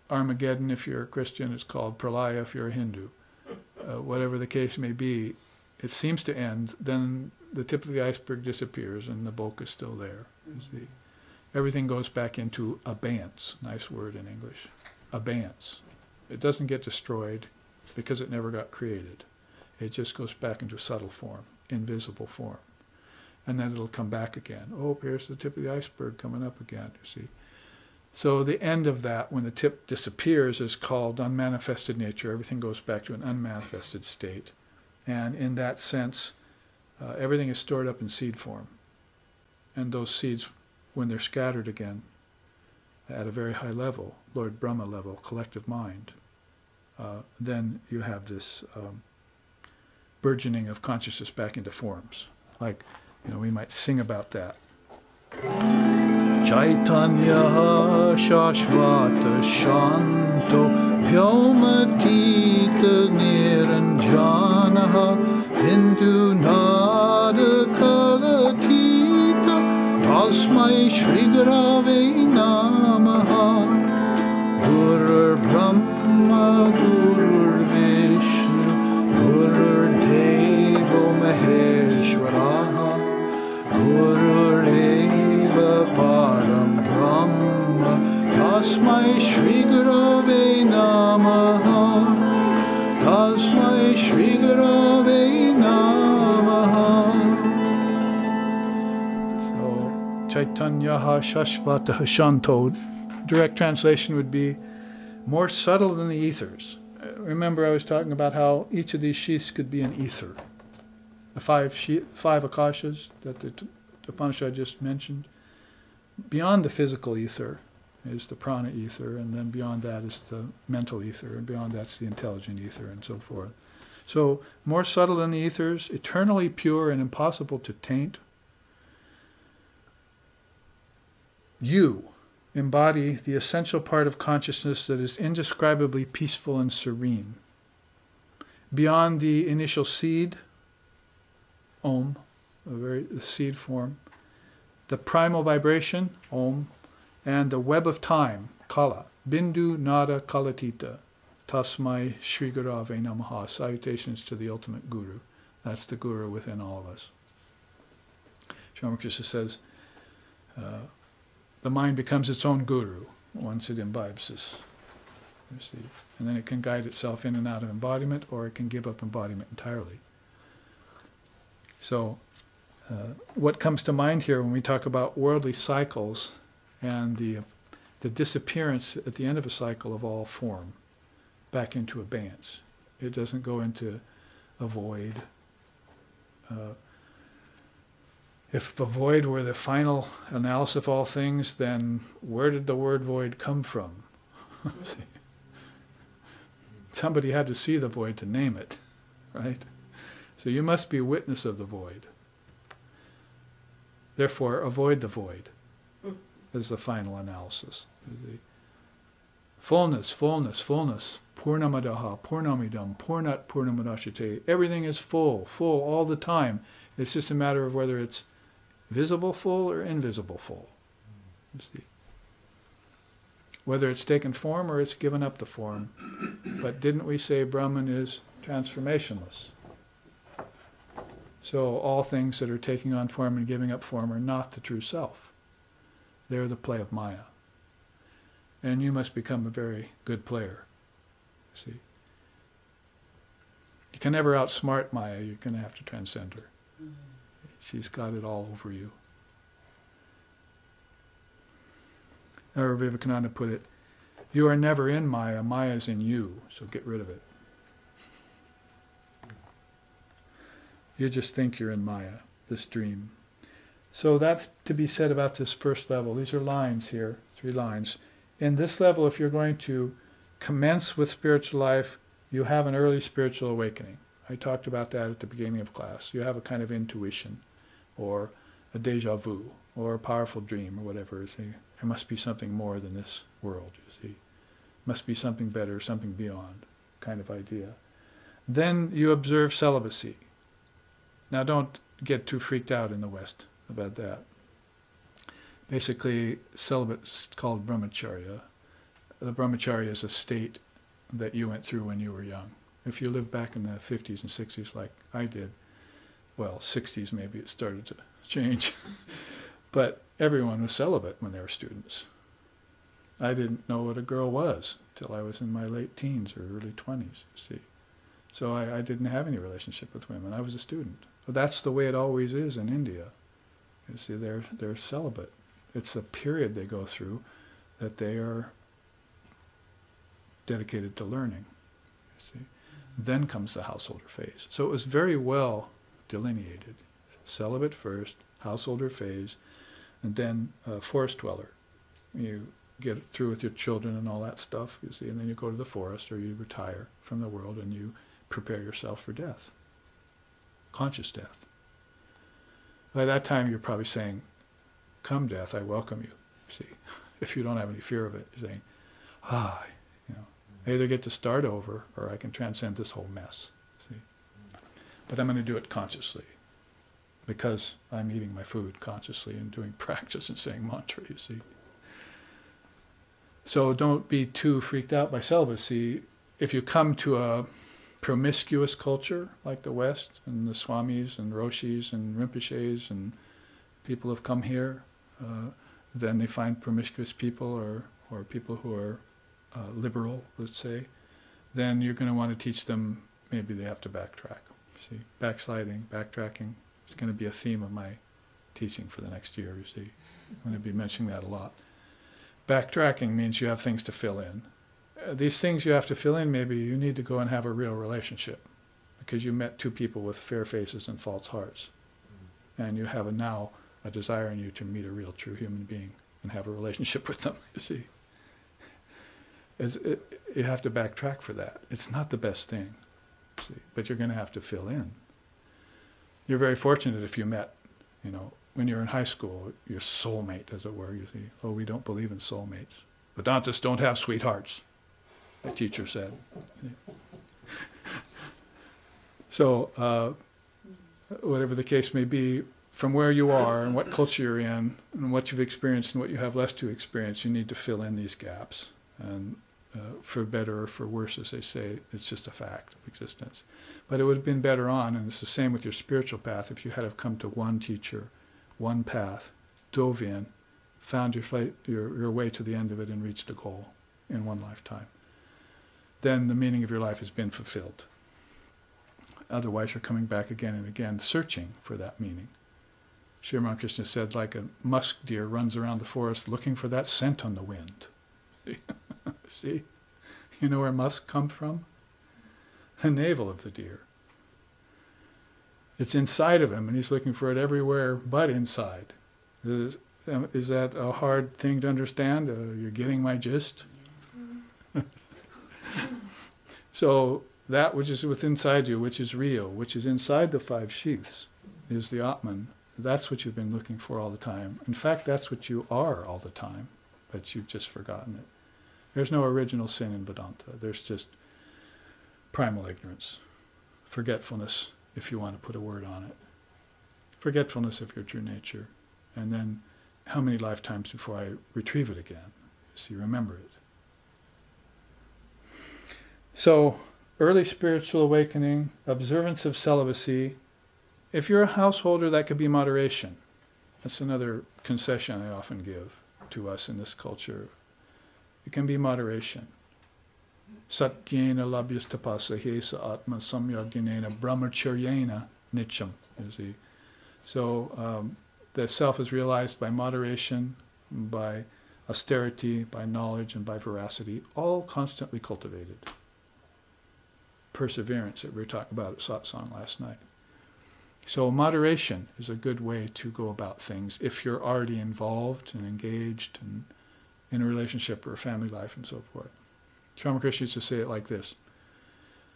Armageddon if you're a Christian, it's called Pralaya if you're a Hindu. Whatever the case may be, it seems to end, then the tip of the iceberg disappears and the bulk is still there. Everything goes back into abeyance, nice word in English, abeyance. It doesn't get destroyed because it never got created. It just goes back into subtle form, invisible form. And then it'll come back again. Oh, here's the tip of the iceberg coming up again, you see. So the end of that, when the tip disappears, is called unmanifested nature. Everything goes back to an unmanifested state. And in that sense, everything is stored up in seed form. And those seeds, when they're scattered again, at a very high level, Lord Brahma level, collective mind, then you have this burgeoning of consciousness back into forms. Like, we might sing about that. Chaitanya Shashvata Shanto Vyomatita Niranjana Hindu Nada Kalatita Tasmai Shri Gurave Namaha Gurur Brahma Gurur Vishnu Gurur Devo Maheshwaraha Gurur Param Brahma Tasmai Shri Gurave Namaha Tasmai Shri Gurave Namaha. So Chaitanya Shashvata Shanto, direct translation would be more subtle than the ethers. Remember I was talking about how each of these sheaths could be an ether. The five akashas that the Upanishad just mentioned. Beyond the physical ether is the prana ether, and then beyond that is the mental ether, and beyond that's the intelligent ether, and so forth. So, more subtle than the ethers, eternally pure and impossible to taint. You embody the essential part of consciousness that is indescribably peaceful and serene. Beyond the initial seed, Om, the seed form. The primal vibration, Om, and the web of time, Kala. Bindu Nada Kalatita. Tasmai Shri Gurave Namaha. Salutations to the ultimate Guru. That's the Guru within all of us. Ramakrishna says, the mind becomes its own Guru once it imbibes this. You see. And then it can guide itself in and out of embodiment, or it can give up embodiment entirely. So, what comes to mind here when we talk about worldly cycles and the disappearance at the end of a cycle of all form back into abeyance. It doesn't go into a void. If the void were the final analysis of all things, then where did the word void come from? See? Somebody had to see the void to name it, right? So you must be witness of the void. Therefore, avoid the void as the final analysis. The fullness, fullness, fullness. Purnamadaha, Purnamidam, Purnat Purnamadashite. Everything is full all the time. It's just a matter of whether it's visible full or invisible full. You see. Whether it's taken form or it's given up the form. But didn't we say Brahman is transformationless? So all things that are taking on form and giving up form are not the true self. They're the play of Maya. And you must become a very good player. See? You can never outsmart Maya. You're going to have to transcend her. She's got it all over you. Or Vivekananda put it, you are never in Maya, Maya is in you, so get rid of it. You just think you're in Maya, this dream. So that's to be said about this first level. These are lines here, 3 lines. In this level, if you're going to commence with spiritual life, you have an early spiritual awakening. I talked about that at the beginning of class. You have a kind of intuition, or a deja vu, or a powerful dream, or whatever. See, there must be something more than this world, you see. Must be something better, something beyond, kind of idea. Then you observe celibacy. Now don't get too freaked out in the West about that. Basically, celibate is called brahmacharya. The brahmacharya is a state that you went through when you were young. If you lived back in the 50s and 60s like I did, well, 60s maybe it started to change, but everyone was celibate when they were students. I didn't know what a girl was till I was in my late teens or early 20s, you see. So I didn't have any relationship with women. I was a student. But that's the way it always is in India. You see, they're celibate. It's a period they go through that they are dedicated to learning, you see. Then comes the householder phase. So it was very well delineated. Celibate first, householder phase, and then forest dweller. You get through with your children and all that stuff, you see, and then you go to the forest or you retire from the world and you prepare yourself for death. Conscious death. By that time you're probably saying, come death, I welcome you. See, if you don't have any fear of it, you're saying, I either get to start over or I can transcend this whole mess. See? But I'm going to do it consciously because I'm eating my food consciously and doing practice and saying mantra, you see. So don't be too freaked out by celibacy. If you come to a promiscuous culture like the West and the Swamis and Roshis and Rinpoches and people have come here, then they find promiscuous people or people who are liberal, let's say, then you're going to want to teach them, maybe they have to backtrack. See, backsliding, backtracking, is going to be a theme of my teaching for the next year, you see. I'm going to be mentioning that a lot. Backtracking means you have things to fill in. These things you have to fill in, maybe you need to go and have a real relationship because you met 2 people with fair faces and false hearts. And you have now a desire in you to meet a real, true human being and have a relationship with them, you see. You have to backtrack for that. It's not the best thing, see, but you're going to have to fill in. You're very fortunate if you met, when you're in high school, your soulmate, as it were, you see. Oh, we don't believe in soulmates. Vedantists don't have sweethearts, the teacher said. So whatever the case may be, from where you are and what culture you're in and what you've experienced and what you have left to experience, you need to fill in these gaps. And for better or for worse, as they say, it's just a fact of existence. But it would have been better on, and it's the same with your spiritual path, if you had have come to one teacher, one path, dove in, found your way to the end of it and reached a goal in one lifetime. Then the meaning of your life has been fulfilled. Otherwise, you're coming back again and again, searching for that meaning. Sri Ramakrishna said, like a musk deer runs around the forest looking for that scent on the wind. See? You know where musk come from? The navel of the deer. It's inside of him, and he's looking for it everywhere but inside. Is that a hard thing to understand? You're getting my gist? So that which is within inside you, which is real, which is inside the five sheaths, is the Atman. That's what you've been looking for all the time. In fact, that's what you are all the time, but you've just forgotten it. There's no original sin in Vedanta. There's just primal ignorance, forgetfulness, if you want to put a word on it. Forgetfulness of your true nature. And then how many lifetimes before I retrieve it again? See, remember it. So, early spiritual awakening, observance of celibacy. If you're a householder, that could be moderation. That's another concession I often give to us in this culture. It can be moderation. Satyena labhyastapasahe sa atma samyaginena brahmacharyena nityam. So the self is realized by moderation, by austerity, by knowledge, and by veracity, all constantly cultivated. Perseverance that we were talking about at satsang last night. So moderation is a good way to go about things if you're already involved and engaged and in a relationship or a family life and so forth. Sri Ramakrishna used to say it like this: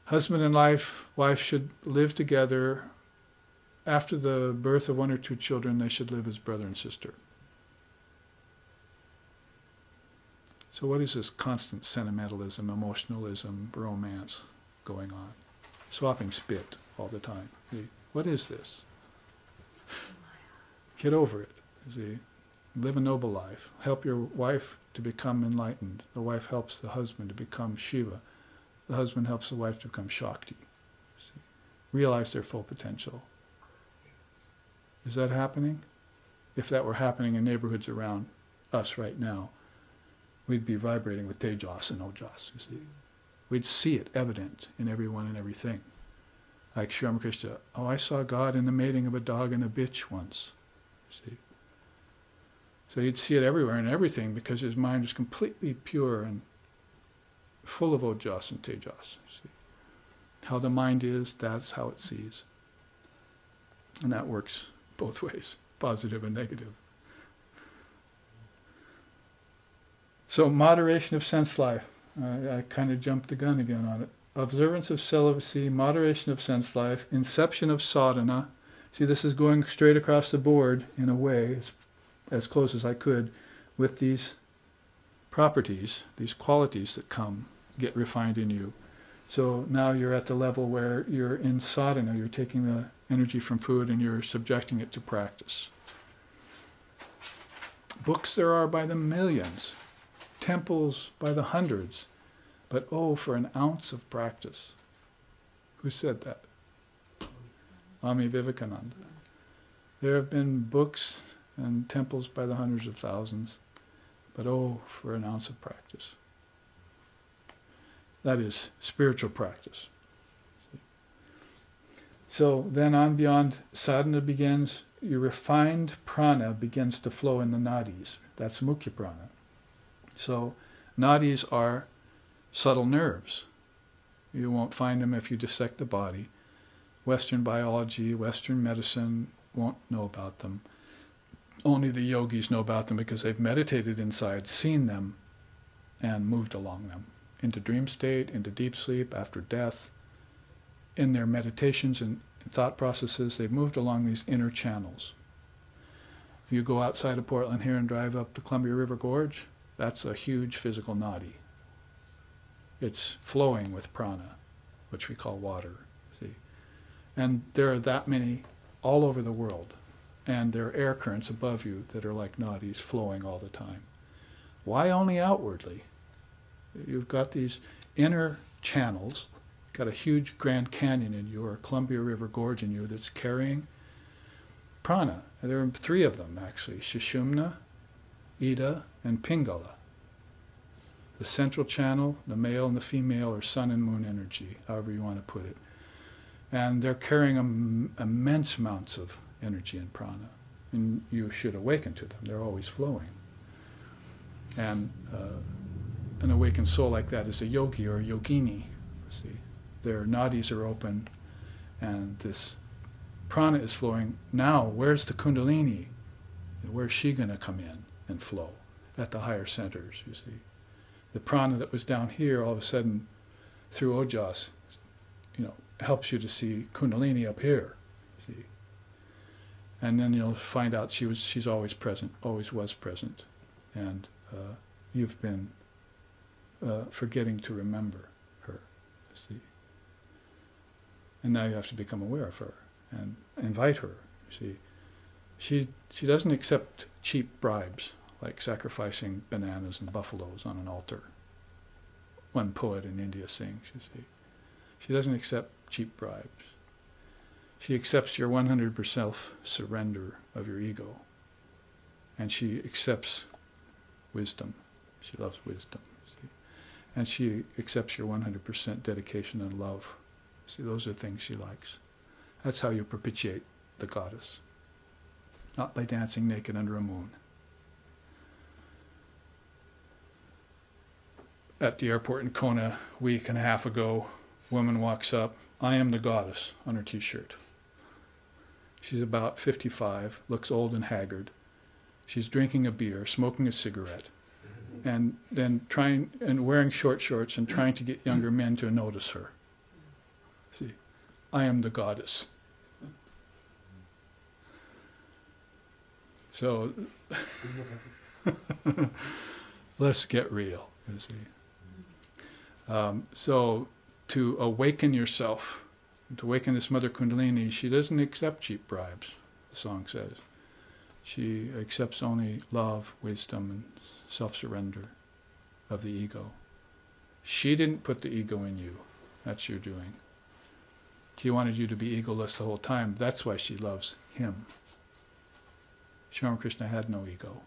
husband and wife should live together. After the birth of one or two children, they should live as brother and sister. So what is this constant sentimentalism, emotionalism, romance going on? Swapping spit all the time. What is this? Get over it. See? Live a noble life. Help your wife to become enlightened. The wife helps the husband to become Shiva. The husband helps the wife to become Shakti. See? Realize their full potential. Is that happening? If that were happening in neighborhoods around us right now, we'd be vibrating with Tejas and Ojas, you see. We'd see it evident in everyone and everything. Like Sri Ramakrishna, I saw God in the mating of a dog and a bitch once. See? So he'd see it everywhere and everything because his mind is completely pure and full of Ojas and Tejas. See? How the mind is, that's how it sees. And that works both ways, positive and negative. So moderation of sense life. I kind of jumped the gun again on it. Observance of celibacy, moderation of sense life, inception of sadhana. See, this is going straight across the board in a way, as close as I could, with these properties, these qualities that get refined in you. So now you're at the level where you're in sadhana, you're taking the energy from food and you're subjecting it to practice. Books there are by the millions, temples by the hundreds, but oh, for an ounce of practice. Who said that? Swami Vivekananda. There have been books and temples by the hundreds of thousands, but oh, for an ounce of practice. That is spiritual practice. So then on beyond sadhana begins, your refined prana begins to flow in the nadis. That's mukhya prana. So nadis are subtle nerves. You won't find them if you dissect the body. Western biology, Western medicine won't know about them. Only the yogis know about them because they've meditated inside, seen them, and moved along them. Into dream state, into deep sleep, after death. In their meditations and thought processes, they've moved along these inner channels. If you go outside of Portland here and drive up the Columbia River Gorge, that's a huge physical nadi. It's flowing with prana, which we call water. See? And there are that many all over the world. And there are air currents above you that are like nadis flowing all the time. Why only outwardly? You've got these inner channels, got a huge Grand Canyon in you or a Columbia River Gorge in you that's carrying prana. And there are 3 of them actually, Sushumna, Ida, and Pingala. The central channel, the male and the female, are sun and moon energy, however you want to put it. And they're carrying immense amounts of energy and prana. And you should awaken to them. They're always flowing. And an awakened soul like that is a yogi or a yogini. See, their nadis are open, and this prana is flowing. Now, where's the kundalini? Where's she going to come in and flow? At the higher centers, you see. The prana that was down here, all of a sudden, through ojas, helps you to see kundalini up here. See, and then you'll find out she's always present, always was present, and you've been forgetting to remember her. See, and now you have to become aware of her and invite her. See, she doesn't accept cheap bribes like sacrificing bananas and buffaloes on an altar. One poet in India sings, you see. She doesn't accept cheap bribes. She accepts your 100% surrender of your ego. And she accepts wisdom. She loves wisdom. See? And she accepts your 100% dedication and love. See, those are things she likes. That's how you propitiate the goddess. Not by dancing naked under a moon. At the airport in Kona a week and a half ago, a woman walks up, "I am the goddess," on her t-shirt. She's about 55, looks old and haggard. She's drinking a beer, smoking a cigarette, and then wearing short shorts and trying to get younger men to notice her. See, I am the goddess. So, let's get real, you see. So, to awaken yourself, to awaken this Mother Kundalini, she doesn't accept cheap bribes, the song says. She accepts only love, wisdom, and self-surrender of the ego. She didn't put the ego in you. That's your doing. She wanted you to be egoless the whole time. That's why she loves him. Sri Ramakrishna had no ego.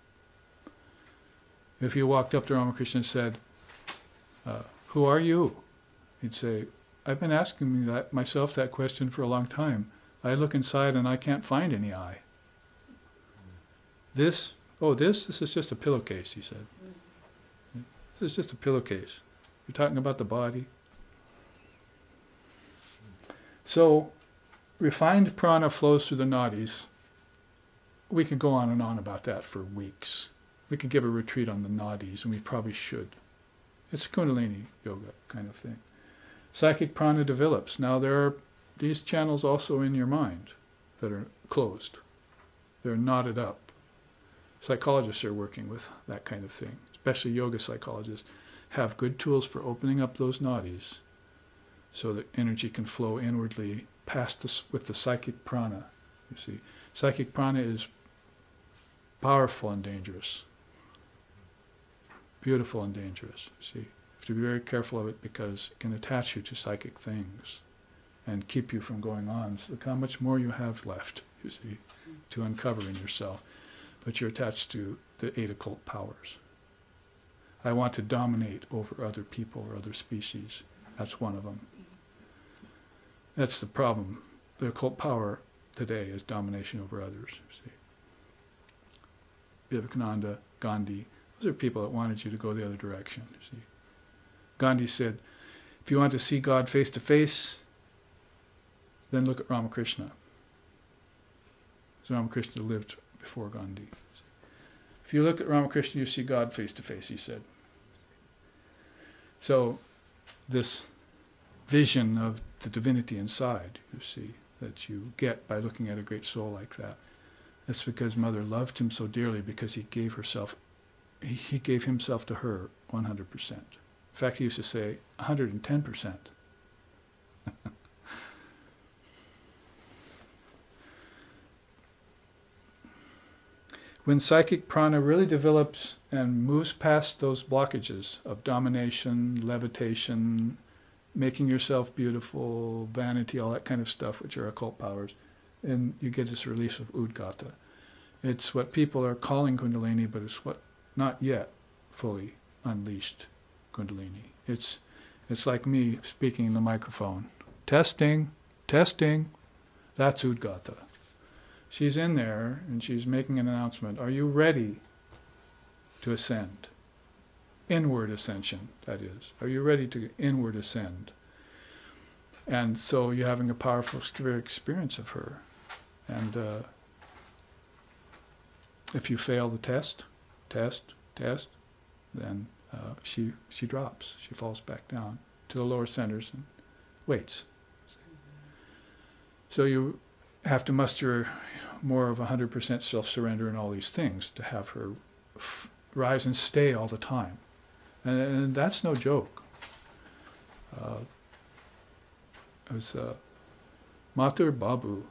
If you walked up to Ramakrishna and said, "Who are you?" He'd say, "I've been asking me myself that question for a long time. I look inside and I can't find any I. This is just a pillowcase," he said. This is just a pillowcase. You're talking about the body. So, refined prana flows through the nadis. We could go on and on about that for weeks. We could give a retreat on the nadis, and we probably should. It's Kundalini yoga kind of thing. Psychic prana develops. Now there are these channels also in your mind that are closed. They're knotted up. Psychologists are working with that kind of thing, especially yoga psychologists, have good tools for opening up those nadis so that energy can flow inwardly past this with the psychic prana. You see, psychic prana is powerful and dangerous. Beautiful and dangerous, you see. You have to be very careful of it because it can attach you to psychic things and keep you from going on. So look how much more you have left, you see, to uncover in yourself. But you're attached to the 8 occult powers. I want to dominate over other people or other species. That's one of them. That's the problem. The occult power today is domination over others, you see. Vivekananda, Gandhi, those are people that wanted you to go the other direction, you see. Gandhi said, if you want to see God face to face, then look at Ramakrishna. So Ramakrishna lived before Gandhi. If you look at Ramakrishna, you see God face to face, he said. So this vision of the divinity inside, you see, that you get by looking at a great soul like that, that's because Mother loved him so dearly because he gave himself to her 100%. In fact, he used to say 110%. When psychic prana really develops and moves past those blockages of domination, levitation, making yourself beautiful, vanity, all that kind of stuff, which are occult powers, and you get this release of Udgata. It's what people are calling Kundalini, but it's what not yet fully unleashed Kundalini. It's like me speaking in the microphone. Testing, testing. That's Udgata. She's in there and she's making an announcement. Are you ready to ascend? Inward ascension, that is. Are you ready to inward ascend? And so you're having a powerful experience of her. And if you fail the test, then she drops. She falls back down to the lower centers and waits. So you have to muster more of 100% self-surrender in all these things to have her rise and stay all the time. And that's no joke. It was Mathur Babu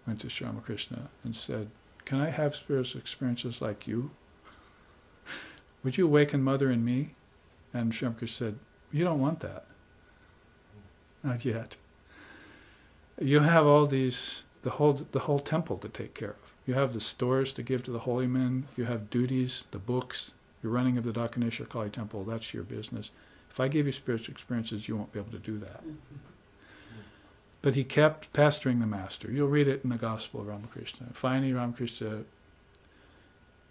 went to Sri Ramakrishna and said, "Can I have spiritual experiences like you? Would you awaken Mother in me?" And Sri Ramakrishna said, "You don't want that. Not yet. You have all these, the whole temple to take care of. You have the stores to give to the holy men. You have duties, the books, the running of the Dakineswar Kali temple. That's your business. If I give you spiritual experiences, you won't be able to do that." But he kept pestering the master. You'll read it in the Gospel of Ramakrishna. Finally, Ramakrishna,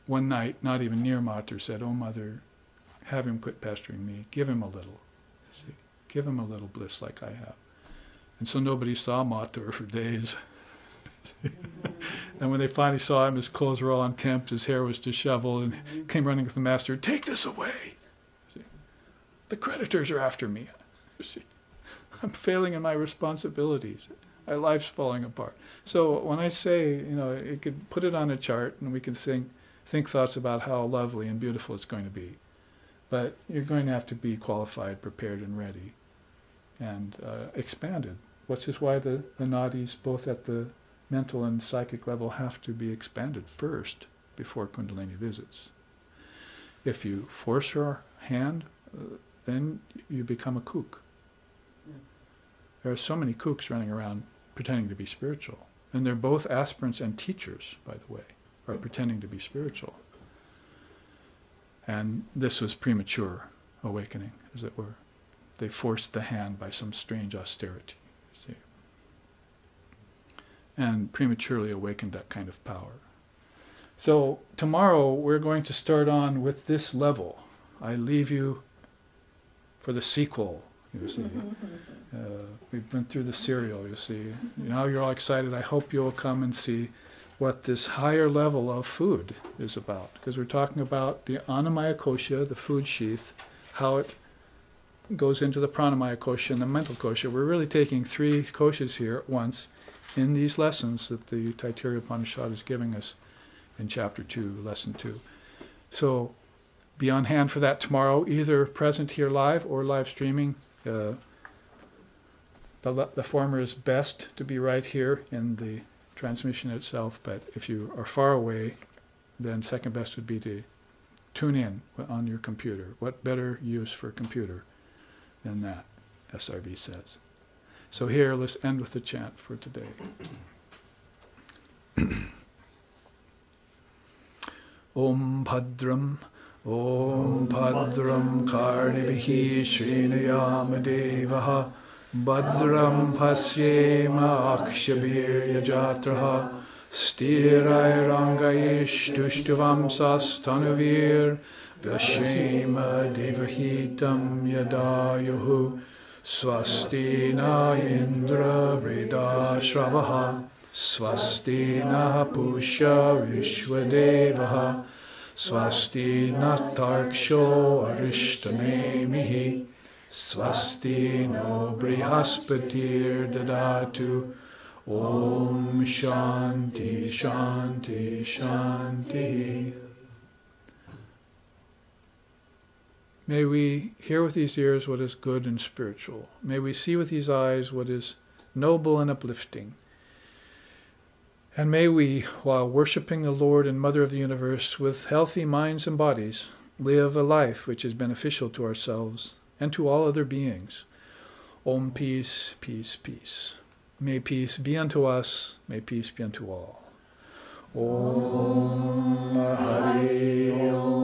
one night, not even near Mathur, said, "Oh, Mother, have him quit pestering me. Give him a little. See, give him a little bliss like I have." And so nobody saw Mathur for days. And when they finally saw him, his clothes were all unkempt, his hair was disheveled, and he came running with the master, "Take this away. See, the creditors are after me. See, I'm failing in my responsibilities. My life's falling apart." So when I say, you could put it on a chart and we can think thoughts about how lovely and beautiful it's going to be. But you're going to have to be qualified, prepared, and ready, and expanded, which is why the nadis, both at the mental and psychic level, have to be expanded first before Kundalini visits. If you force your hand, then you become a kook. There are so many kooks running around pretending to be spiritual. And they're both aspirants and teachers, by the way, are pretending to be spiritual. And this was premature awakening, as it were. They forced the hand by some strange austerity, see, and prematurely awakened that kind of power. So tomorrow we're going to start on with this level. I leave you for the sequel, you see. We've been through the serial, you see. Now you're all excited. I hope you'll come and see what this higher level of food is about. Because we're talking about the Annamaya Kosha, the food sheath, how it goes into the Pranamaya Kosha and the mental Kosha. We're really taking three koshas here at once in these lessons that the Taittiriya Upanishad is giving us in Chapter 2, Lesson 2. So be on hand for that tomorrow, either present here live or live streaming. The former is best to be right here in the transmission itself, but if you are far away, then second best would be to tune in on your computer. What better use for a computer than that, SRV says. So here, let's end with the chant for today. Om Bhadram, Om Bhadram Karnibhi Srinayama Devaha Bhadram Pasyema Akshabir Yajatraha Stirai Rangayish Tushtuvam Sastanuvir Vyashema Devahitam Yadayuhu Swasti na Indra Vreda Shravaha Swasti na Pusha Vishwadevaha Swasti na Tarksho Arishtanemihi Swasti no Brihaspatir Dadatu Om Shanti Shanti Shanti. May we hear with these ears what is good and spiritual. May we see with these eyes what is noble and uplifting. And may we, while worshiping the Lord and Mother of the Universe with healthy minds and bodies, live a life which is beneficial to ourselves and to all other beings. Om peace, peace, peace. May peace be unto us, may peace be unto all. Om Hari Om.